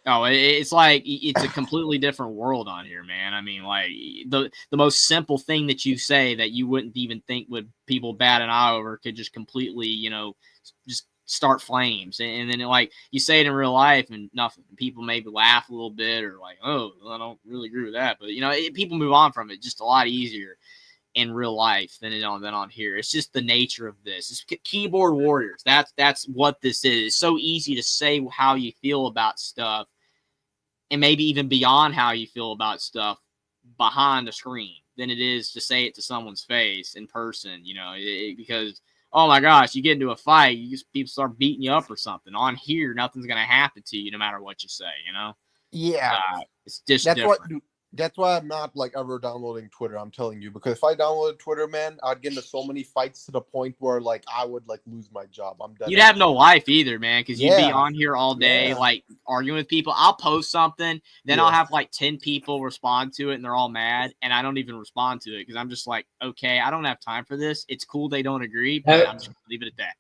B: Oh, it's like it's a completely different world on here, man. I mean, like the most simple thing that you say that you wouldn't even think would people bat an eye over could just completely, you know, just start flames. And then like you say it in real life and nothing. People maybe laugh a little bit or like, oh, I don't really agree with that. But you know, people move on from it just a lot easier in real life than on here. It's just the nature of this. It's keyboard warriors. That's what this is. It's so easy to say how you feel about stuff and maybe even beyond how you feel about stuff behind the screen than it is to say it to someone's face in person, you know, because oh my gosh, you get into a fight, people start beating you up or something. On here, nothing's gonna happen to you no matter what you say.
G: Yeah,
B: It's just
G: that's what.
B: different.
G: That's why I'm not like ever downloading Twitter. I'm telling you, because if I downloaded Twitter, man, I'd get into so many fights to the point where like I would like lose my job. I'm dead.
B: You'd have no life either, man, because you'd be
G: Yeah.
B: on here all day,
G: Yeah.
B: like arguing with people. I'll post something, then
G: Yeah.
B: I'll have like 10 people respond to it, and they're all mad, and I don't even respond to it because I'm just like, okay, I don't have time for this. It's cool they don't agree, but I'm just gonna leave it at that.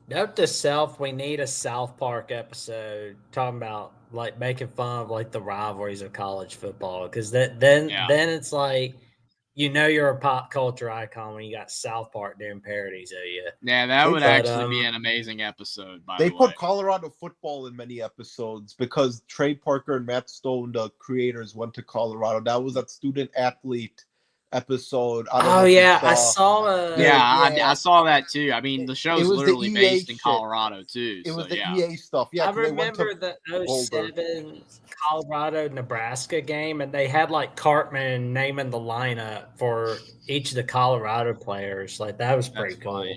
A: Note to self: we need a South Park episode talking about like making fun of like the rivalries of college football, because then it's like you're a pop culture icon when you got South Park doing parodies of you.
B: Yeah, that would actually be an amazing episode. By the way,
G: they put Colorado football in many episodes because Trey Parker and Matt Stone, the creators, went to Colorado. That was that student athlete episode.
A: I saw
B: I saw that too. I mean, the show's literally based in Colorado too.
G: It was the EA stuff. Yeah,
A: I remember the 07 Colorado Nebraska game, and they had like Cartman naming the lineup for each of the Colorado players. Like that was pretty cool.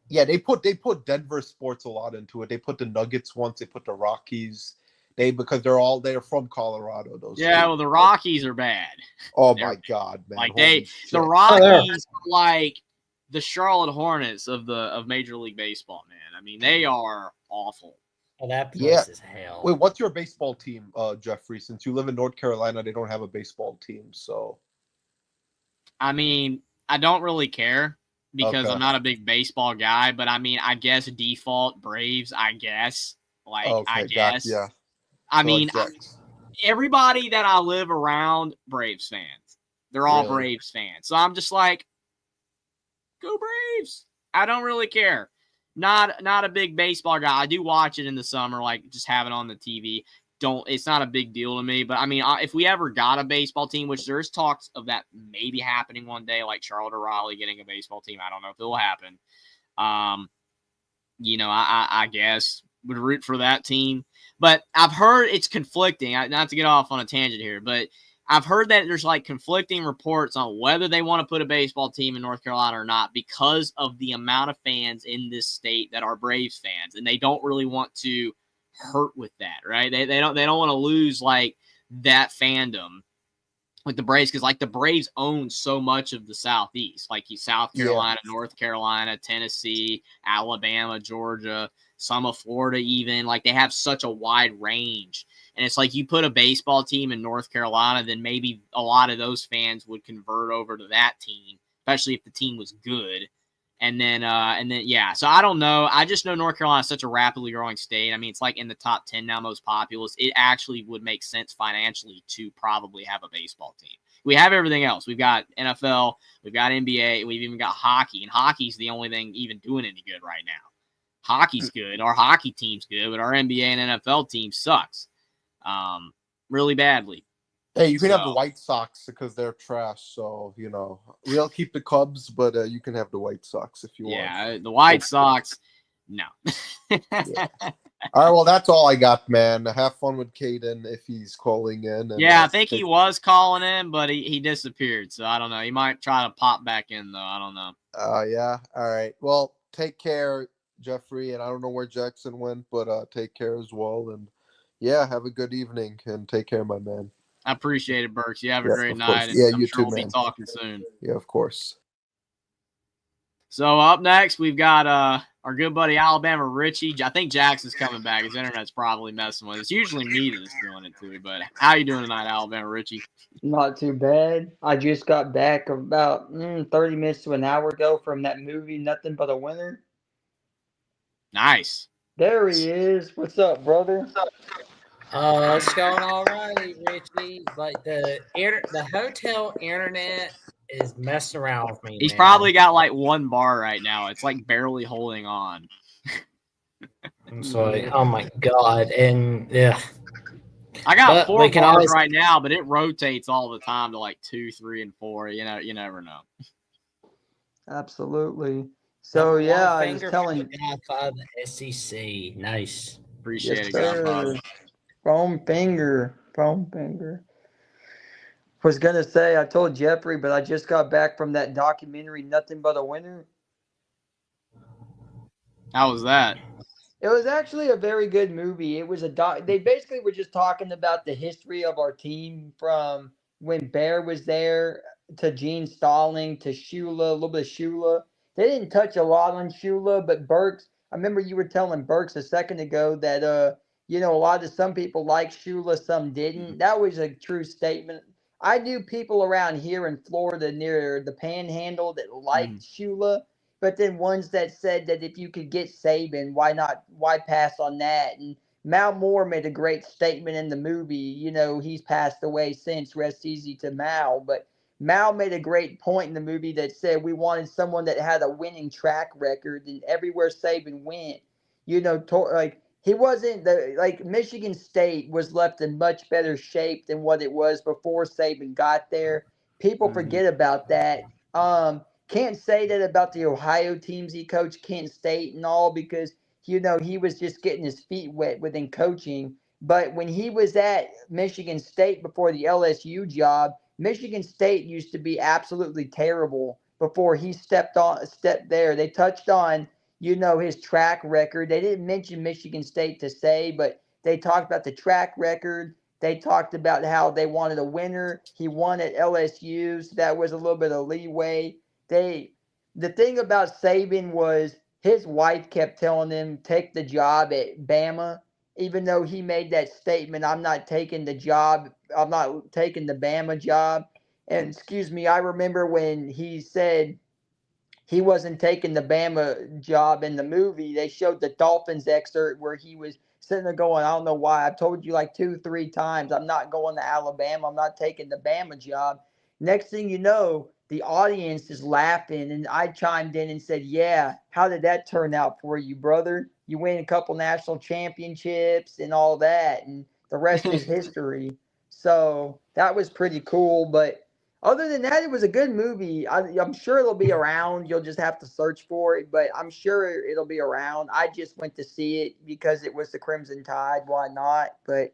G: Yeah, they put Denver sports a lot into it. They put the Nuggets once. They put the Rockies. Because they're from Colorado. Those
B: well, the Rockies are bad.
G: Oh my God, man!
B: Like the Rockies are like the Charlotte Hornets of Major League Baseball, man. I mean, they are awful.
A: Oh, that place is hell.
G: Wait, what's your baseball team, Jeffrey? Since you live in North Carolina, they don't have a baseball team, so.
B: I mean, I don't really care because I'm not a big baseball guy, but I mean, I guess default Braves. I guess, I guess.
G: Yeah.
B: I mean, everybody that I live around, Braves fans. They're all Braves fans. So I'm just like, go Braves. I don't really care. Not a big baseball guy. I do watch it in the summer, like just have it on the TV. It's not a big deal to me. But I mean, if we ever got a baseball team, which there's talks of that maybe happening one day, like Charlotte or Raleigh getting a baseball team. I don't know if it'll happen. I guess would root for that team. But I've heard it's conflicting. Not to get off on a tangent here, but I've heard that there's like conflicting reports on whether they want to put a baseball team in North Carolina or not because of the amount of fans in this state that are Braves fans, and they don't really want to hurt with that, right? They don't want to lose like that fandom with the Braves because like the Braves own so much of the Southeast, like South Carolina, North Carolina, Tennessee, Alabama, Georgia, some of Florida even. Like they have such a wide range. And it's like you put a baseball team in North Carolina, then maybe a lot of those fans would convert over to that team, especially if the team was good. And then, so I don't know. I just know North Carolina is such a rapidly growing state. I mean, it's like in the top 10 now, most populous. It actually would make sense financially to probably have a baseball team. We have everything else. We've got NFL, we've got NBA, we've even got hockey. And hockey's the only thing even doing any good right now. Hockey's good. Our hockey team's good, but our NBA and NFL team sucks really badly.
G: Hey, you can have the White Sox because they're trash. So, we'll keep the Cubs, but you can have the White Sox if you want.
B: Yeah, the White Sox, no.
G: All right, well, that's all I got, man. Have fun with Caden if he's calling in. And,
B: I think he was calling in, but he disappeared. So, I don't know. He might try to pop back in, though. I don't know.
G: Yeah. All right. Well, take care, Jeffrey. And I don't know where Jackson went, but take care as well. And, have a good evening and take care, my man.
B: I appreciate it, Burks. You have a great night.
G: And
B: I'm
G: you
B: sure
G: too,
B: we'll
G: man.
B: be talking soon.
G: Yeah, of course.
B: So up next, we've got our good buddy Alabama Richie. I think Jackson's coming back. His internet's probably messing with it. It's usually me that's doing it too. But how you doing tonight, Alabama Richie?
H: Not too bad. I just got back about 30 minutes to an hour ago from that movie, Nothing But a Winner.
B: Nice.
H: There he is. What's up, brother?
A: It's going all right, Richie. Like the hotel internet is messing around with me.
B: He's probably got like one bar right now. It's like barely holding on.
A: It's like, oh my god, and
B: I got 4 bars right now, but it rotates all the time to like 2, 3, and 4. You never know.
H: Absolutely. So I was telling you,
A: the SEC, nice.
B: Appreciate it, Godfather.
H: Foam finger. Was gonna say I told Jeffrey, but I just got back from that documentary, Nothing But a Winner.
B: How was that?
H: It was actually a very good movie. It was a they basically were just talking about the history of our team from when Bear was there to Gene Stalling to Shula, a little bit of Shula. They didn't touch a lot on Shula, but Burks, I remember you were telling Burks a second ago that a lot of some people like Shula, some didn't. That was a true statement. I knew people around here in Florida near the Panhandle that liked Shula, but then ones that said that if you could get Saban, why not? Why pass on that? And Mal Moore made a great statement in the movie. He's passed away since. Rest easy to Mal. But Mal made a great point in the movie that said we wanted someone that had a winning track record, and everywhere Saban went, like he wasn't like Michigan State was left in much better shape than what it was before Saban got there. People forget about that. Can't say that about the Ohio teams he coached, Kent State and all, because he was just getting his feet wet within coaching. But when he was at Michigan State before the LSU job, Michigan State used to be absolutely terrible before he stepped there. They touched on his track record. They didn't mention Michigan State to say, but they talked about the track record. They talked about how they wanted a winner. He won at LSU, so that was a little bit of leeway. The thing about Saban was his wife kept telling him take the job at Bama, even though he made that statement, I'm not taking the job, I'm not taking the Bama job. And excuse me, I remember when he said he wasn't taking the Bama job in the movie. They showed the Dolphins excerpt where he was sitting there going, I don't know why. I've told you like 2, 3 times, I'm not going to Alabama. I'm not taking the Bama job. Next thing you know, the audience is laughing. And I chimed in and said, yeah, how did that turn out for you, brother? You win a couple national championships and all that. And the rest is history. So that was pretty cool. But other than that, it was a good movie. I'm sure it'll be around. You'll just have to search for it, but I'm sure it'll be around. I just went to see it because it was the Crimson Tide. Why not? But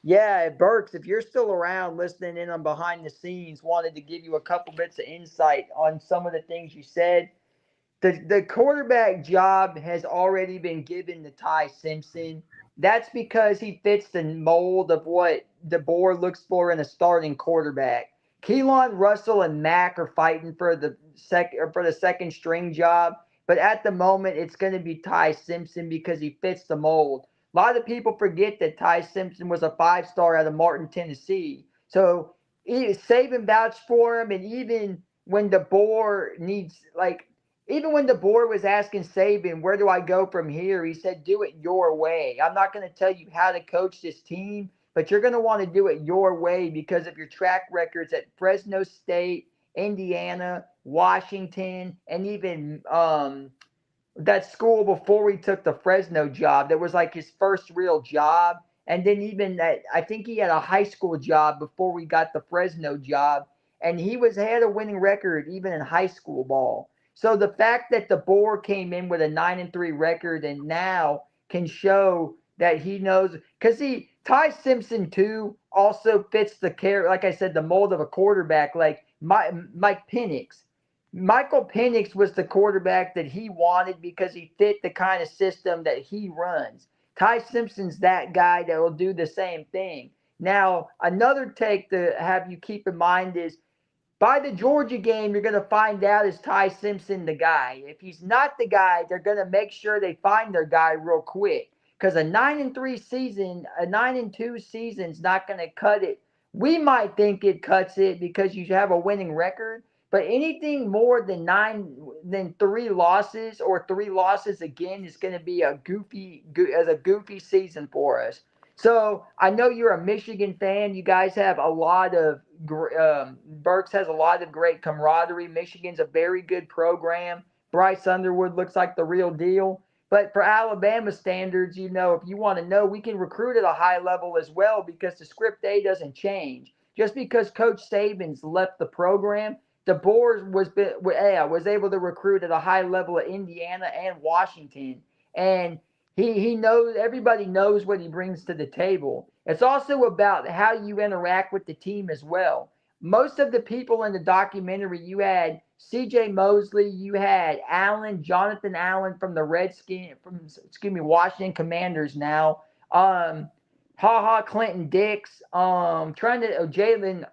H: yeah, Burks, if you're still around listening in on behind the scenes, wanted to give you a couple bits of insight on some of the things you said. The quarterback job has already been given to Ty Simpson. That's because he fits the mold of what DeBoer looks for in a starting quarterback. Keelan Russell and Mack are fighting for the second string job, but at the moment it's going to be Ty Simpson because he fits the mold. A lot of people forget that Ty Simpson was a 5-star out of Martin, Tennessee. So Saban vouched for him, and when DeBoer needs like even when DeBoer was asking Saban, where do I go from here? He said, do it your way. I'm not going to tell you how to coach this team, but you're going to want to do it your way because of your track records at Fresno State, Indiana, Washington, and even that school before he took the Fresno job. That was like his first real job. And then even that, I think he had a high school job before we got the Fresno job. And he had a winning record even in high school ball. So the fact that DeBoer came in with a 9-3 record and now can show that he knows, because Ty Simpson too also fits the care, like I said, the mold of a quarterback, like Mike Penix. Michael Penix was the quarterback that he wanted because he fit the kind of system that he runs. Ty Simpson's that guy that will do the same thing. Now, another take to have you keep in mind is by the Georgia game, you're going to find out is Ty Simpson the guy. If he's not the guy, they're going to make sure they find their guy real quick. Because a 9-3 season, a 9-2 season's not going to cut it. We might think it cuts it because you have a winning record, but anything more than 3 losses or 3 losses again is going to be a goofy season for us. So I know you're a Michigan fan. You guys have a lot of Burks has a lot of great camaraderie. Michigan's a very good program. Bryce Underwood looks like the real deal. But for Alabama standards, if you want to know, we can recruit at a high level as well because the script A doesn't change. Just because Coach Saban's left the program, DeBoer was able to recruit at a high level at Indiana and Washington. And he knows, everybody knows what he brings to the table. It's also about how you interact with the team as well. most of the people in the documentary, you had C.J. Mosley, you had Jonathan Allen from the Washington Commanders now. Clinton Dix, trying to Jalen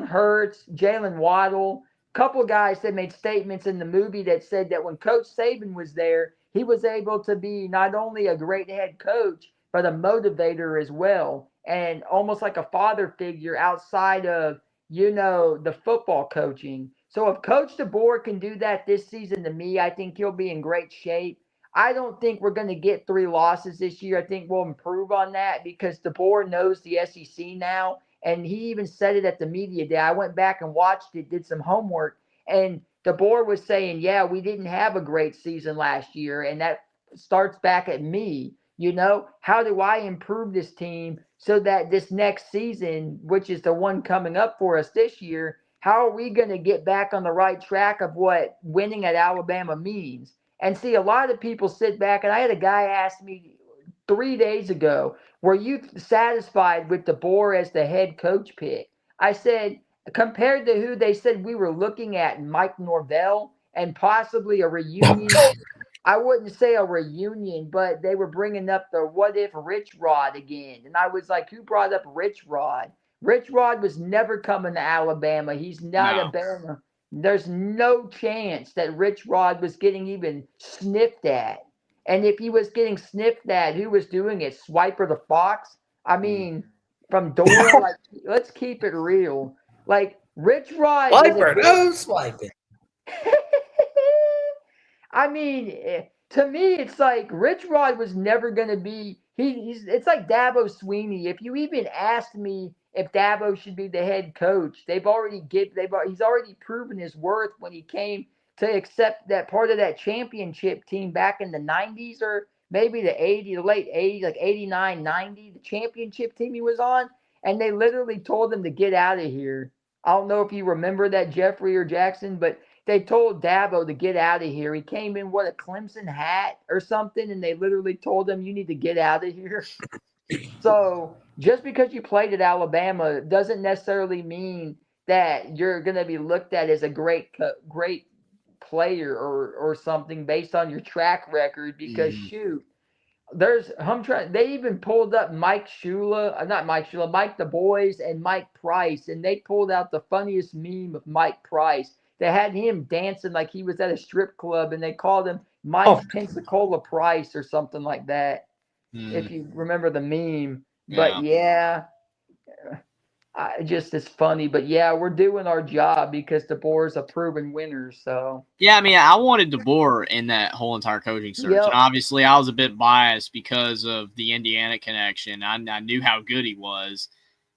H: Hurts, Jalen Waddle, couple guys that made statements in the movie that said that when Coach Saban was there, he was able to be not only a great head coach, but a motivator as well, and almost like a father figure outside of, the football coaching. So if Coach DeBoer can do that this season, to me, I think he'll be in great shape. I don't think we're going to get 3 losses this year. I think we'll improve on that because DeBoer knows the SEC now, and he even said it at the media day. I went back and watched it, did some homework, and DeBoer was saying, yeah, we didn't have a great season last year, and that starts back at me. How do I improve this team so that this next season, which is the one coming up for us this year, how are we going to get back on the right track of what winning at Alabama means? And see, a lot of people sit back, and I had a guy ask me 3 days ago, were you satisfied with DeBoer as the head coach pick? I said, compared to who they said we were looking at, Mike Norvell, and possibly a reunion. I wouldn't say a reunion, but they were bringing up the what if Rich Rod again. And I was like, who brought up Rich Rod? Rich Rod was never coming to Alabama. He's not a Bama. There's no chance that Rich Rod was getting even sniffed at. And if he was getting sniffed at, who was doing it? Swiper the Fox? I mean, from Dora, like, let's keep it real. Like, Rich Rod
A: Swiper, no swiping.
H: I mean, to me, it's like Rich Rod was never going to be. It's like Dabo Sweeney. If you even asked me if Dabo should be the head coach, he's already proven his worth when he came to accept that part of that championship team back in the 90s or maybe the late 80s, like 89, 90, the championship team he was on, and they literally told him to get out of here. I don't know if you remember that, Jeffrey or Jackson, but they told Dabo to get out of here. He came in a Clemson hat or something, and they literally told him, you need to get out of here. So just because you played at Alabama doesn't necessarily mean that you're going to be looked at as a great player or something based on your track record. Because shoot, they even pulled up Mike the Boys and Mike Price, and they pulled out the funniest meme of Mike Price. They had him dancing like he was at a strip club, and they called him Mike Pensacola Price or something like that. If you remember the meme. But it's funny. But yeah, we're doing our job because DeBoer's a proven winner. So
B: yeah, I mean, I wanted DeBoer in that whole entire coaching search.
H: Yep.
B: And obviously, I was a bit biased because of the Indiana connection. I knew how good he was.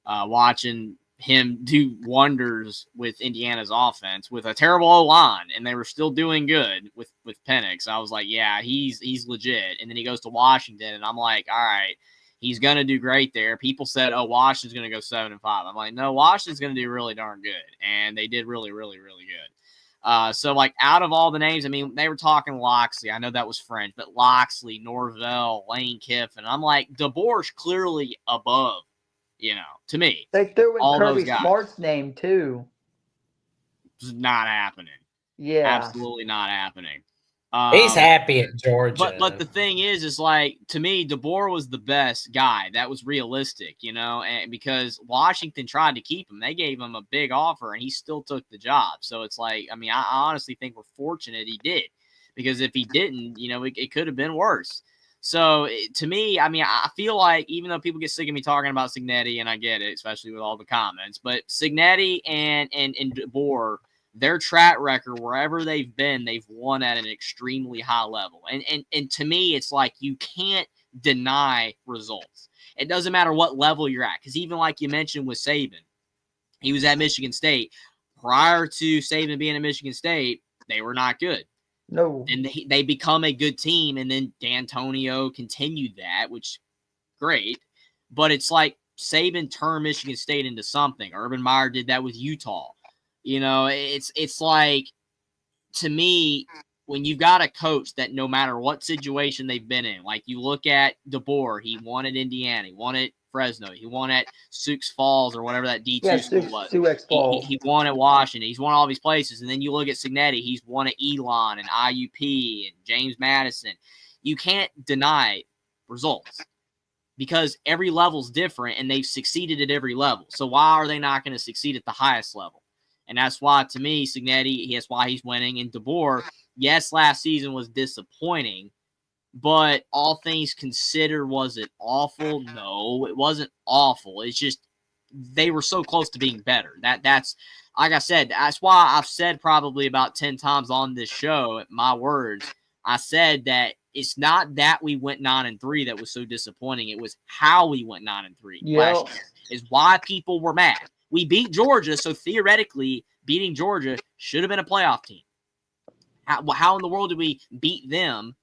B: Watching him do wonders with Indiana's offense with a terrible O-line, and they were still doing good with Penix. I was like, yeah, he's legit. And then he goes to Washington, and I'm like, all right, he's going to do great there. People said, oh, Washington's going to go 7-5. I'm like, no, Washington's going to do really darn good. And they did really, really, really good. So, like, out of all the names, I mean, they were talking Loxley. I know that was French, but Loxley, Norvell, Lane Kiffin. I'm like, DeBoer's clearly above, to me.
H: They threw in
B: all
H: Kirby Smart's name, too.
B: It's not happening.
H: Yeah.
B: Absolutely not happening.
A: He's happy at Georgia.
B: But the thing is like, to me, DeBoer was the best guy. That was realistic, and because Washington tried to keep him. They gave him a big offer, and he still took the job. So it's like, I mean, I honestly think we're fortunate he did. Because if he didn't, it could have been worse. So to me, I mean, I feel like even though people get sick of me talking about Cignetti, and I get it, especially with all the comments, but Cignetti and DeBoer, their track record, wherever they've been, they've won at an extremely high level. And to me, it's like you can't deny results. It doesn't matter what level you're at. Because even like you mentioned with Saban, he was at Michigan State. Prior to Saban being at Michigan State, they were not good.
H: No.
B: And they become a good team, and then D'Antonio continued that, which great. But it's like Saban turned Michigan State into something. Urban Meyer did that with Utah. It's like, to me, when you've got a coach that no matter what situation they've been in, like you look at DeBoer, he won at Indiana, he won at Fresno. He won at Sioux Falls or whatever that D2 school was.
H: Sioux Falls.
B: He won at Washington. He's won all these places. And then you look at Cignetti. He's won at Elon and IUP and James Madison. You can't deny results because every level's different and they've succeeded at every level. So why are they not going to succeed at the highest level? And that's why, to me, Cignetti, that's why he's winning. And DeBoer, yes, last season was disappointing, but all things considered, was it awful? No, it wasn't awful. It's just they were so close to being better. That's like I said, that's why I've said probably about 10 times on this show, my words, I said that it's not that we went 9-3 that was so disappointing. It was how we went 9-3 last year is why people were mad. We beat Georgia, so theoretically, beating Georgia should have been a playoff team. How in the world did we beat them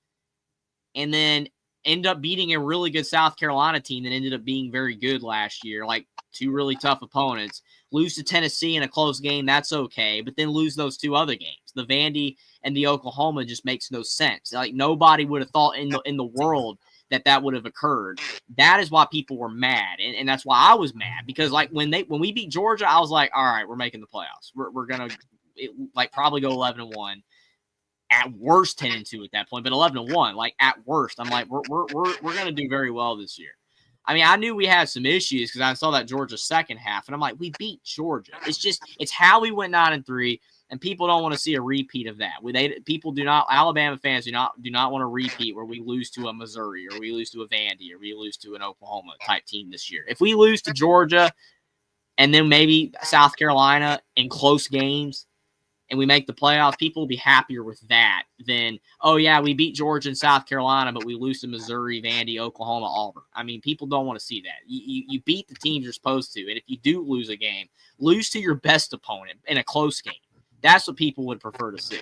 B: and then end up beating a really good South Carolina team that ended up being very good last year, like two really tough opponents, lose to Tennessee in a close game, that's okay, but then lose those two other games. The Vandy and the Oklahoma just makes no sense. Like nobody would have thought in the world that would have occurred. That is why people were mad, and that's why I was mad because like when we beat Georgia, I was like, all right, we're making the playoffs. We're gonna probably go 11-1. At worst 10-2 at that point, but 11-1, like at worst, I'm like, we're gonna do very well this year. I mean, I knew we had some issues because I saw that Georgia second half, and I'm like, we beat Georgia. It's how we went 9-3, and people don't want to see a repeat of that. Alabama fans do not want to repeat where we lose to a Missouri or we lose to a Vandy or we lose to an Oklahoma type team this year. If we lose to Georgia and then maybe South Carolina in close games, and we make the playoffs, people will be happier with that than, oh, yeah, we beat Georgia and South Carolina, but we lose to Missouri, Vandy, Oklahoma, Auburn. I mean, people don't want to see that. You beat the teams you're supposed to, and if you do lose a game, lose to your best opponent in a close game. That's what people would prefer to see.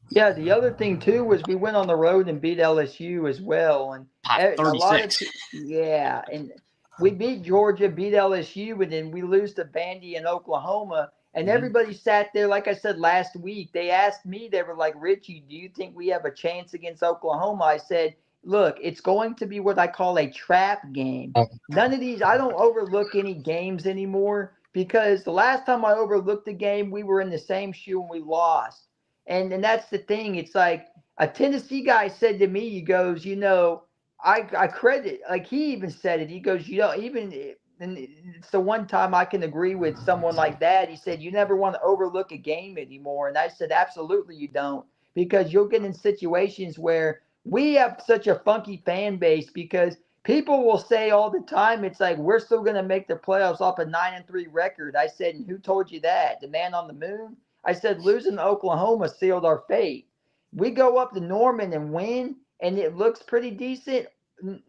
H: Yeah, the other thing, too, was we went on the road and beat LSU as well. And
B: 36.
H: And we beat Georgia, beat LSU, and then we lose to Vandy and Oklahoma. And everybody sat there, like I said last week, they asked me, they were like, Richie, do you think we have a chance against Oklahoma? I said, look, it's going to be what I call a trap game. None of these, I don't overlook any games anymore because the last time I overlooked a game, we were in the same shoe and we lost. And that's the thing. It's like a Tennessee guy said to me, he goes, I credit, like he even said it. He goes, and it's the one time I can agree with someone like that. He said, you never want to overlook a game anymore. And I said, absolutely you don't, because you'll get in situations where we have such a funky fan base because people will say all the time, it's like, we're still going to make the playoffs off a 9-3 record. I said, and who told you that? The man on the moon? I said, losing to Oklahoma sealed our fate. We go up to Norman and win, and it looks pretty decent.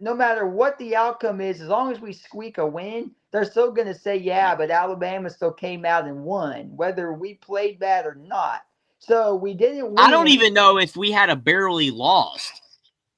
H: No matter what the outcome is, as long as we squeak a win, they're still going to say, yeah, but Alabama still came out and won, whether we played bad or not. So we didn't win.
B: I don't even know if we had a barely lost.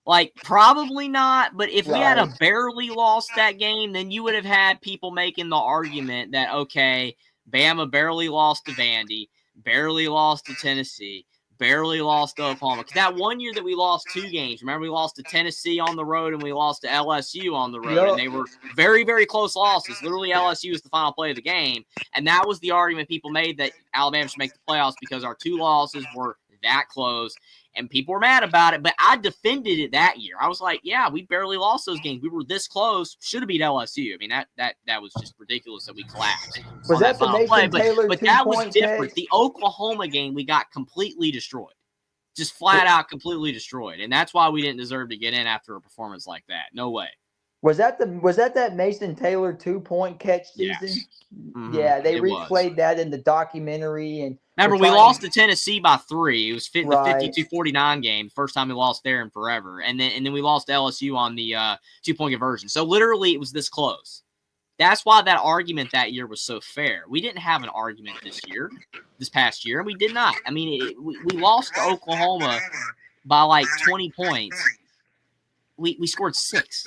B: Like, probably not, but if we had a barely lost that game, then you would have had people making the argument that, okay, Bama barely lost to Vandy, barely lost to Tennessee, barely lost to Oklahoma. Because that one year that we lost two games, remember we lost to Tennessee on the road and we lost to LSU on the road. And they were very, very close losses. Literally, LSU was the final play of the game. And that was the argument people made that Alabama should make the playoffs because our two losses were that close. And people were mad about it, but I defended it that year. I was like, yeah, we barely lost those games. We were this close. Should have beat LSU. I mean, that was just ridiculous that we collapsed.
H: Was that the Mason Taylor
B: but that was different. The Oklahoma game, we got completely destroyed. Just flat out completely destroyed. And that's why we didn't deserve to get in after a performance like that. No way.
H: Was that Mason Taylor 2-point catch season?
B: Yes. Mm-hmm.
H: Yeah, they replayed that in the documentary. And
B: remember, we lost to Tennessee by 3. It was the 52-49 game, first time we lost there in forever. And then we lost to LSU on the 2-point conversion. So literally, it was this close. That's why that argument that year was so fair. We didn't have an argument this past year, and we did not. I mean, we lost to Oklahoma by like 20 points. We scored 6.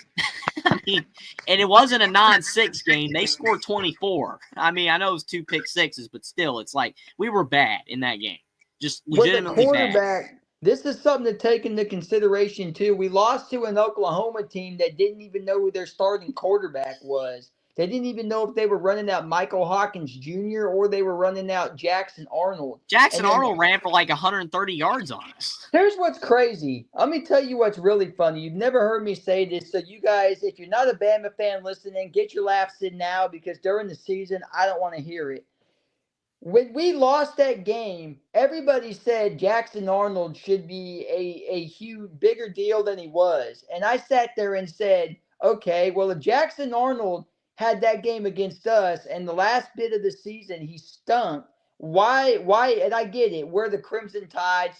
B: I mean, and it wasn't a 9-6 game. They scored 24. I mean, I know it was 2 pick sixes, but still, it's like we were bad in that game. Just legitimately bad.
H: This is something to take into consideration too. We lost to an Oklahoma team that didn't even know who their starting quarterback was. They didn't even know if they were running out Michael Hawkins Jr. or they were running out Jackson Arnold.
B: Jackson Arnold ran for like 130 yards on us.
H: Here's what's crazy. Let me tell you what's really funny. You've never heard me say this, so you guys, if you're not a Bama fan listening, get your laughs in now because during the season, I don't want to hear it. When we lost that game, everybody said Jackson Arnold should be a huge, bigger deal than he was. And I sat there and said, okay, well, if Jackson Arnold had that game against us and the last bit of the season he stunk, why, and I get it, we're the Crimson Tide,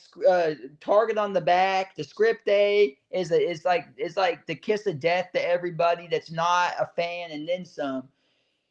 H: target on the back, the script A is like the kiss of death to everybody that's not a fan and then some.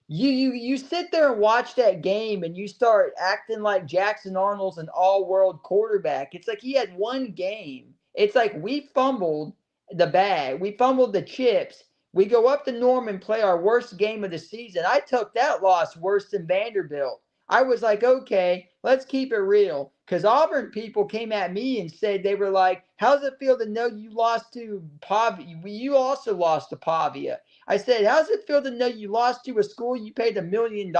H: You sit there and watch that game and you start acting like Jackson Arnold's an all-world quarterback. It's like he had one game. It's like we fumbled the bag. We fumbled the chips. We go up to Norman, play our worst game of the season. I took that loss worse than Vanderbilt. I was like, okay, let's keep it real. Because Auburn people came at me and said, they were like, how's it feel to know you lost to Pavia? You also lost to Pavia. I said, how's it feel to know you lost to a school you paid $1 million?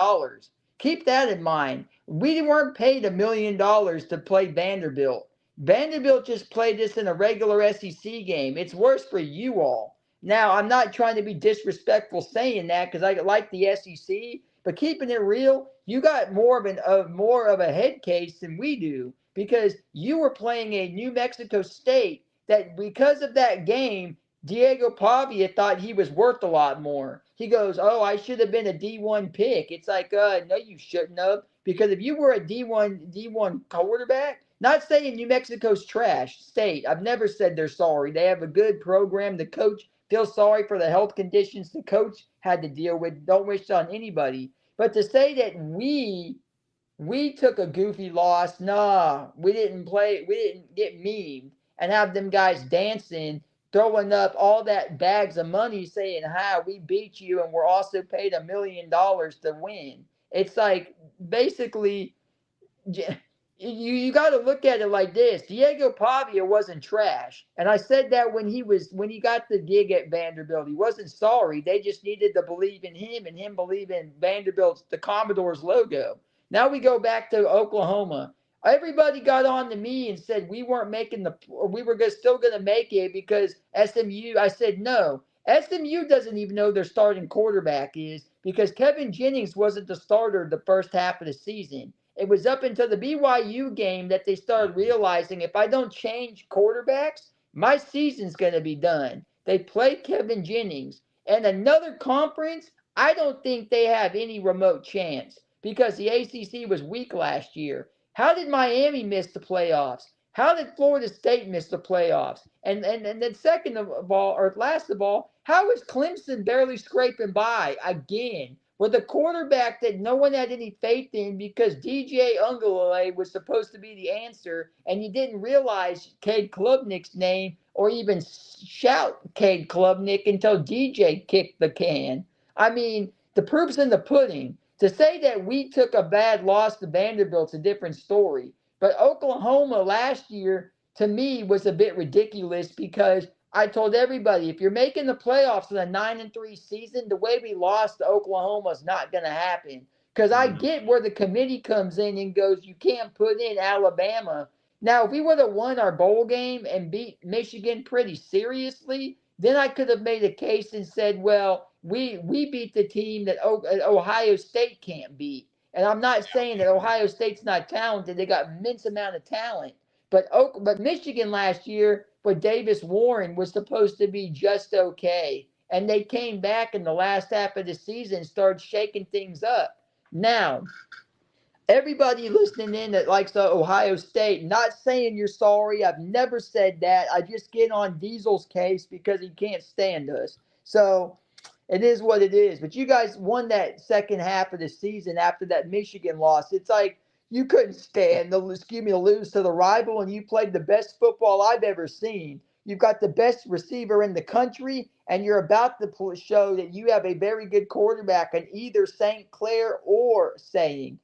H: Keep that in mind. We weren't paid $1 million to play Vanderbilt. Vanderbilt just played this in a regular SEC game. It's worse for you all. Now, I'm not trying to be disrespectful saying that because I like the SEC, but keeping it real, you got more of a head case than we do because you were playing a New Mexico State that because of that game, Diego Pavia thought he was worth a lot more. He goes, oh, I should have been a D1 pick. It's like, no, you shouldn't have. Because if you were a D1 quarterback, not saying New Mexico's trash state. I've never said they're sorry. They have a good program. The coach feels sorry for the health conditions the coach had to deal with. Don't wish on anybody. But to say that we took a goofy loss, nah, we didn't get memed and have them guys dancing throwing up all that bags of money saying, hi, we beat you and we're also paid $1 million to win. It's like basically you got to look at it like this. Diego Pavia wasn't trash. And I said that when he got the gig at Vanderbilt. He wasn't sorry. They just needed to believe in him and him believe in Vanderbilt's the Commodores logo. Now we go back to Oklahoma. Everybody got on to me and said we weren't making we were still going to make it because SMU. I said no. SMU doesn't even know their starting quarterback is because Kevin Jennings wasn't the starter the first half of the season. It was up until the BYU game that they started realizing if I don't change quarterbacks, my season's going to be done. They played Kevin Jennings. And another conference, I don't think they have any remote chance because the ACC was weak last year. How did Miami miss the playoffs? How did Florida State miss the playoffs? And then second of all, or last of all, how is Clemson barely scraping by again? With a quarterback that no one had any faith in because DJ Uiagalelei was supposed to be the answer, and you didn't realize Cade Klubnik's name or even shout Cade Klubnik until DJ kicked the can. I mean, the proof's in the pudding. To say that we took a bad loss to Vanderbilt's a different story. But Oklahoma last year, to me, was a bit ridiculous because I told everybody if you're making the playoffs in a 9-3 season, the way we lost to Oklahoma is not going to happen. Because I get where the committee comes in and goes, you can't put in Alabama. Now, if we would have won our bowl game and beat Michigan pretty seriously, then I could have made a case and said, well, we beat the team that Ohio State can't beat. And I'm not saying that Ohio State's not talented. They got immense amount of talent. But Michigan last year with Davis Warren was supposed to be just okay. And they came back in the last half of the season and started shaking things up. Now, everybody listening in that likes Ohio State, not saying you're sorry. I've never said that. I just get on Diesel's case because he can't stand us. So it is what it is. But you guys won that second half of the season after that Michigan loss. It's like you couldn't stand to lose to the rival, and you played the best football I've ever seen. You've got the best receiver in the country, and you're about to show that you have a very good quarterback in either St. Clair or Saying.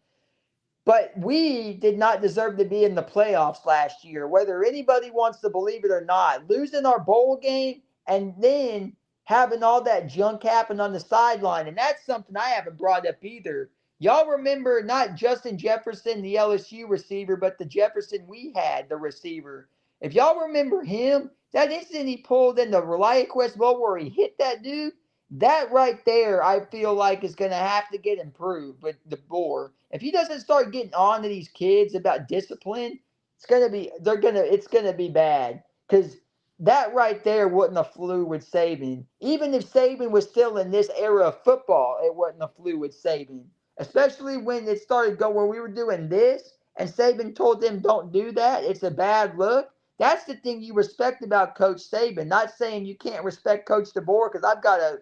H: But we did not deserve to be in the playoffs last year, whether anybody wants to believe it or not. Losing our bowl game and then having all that junk happen on the sideline. And that's something I haven't brought up either. Y'all remember not Justin Jefferson, the LSU receiver, but the Jefferson we had, the receiver. If y'all remember him, that instant he pulled in the ReliaQuest Bowl where he hit that dude, that right there, I feel like is going to have to get improved with the board. If he doesn't start getting on to these kids about discipline, it's gonna be bad. Because that right there wouldn't have flew with Saban. Even if Saban was still in this era of football, it wouldn't have flew with Saban. Especially when it started going, when we were doing this, and Saban told them don't do that. It's a bad look. That's the thing you respect about Coach Saban. Not saying you can't respect Coach DeBoer, because I've got a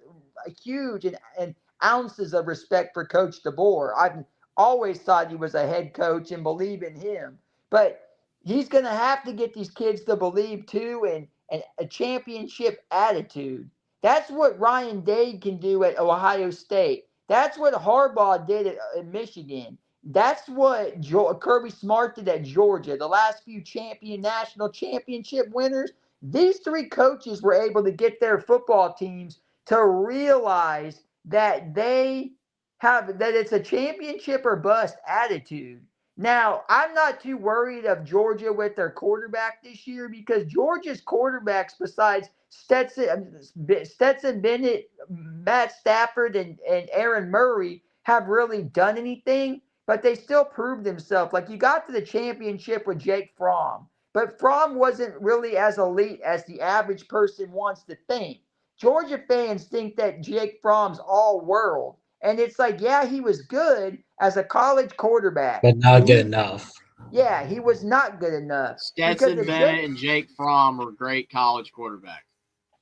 H: huge and ounces of respect for Coach DeBoer. I've always thought he was a head coach and believe in him. But he's going to have to get these kids to believe too and a championship attitude. That's what Ryan Day can do at Ohio State. That's what Harbaugh did at Michigan. That's what Kirby Smart did at Georgia. The last few national championship winners, these three coaches were able to get their football teams to realize that it's a championship or bust attitude. Now, I'm not too worried of Georgia with their quarterback this year because Georgia's quarterbacks, besides Stetson Bennett, Matt Stafford, and Aaron Murray, have really done anything, but they still proved themselves. Like, you got to the championship with Jake Fromm, but Fromm wasn't really as elite as the average person wants to think. Georgia fans think that Jake Fromm's all world. And it's like, yeah, he was good as a college quarterback.
I: But not good enough.
H: Yeah, he was not good enough.
B: Stetson Bennett and Jake Fromm were great college quarterbacks.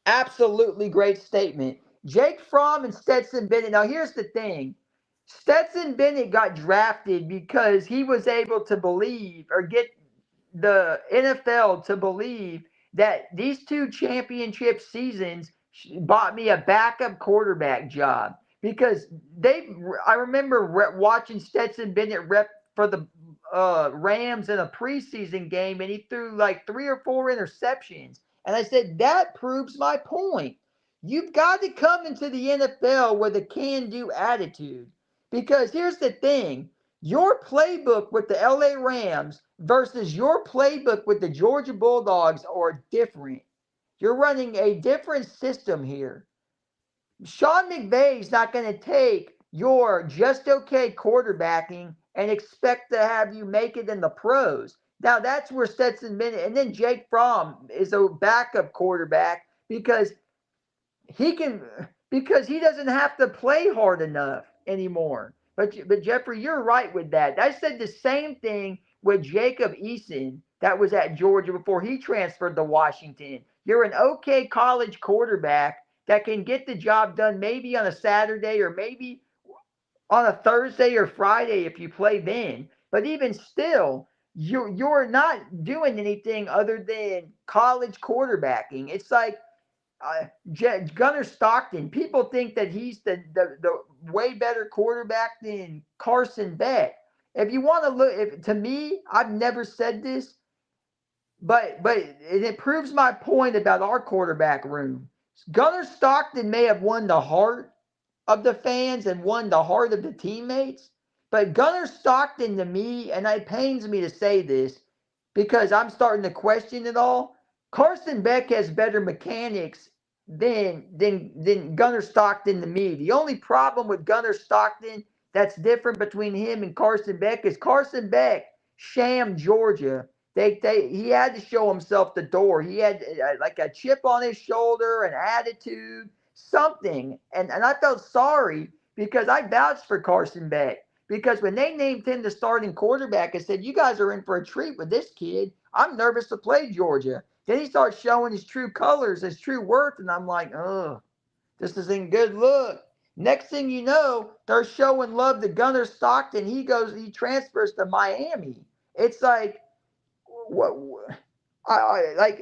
H: Absolutely great statement. Jake Fromm and Stetson Bennett. Now, here's the thing. Stetson Bennett got drafted because he was able to believe or get the NFL to believe that these two championship seasons bought me a backup quarterback job because I remember watching Stetson Bennett rep for the Rams in a preseason game, and he threw like 3 or 4 interceptions. And I said, that proves my point. You've got to come into the NFL with a can-do attitude. Because here's the thing. Your playbook with the LA Rams versus your playbook with the Georgia Bulldogs are different. You're running a different system here. Sean McVay's not going to take your just okay quarterbacking and expect to have you make it in the pros. Now that's where Stetson Bennett and then Jake Fromm is a backup quarterback because he doesn't have to play hard enough anymore. But Jeffrey, you're right with that. I said the same thing with Jacob Eason that was at Georgia before he transferred to Washington. You're an okay college quarterback that can get the job done maybe on a Saturday or maybe on a Thursday or Friday if you play then. But even still, you're not doing anything other than college quarterbacking. It's like Gunnar Stockton. People think that he's the way better quarterback than Carson Beck. If you want to look, to me, I've never said this, but it proves my point about our quarterback room. Gunnar Stockton may have won the heart of the fans and won the heart of the teammates, but Gunnar Stockton to me, and it pains me to say this because I'm starting to question it all. Carson Beck has better mechanics than Gunnar Stockton to me. The only problem with Gunnar Stockton that's different between him and Carson Beck is Carson Beck sham Georgia. He had to show himself the door. He had like a chip on his shoulder, an attitude, something. And I felt sorry because I vouched for Carson Beck. Because when they named him the starting quarterback, I said, you guys are in for a treat with this kid. I'm nervous to play Georgia. Then he starts showing his true colors, his true worth, and I'm like, oh, this isn't good look. Next thing you know, they're showing love to Gunnar Stockton. He transfers to Miami. It's like, what?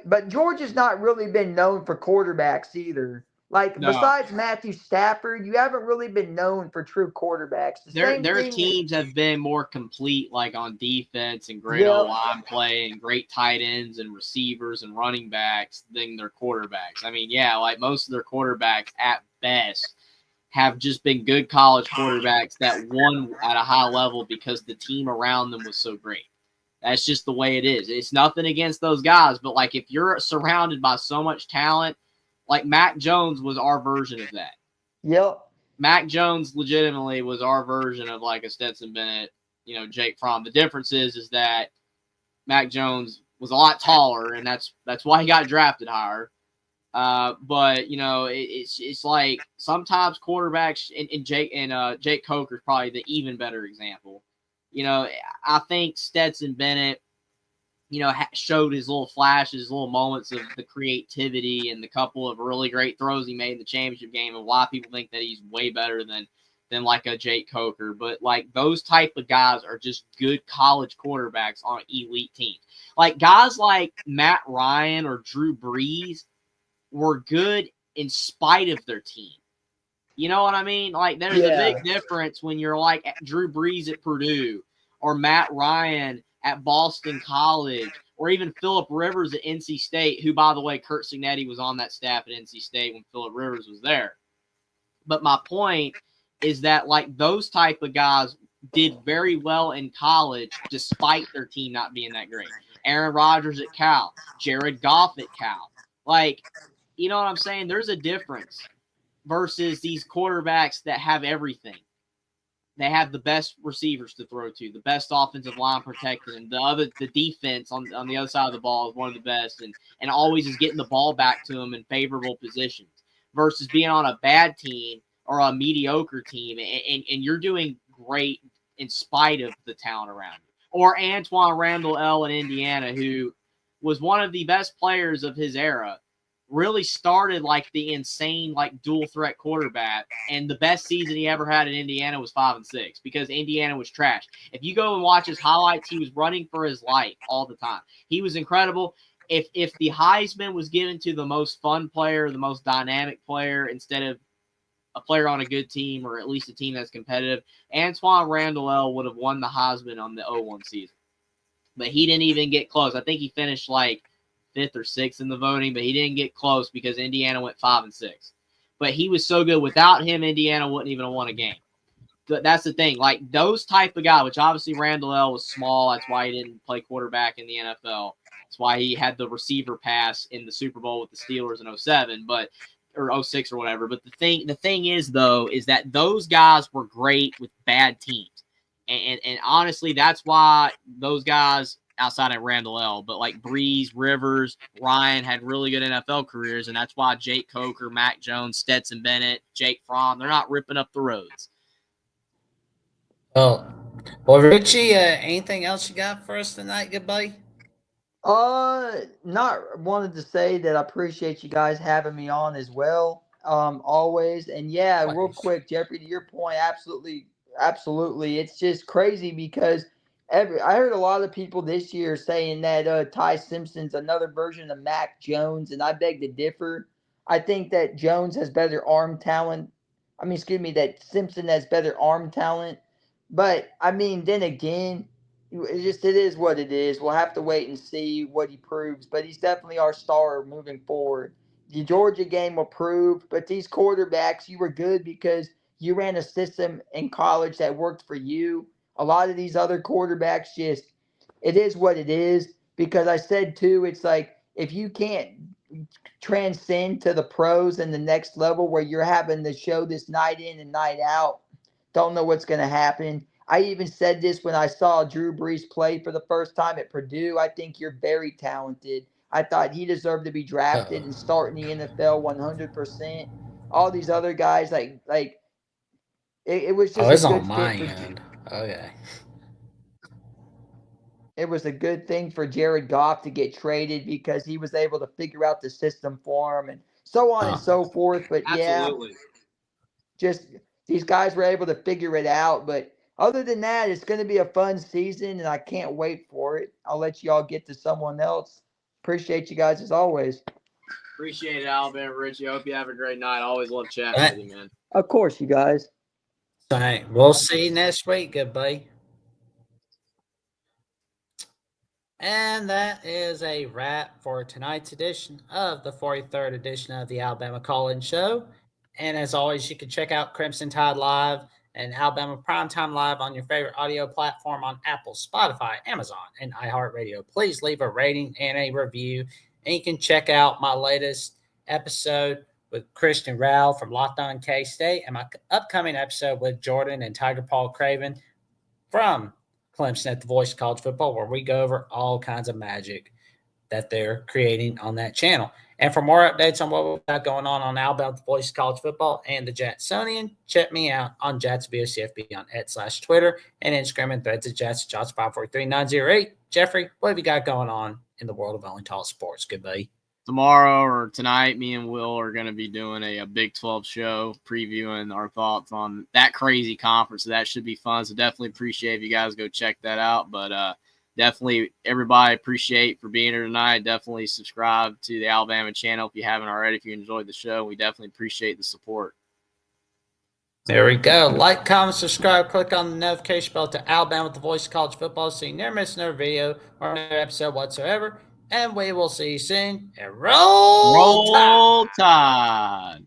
H: But Georgia's not really been known for quarterbacks either. Like,
B: No.
H: besides Matthew Stafford, you haven't really been known for true quarterbacks.
B: Their teams have been more complete, like on defense and great
H: Yep.
B: O-line play and great tight ends and receivers and running backs than their quarterbacks. I mean, yeah, like most of their quarterbacks at best have just been good college quarterbacks that won at a high level because the team around them was so great. That's just the way it is. It's nothing against those guys, but like if you're surrounded by so much talent, like Mac Jones was our version of that.
H: Yep.
B: Mac Jones legitimately was our version of like a Stetson Bennett, Jake Fromm. The difference is that Mac Jones was a lot taller, and that's why he got drafted higher. But it's like sometimes quarterbacks and Jake Coker is probably the even better example. I think Stetson Bennett, showed his little flashes, his little moments of the creativity and the couple of really great throws he made in the championship game, and why people think that he's way better than like a Jake Coker. But like those type of guys are just good college quarterbacks on elite teams. Like guys like Matt Ryan or Drew Brees were good in spite of their team. You know what I mean? Like there's a big difference when you're like Drew Brees at Purdue or Matt Ryan at Boston College or even Phillip Rivers at NC State, who, by the way, Curt Cignetti was on that staff at NC State when Phillip Rivers was there. But my point is that like those type of guys did very well in college despite their team not being that great. Aaron Rodgers at Cal, Jared Goff at Cal. Like, you know what I'm saying? There's a difference versus these quarterbacks that have everything. They have the best receivers to throw to, the best offensive line protecting, and the defense on the other side of the ball is one of the best, and always is getting the ball back to them in favorable positions. Versus being on a bad team or a mediocre team, and you're doing great in spite of the talent around you. Or Antoine Randall L. in Indiana, who was one of the best players of his era, really started like the insane, like dual threat quarterback. And the best season he ever had in Indiana was 5-6 because Indiana was trash. If you go and watch his highlights, he was running for his life all the time. He was incredible. If the Heisman was given to the most fun player, the most dynamic player, instead of a player on a good team or at least a team that's competitive, Antoine Randall L. would have won the Heisman on the 0-1 season. But he didn't even get close. I think he finished like 5th or 6th in the voting, but he didn't get close because Indiana went 5-6. But he was so good. Without him, Indiana wouldn't even have won a game. That's the thing. Like those type of guys, which obviously Randall L. was small. That's why he didn't play quarterback in the NFL. That's why he had the receiver pass in the Super Bowl with the Steelers in 07, or 06 or whatever. But the thing is, though, is that those guys were great with bad teams. And honestly, that's why those guys outside of Randall L., but like Brees, Rivers, Ryan had really good NFL careers, and that's why Jake Coker, Mac Jones, Stetson Bennett, Jake Fromm, they're not ripping up the roads.
A: Well, Richie, anything else you got for us tonight, good buddy?
H: Not wanted to say that I appreciate you guys having me on as well. Always. And yeah, real quick, Jeffrey, to your point, absolutely. It's just crazy because I heard a lot of people this year saying that Ty Simpson's another version of Mac Jones, and I beg to differ. I think that Jones has better arm talent. That Simpson has better arm talent. But I mean, then again, it is what it is. We'll have to wait and see what he proves. But he's definitely our star moving forward. The Georgia game will prove. But these quarterbacks, you were good because you ran a system in college that worked for you. A lot of these other quarterbacks it is what it is. Because I said too, it's like if you can't transcend to the pros and the next level where you're having to show this night in and night out, don't know what's going to happen. I even said this when I saw Drew Brees play for the first time at Purdue. I think you're very talented. I thought he deserved to be drafted and start in the NFL 100%. All these other guys, it was just
A: it's
H: a
A: on
H: good
A: my
H: fit for.
A: end. Okay.
H: It was a good thing for Jared Goff to get traded because he was able to figure out the system for him and so on and so forth. But
B: Absolutely.
H: just these guys were able to figure it out. But other than that, it's going to be a fun season, and I can't wait for it. I'll let you all get to someone else. Appreciate you guys as always.
B: Appreciate it, Alabama Richie. Hope you have a great night. Always love chatting with you, man.
H: Of course, you guys.
A: All right, we'll see you next week, good buddy. And that is a wrap for tonight's edition of the 43rd edition of the Alabama Call-In Show. And as always, you can check out Crimson Tide Live and Alabama Primetime Live on your favorite audio platform on Apple, Spotify, Amazon, and iHeartRadio. Please leave a rating and a review. And you can check out my latest episode with Christian Rao from Locked On K-State and my upcoming episode with Jordan and Tiger Paul Craven from Clemson at the Voice of College Football, where we go over all kinds of magic that they're creating on that channel. And for more updates on what we've got going on Alabama, the Voice of College Football, and the Jacksonian, check me out on JatsVOCFB on @/Twitter and Instagram and threads at Jats543-908. Jeffrey, what have you got going on in the world of Only Tall Sports? Good buddy.
B: Tomorrow or tonight, me and Will are going to be doing a Big 12 show, previewing our thoughts on that crazy conference. So that should be fun. So definitely appreciate if you guys go check that out. But definitely, everybody appreciate for being here tonight. Definitely subscribe to the Alabama channel if you haven't already. If you enjoyed the show, we definitely appreciate the support.
A: There we go. Like, comment, subscribe, click on the notification bell to Alabama with the Voice of College Football so you never miss another video or another episode whatsoever. And we will see you soon. And roll Tide!
B: Tide!